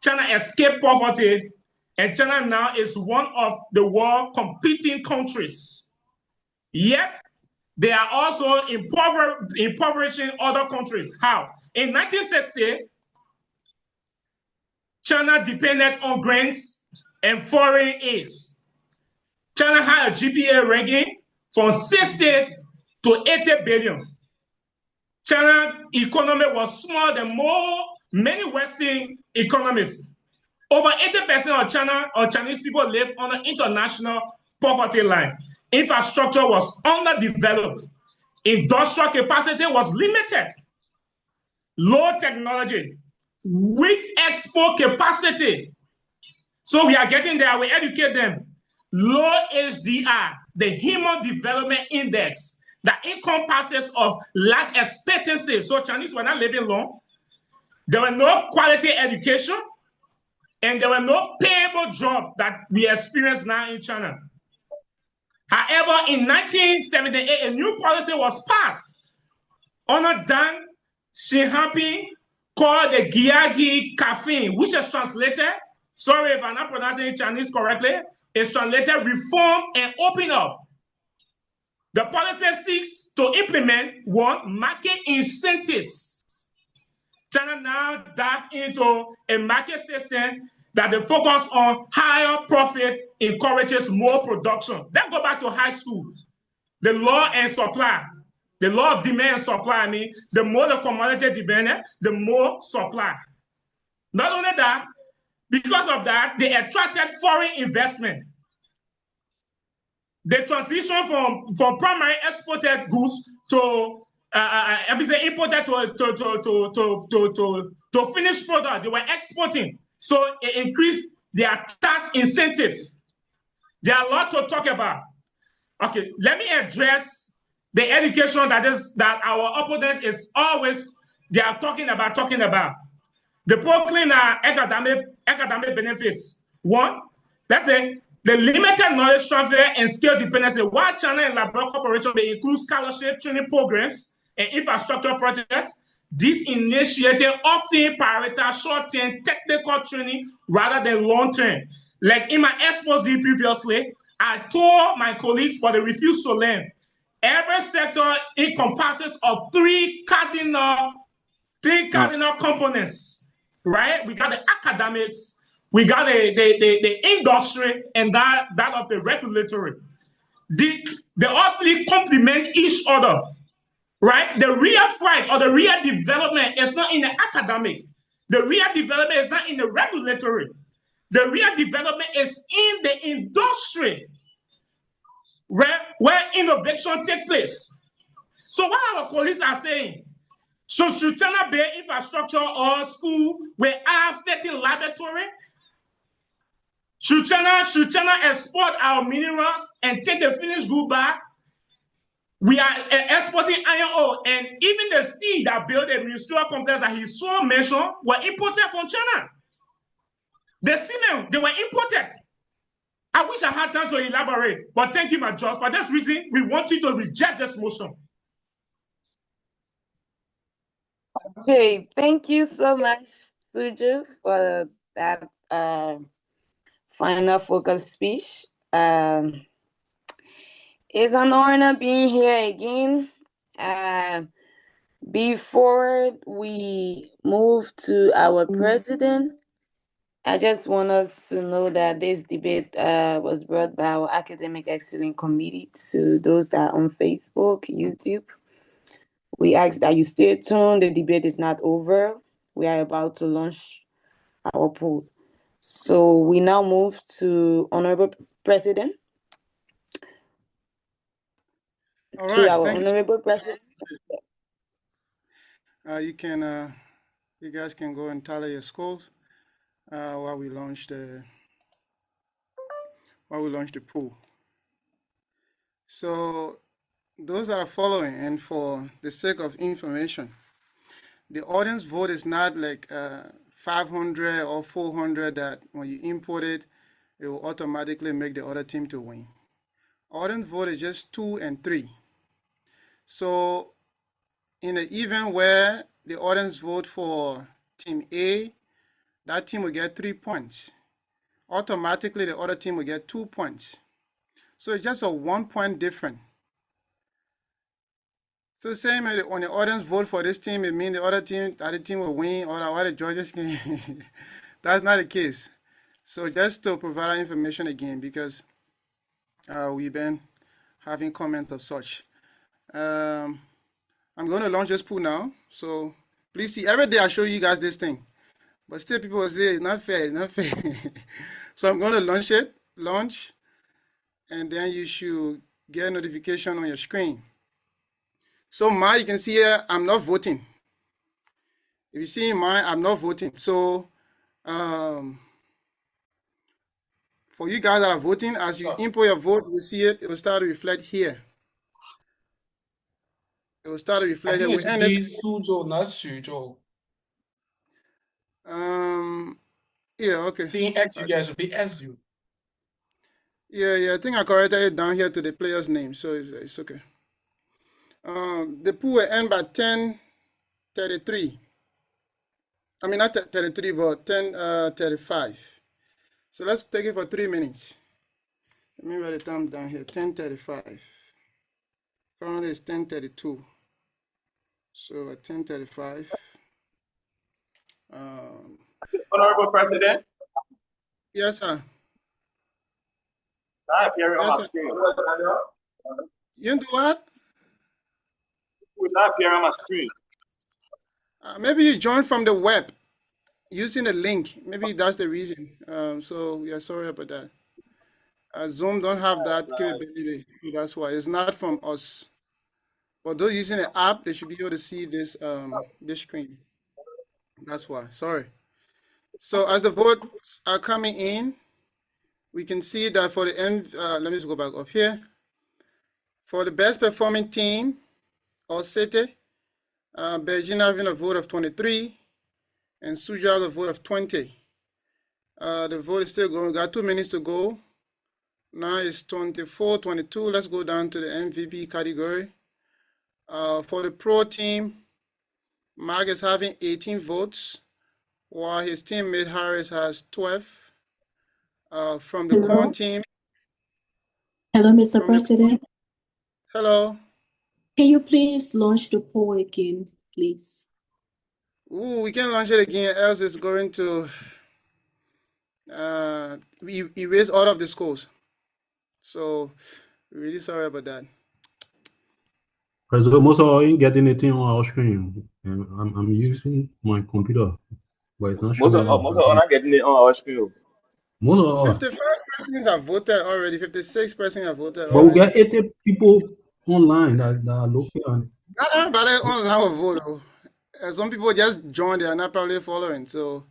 China escaped poverty. And China now is one of the world competing countries. Yet, they are also impoverishing other countries. How? In 1960, China depended on grants and foreign aids. China had a GPA ranking from 60 to 80 billion. China's economy was smaller than many Western economies. Over 80% of China or Chinese people live on an international poverty line. Infrastructure was underdeveloped. Industrial capacity was limited. Low technology, weak export capacity. So we are getting there, we educate them. Low HDI, the Human Development Index, that encompasses of life expectancy. So Chinese were not living long. There were no quality education, and there were no payable jobs that we experience now in China. However, in 1978, a new policy was passed under Deng Xiaoping called the Gyagi Caffeine, which is translated, sorry if I'm not pronouncing Chinese correctly, it's translated reform and open up. The policy seeks to implement one, market incentives. China now dive into a market system that the focus on higher profit encourages more production. Let's go back to high school. The law and supply. The law of demand and supply, I mean, the more the commodity demanded, the more supply. Not only that, because of that, they attracted foreign investment. The transition from primary exported goods to imported to finished product, they were exporting. So it increased their tax incentives. There are a lot to talk about. Okay, let me address the education that our opponents is always, they are talking about. The proclaim academic benefits. One, let's say the limited knowledge transfer and skill dependency. While China and Liberia cooperation may include scholarship, training programs, and infrastructure projects, these initiatives often prioritize short-term technical training rather than long-term. Like in my expose previously, I told my colleagues, but they refuse to learn. Every sector encompasses of three cardinal components, right? We got the academics, we got the industry, and that of the regulatory. They all three complement each other, right? The real fight or the real development is not in the academic. The real development is not in the regulatory. The real development is in the industry, where innovation takes place. So what our colleagues are saying, so should China build infrastructure or school with air-fitting laboratory? Should China export our minerals and take the finished good back? We are exporting iron ore, and even the steel that built the industrial complex that he so mentioned were imported from China. The cement, they were imported. I wish I had time to elaborate, but thank you, my judge. For this reason, we want you to reject this motion. Okay, thank you so much, Suzhou, for that final focus speech. It's an honor being here again. Before we move to our president, I just want us to know that this debate was brought by our Academic Excellence Committee to those that are on Facebook, YouTube. We ask that you stay tuned. The debate is not over. We are about to launch our poll. So we now move to Honorable President. All to right, our Honorable President. You guys can go and tally your scores while we launch the poll. So those that are following, and for the sake of information, the audience vote is not like 500 or 400 that when you import it, it will automatically make the other team to win. Audience vote is just 2 and 3. So in an event where the audience vote for team A, that team will get 3 points. automatically the other team will get 2 points. So it's just a 1 point difference. So same when the audience vote for this team, it means the other team will win, or the other judges can. That's not the case. So just to provide that information again, because we've been having comments of such. I'm going to launch this pool now. So please see, every day I show you guys this thing, but still people will say it's not fair, it's not fair. So I'm going to launch, and then you should get a notification on your screen. So you can see here, I'm not voting. If you see mine, I'm not voting. So for you guys that are voting, as you input your vote, you will see it. It will start to reflect here. It will start to reflect here. I think it should be Suzhou, not Suzhou. Yeah, okay. Seeing X, you guys should be SU. Yeah, I think I corrected it down here to the player's name, so it's okay. The pool will end by 10:33. I mean, not 33, but 10:35. So let's take it for 3 minutes. Let me write the time down here, 10:35. Currently it's 10:32. So at 10:35. Honorable President. Yes, sir. I appear on my screen. You do what? It would not appear on my screen. Maybe you joined from the web using the link. Maybe that's the reason. So we are sorry about that. Zoom don't have that capability. That's why it's not from us. But those using the app, they should be able to see this this screen. That's why. Sorry. So as the votes are coming in, we can see that for the end. Let me just go back up here. For the best performing team or city, Beijing having a vote of 23, and Suzhou has a vote of 20. The vote is still going. We got 2 minutes to go. Now it's 24, 22. Let's go down to the MVP category. For the pro team, Mark is having 18 votes, while his teammate Harris has 12. From the corn team. Hello, Mr. President. Hello. Can you please launch the poll again, please? Ooh, we can launch it again, else it's going to erase all of the scores. So, really sorry about that. President, most of ain't getting anything on our screen. And I'm using my computer, but it's not showing. Most of not getting it on our screen. 55 persons have voted already. 56 persons have voted but already. we got 80 people online that are looking on. Not everybody online will vote. Though. Some people just joined, they are not probably following. So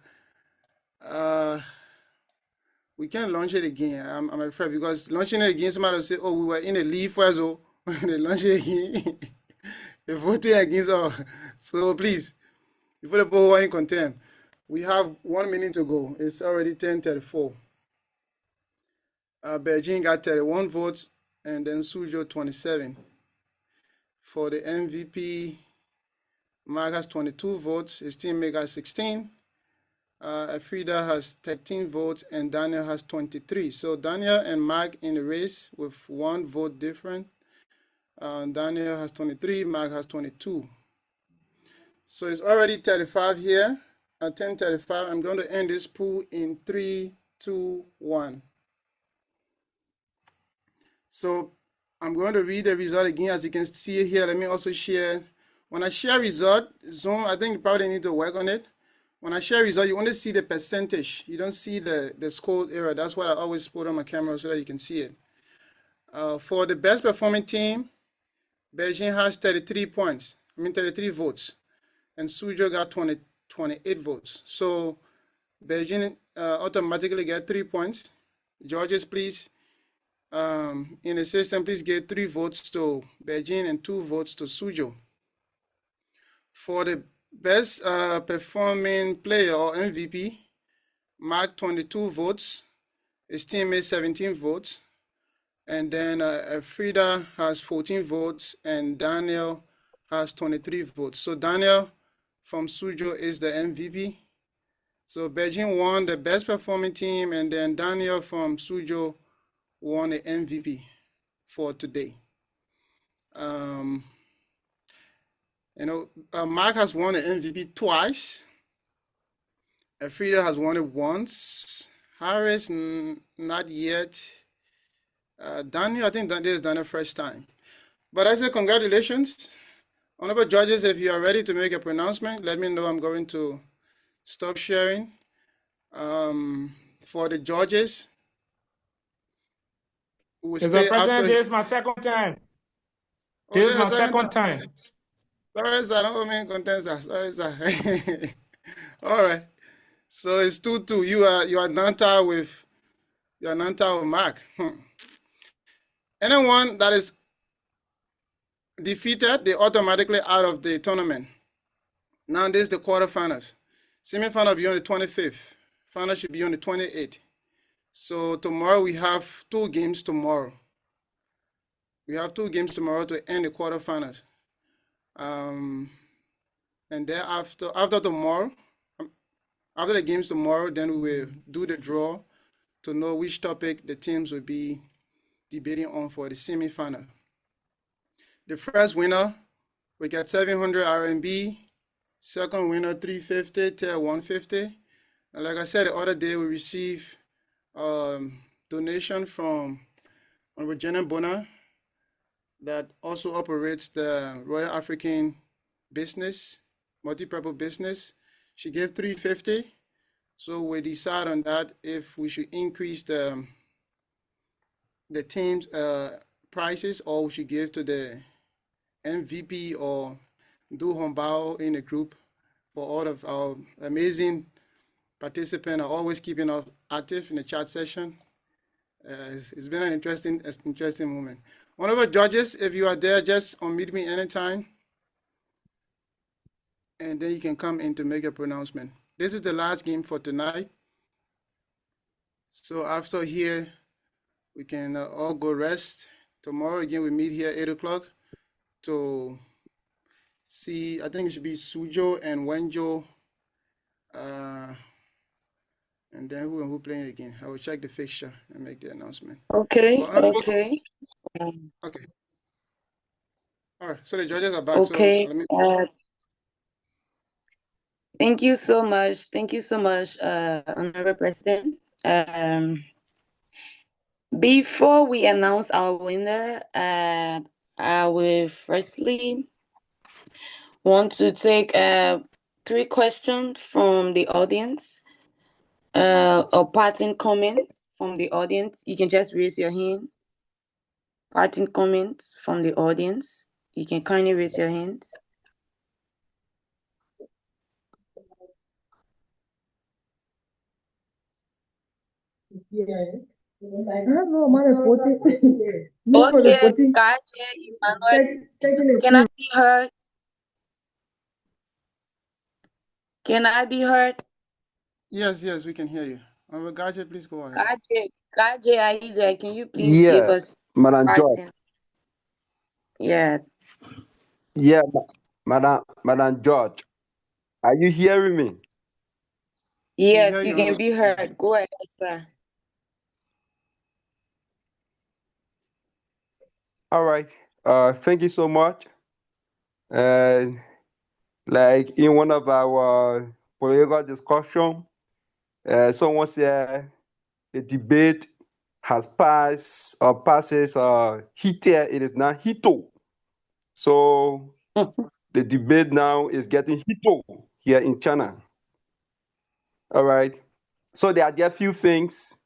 we can launch it again. I'm afraid, because launching it again, somebody will say, oh, we were in a leave for so they launch it again. They're voting against us. So please, before the poll in contempt, we have 1 minute to go. It's already 10:34. Beijing got 31 votes, and then Suzhou 27. For the MVP, Mark has 22 votes. His teammate got 16. Frida has 13 votes, and Daniel has 23. So Daniel and Mark in the race with 1 vote different. Daniel has 23, Mark has 22. So it's already 35 here. At 10:35, I'm going to end this pool in 3, 2, 1. So I'm going to read the result again, as you can see here. Let me also share. When I share result, Zoom, I think you probably need to work on it. When I share result, you only see the percentage. You don't see the score error. That's why I always put on my camera so that you can see it. For the best performing team, Beijing has 33 points. 33 votes. And Suzhou got 28 votes. So Beijing automatically get 3 points. Judges, please, in the system, please give 3 votes to Beijing and 2 votes to Suzhou. For the best performing player or MVP, Mark 22 votes. His teammate 17 votes. And then Frida has 14 votes, and Daniel has 23 votes. So Daniel from Suzhou is the MVP. So Beijing won the best performing team, and then Daniel from Suzhou won the MVP for today. Mark has won the MVP twice. Frida has won it once. Harris, not yet. Daniel, I think Daniel has done it first time. But I say congratulations. Honorable judges, if you are ready to make a pronouncement, let me know. I'm going to stop sharing. For the judges, we will Mr. stay President, after. this is my second time. Oh, This is my second time. Sorry, sir. Don't mean content, sir. Sorry, sir. All right. So it's 2-2. You are Nanta with Mark. Anyone that is defeated, they automatically out of the tournament. Now this is the quarterfinals. Semi-final will be on the 25th. Final should be on the 28th. So tomorrow we have 2 games tomorrow. We have 2 games tomorrow to end the quarterfinals. And then after tomorrow, after the games tomorrow, then we will do the draw to know which topic the teams will be debating on for the semi-final. The first winner, we get 700 RMB. Second winner, 350, third 150. And like I said the other day, we received donation from Regina Bona that also operates the Royal African business, multi-purpose business. She gave 350. So we decide on that if we should increase the team's prices, or we should give to the MVP or do Hombao in a group for all of our amazing participants are always keeping us active in the chat session. It's been an interesting moment. One of our judges, if you are there, just unmute me anytime. And then you can come in to make a pronouncement. This is the last game for tonight. So after here, we can all go rest. Tomorrow again, we meet here 8 o'clock to see, I think it should be Suzhou and Wenzhou. And then who playing again? I will check the fixture and make the announcement. Okay, But okay. Okay. All right, so the judges are back. Okay. So let me. Thank you so much. Thank you so much, Honorable President. Before we announce our winner, I will firstly want to take 3 questions from the audience, or parting comment from the audience. You can just raise your hand. Parting comments from the audience. You can kindly raise your hands. Okay, Kache, Emmanuel, can I be heard? Can I be heard? Yes, we can hear you. Gaje, please go ahead. Kache, are you there? Can you please give us Madam George. Yeah. Yeah, Madam George. Are you hearing me? Yes, you can be heard. Go ahead, sir. All right. Thank you so much. And like in one of our political discussion, someone said the debate has passed or passes heated. It is not hito. So the debate now is getting hito here in China. All right. So there are a few things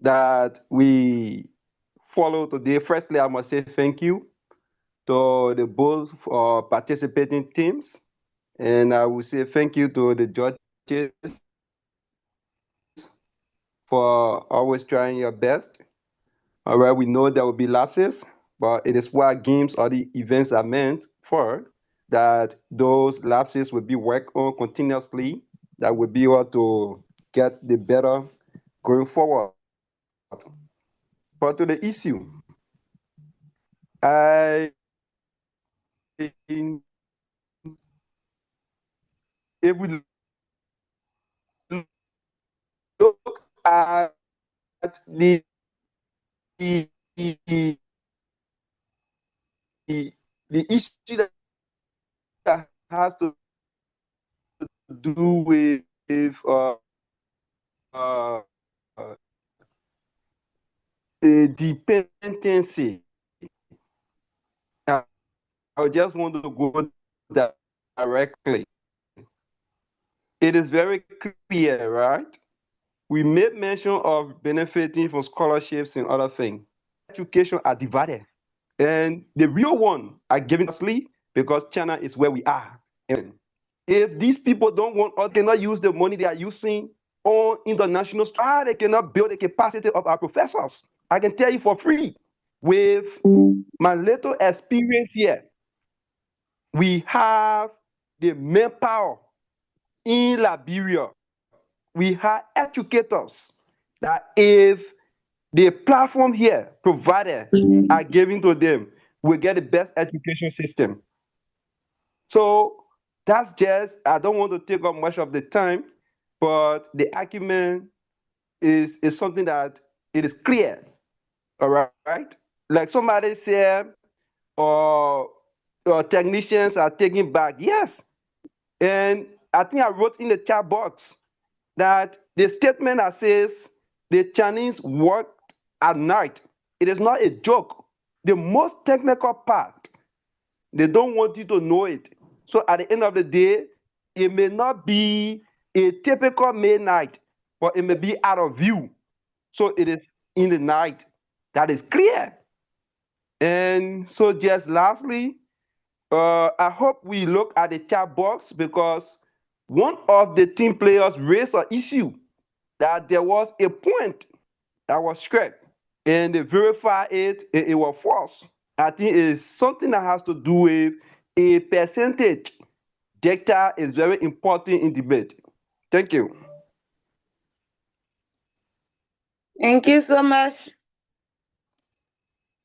that we follow today. Firstly, I must say thank you to the both participating teams. And I will say thank you to the judges for always trying your best. All right, we know there will be lapses, but it is what games or the events are meant for, that those lapses will be worked on continuously, that will be able to get the better going forward. But to the issue, if we at the the, the, the issue that has to do with uh, the dependency. I just want to go directly. It is very clear, right? We made mention of benefiting from scholarships and other things. Education are divided. And the real one are given us because China is where we are. And if these people don't want or cannot use the money they are using on international strata, they cannot build the capacity of our professors. I can tell you for free, with my little experience here, we have the manpower in Liberia. We have educators that if the platform here provided are given to them, we get the best education system. So that's just, I don't want to take up much of the time, but the argument is something that it is clear. All right. Like somebody said, or technicians are taking back. Yes. And I think I wrote in the chat box that the statement that says the Chinese worked at night, it is not a joke. The most technical part, they don't want you to know it. So at the end of the day, it may not be a typical midnight, but it may be out of view. So it is in the night. That is clear. And so just lastly, I hope we look at the chat box because one of the team players raised an issue that there was a point that was correct and they verified it and it was false. I think it's something that has to do with a percentage. Data is very important in debate. Thank you. Thank you so much.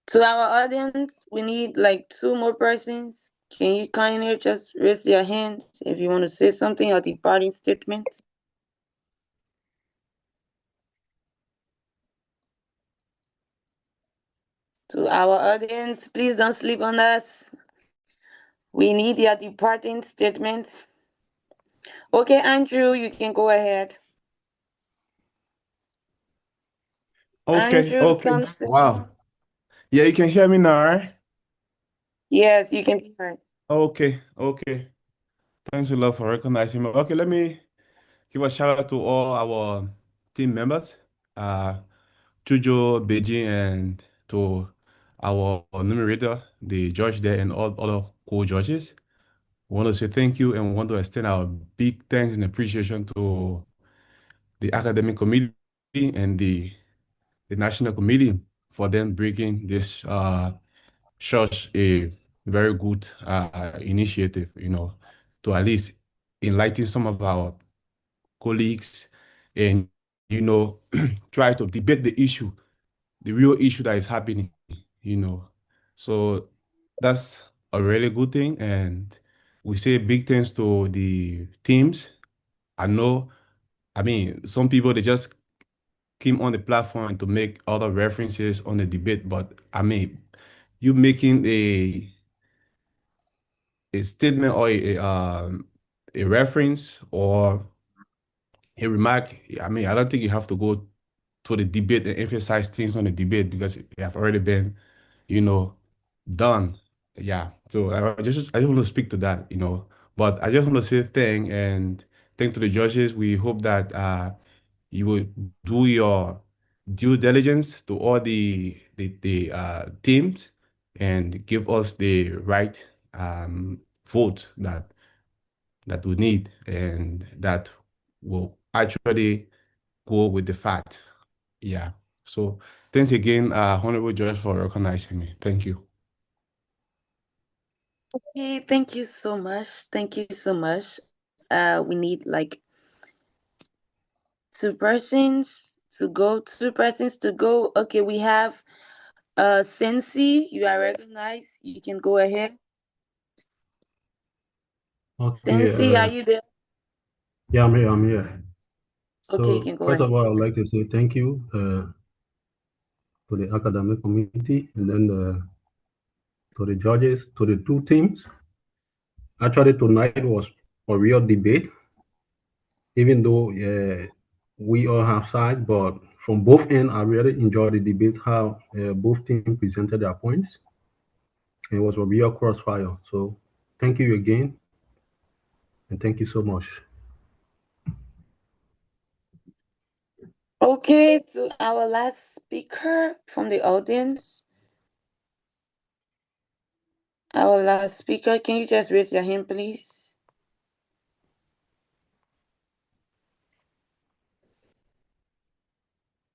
To our audience, we need like 2 more persons. Can you kindly just raise your hand if you want to say something or departing statement? To our audience, please don't sleep on us. We need your departing statement. Okay, Andrew, you can go ahead. Okay, Andrew okay. Thompson. Wow. Yeah, you can hear me now, right? Yes, you can be heard. Okay, okay. Thanks a lot for recognizing me. Okay, let me give a shout out to all our team members, Suzhou, Beijing, and to our numerator, the judge there, and all other co-judges. We want to say thank you and we want to extend our big thanks and appreciation to the academic committee and the national committee for them bringing this such a very good initiative, to at least enlighten some of our colleagues and, try to debate the issue, the real issue that is happening, So that's a really good thing. And we say big thanks to the teams. I mean, some people, they just came on the platform to make other references on the debate, but I mean, you making a statement or a reference or a remark. I mean, I don't think you have to go to the debate and emphasize things on the debate because it have already been, done. Yeah. So I just want to speak to that. But I just want to say thank to the judges. We hope that you will do your due diligence to all the teams and give us the right vote that we need and that will actually go with the fact. Yeah. So thanks again, Honorable Judge, for recognizing me. Thank you. Okay, thank you so much. Thank you so much. We need like 2 persons to go. 2 persons to go. Okay, we have Sensi, you are recognized. You can go ahead. Okay. Sensi, are you there? Yeah, I'm here. Okay, you So can go first of all, I ahead. would like to say thank you to the academic community and then to the judges, to the two teams. Actually, tonight was a real debate, even though we all have sides, but from both ends, I really enjoyed the debate, how both teams presented their points. It was a real crossfire. So thank you again, and thank you so much. Okay, to our last speaker from the audience. Our last speaker, can you just raise your hand, please?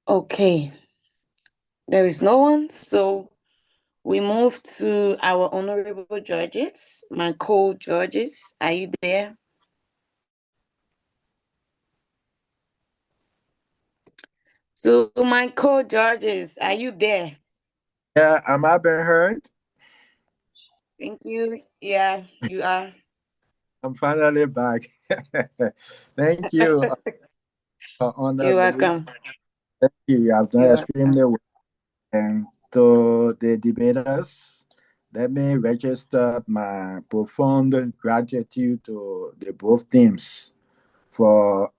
Okay. There is no one, so we move to our honorable judges, my co-judges. Are you there? So my co-judges, are you there? Yeah, am I being heard? Thank you. Yeah, you are. I'm finally back. Thank you, You're honorables. welcome. Thank you. You have done You're extremely well. And to the debaters, let me register my profound gratitude to the both teams for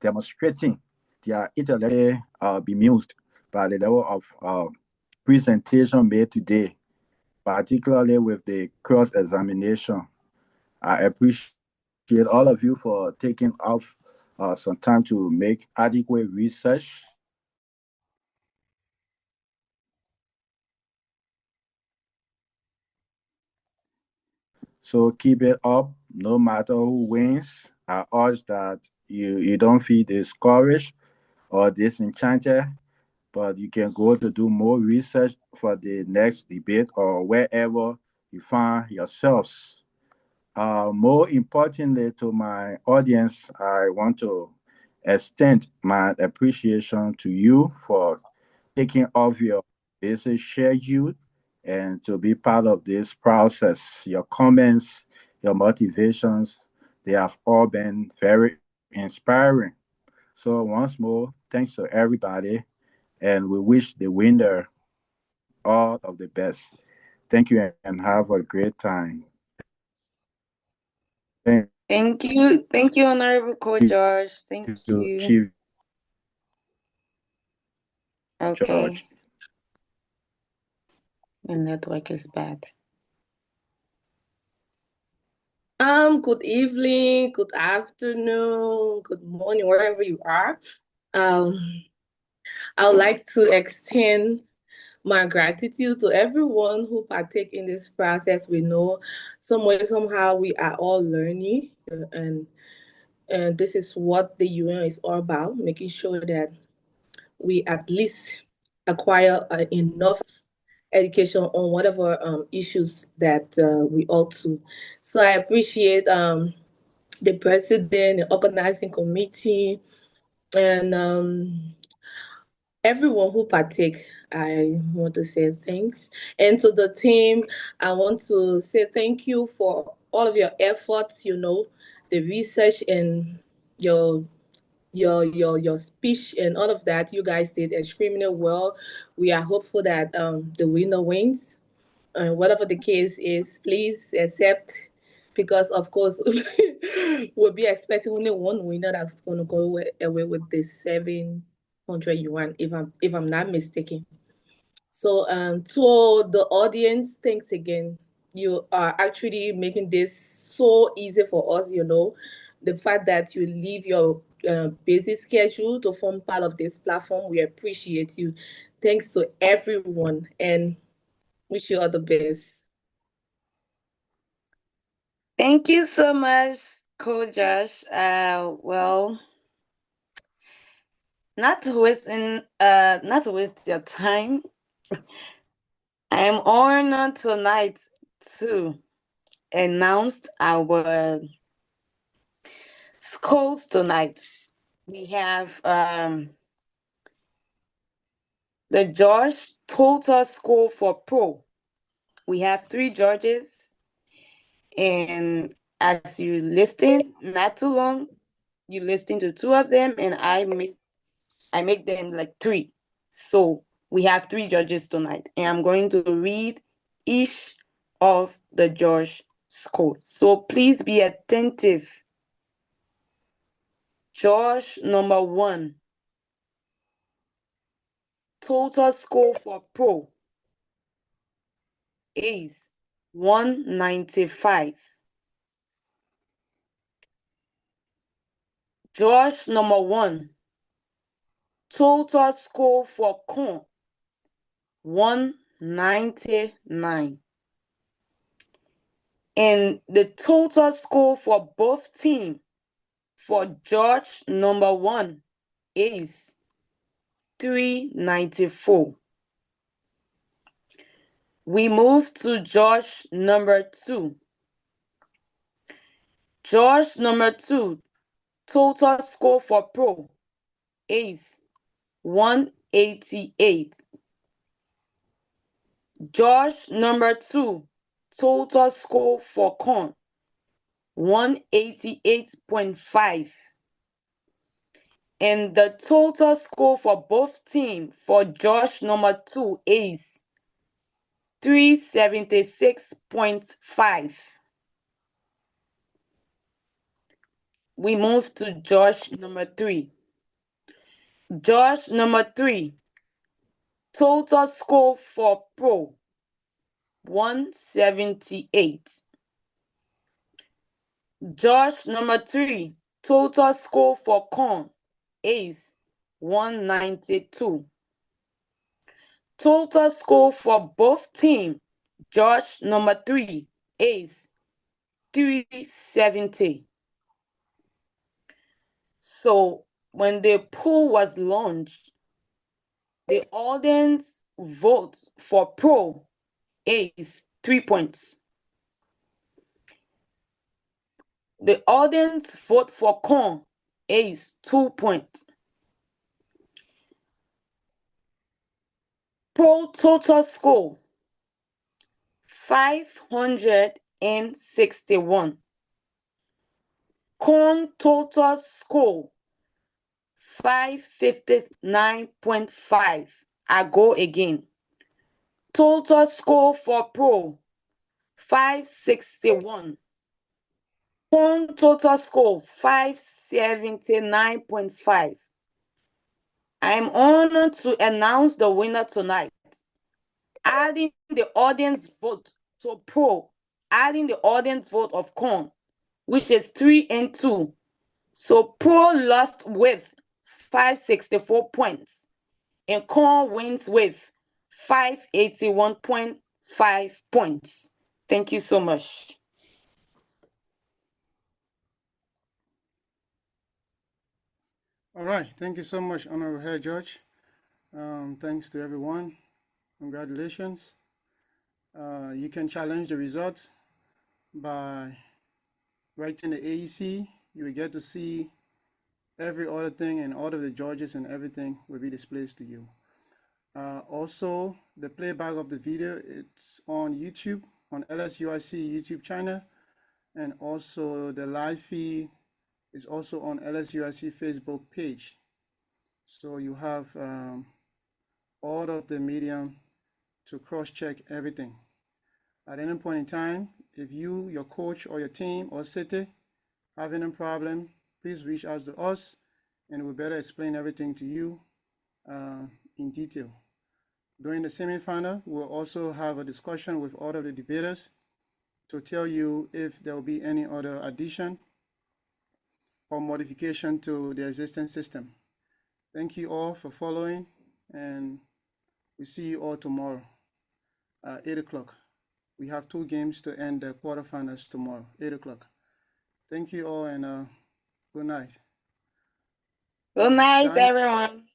demonstrating their intellect bemused by the level of presentation made today, particularly with the cross-examination. I appreciate all of you for taking off some time to make adequate research. So keep it up, no matter who wins. I urge that you don't feel discouraged or disenchanted, but you can go to do more research for the next debate or wherever you find yourselves. More importantly, to my audience, I want to extend my appreciation to you for taking off your busy schedule and to be part of this process. Your comments, your motivations, they have all been very inspiring. So once more, thanks to everybody, and we wish the winner all of the best. Thank you and have a great time. Thank you. Thank you, Honorable Co-Judge. Thank you. Chief Okay. George. The network is bad. Good evening, good afternoon, good morning, wherever you are. I would like to extend my gratitude to everyone who partake in this process. We know somewhere, somehow, we are all learning, and this is what the UN is all about, making sure that we at least acquire enough education on whatever issues that we ought to. So I appreciate the president, the organizing committee, and everyone who partake. I want to say thanks. And to the team, I want to say thank you for all of your efforts, the research and your speech and all of that. You guys did extremely well. We are hopeful that the winner wins. Whatever the case is, please accept, because of course we'll be expecting only one winner that's going to go away with the 700 yuan, if I'm not mistaken. So to the audience, thanks again. You are actually making this so easy for us. The fact that you leave your busy schedule to form part of this platform, we appreciate you. Thanks to everyone, and wish you all the best. Thank you so much, Co-Josh. Well, not to waste your time, I am honored tonight to announce our scores tonight. We have the Josh total score for pro We have 3 judges, and as you listen, not too long, you listen to 2 of them, and I make them like 3. So we have 3 judges tonight, and I'm going to read each of the judge scores. So please be attentive. Judge number 1, total score for pro is 195. Judge number 1, total score for con, 199. And the total score for both teams for judge number 1 is 394. We move to judge number 2. Judge number 2, total score for pro is 188. Judge number 2, total score for con, 188.5. And the total score for both teams for judge number 2 is 376.5. We move to judge number 3. Judge number 3, total score for pro, 178. Judge number 3, total score for con is 192. Total score for both teams, judge number 3 is 370. So when the poll was launched, the audience votes for pro is 3 points. The audience vote for con is 2 points. Pro total score 561. Con total score 559.5. I go again. Total score for pro 561. Con total score 579.5. I am honored to announce the winner tonight. Adding the audience vote to pro, adding the audience vote of con, which is 3 and 2. So pro lost with 564 points, and con wins with 581.5 points. Thank you so much. All right, thank you so much, Honorable Head Judge. Thanks to everyone. Congratulations. You can challenge the results by writing the AEC. You will get to see every other thing, and all of the judges and everything will be displayed to you. Also, the playback of the video, it's on YouTube, on LSUIC YouTube channel, and also the live feed is also on LSUIC Facebook page. So you have all of the medium to cross-check everything. At any point in time, if you, your coach, or your team, or city have any problem, please reach out to us, and we'll better explain everything to you in detail. During the semifinal, we'll also have a discussion with all of the debaters to tell you if there will be any other addition or modification to the existing system. Thank you all for following, and we see you all tomorrow at 8 o'clock. We have 2 games to end the quarterfinals tomorrow, 8 o'clock. Thank you all, and good night. Good night, everyone.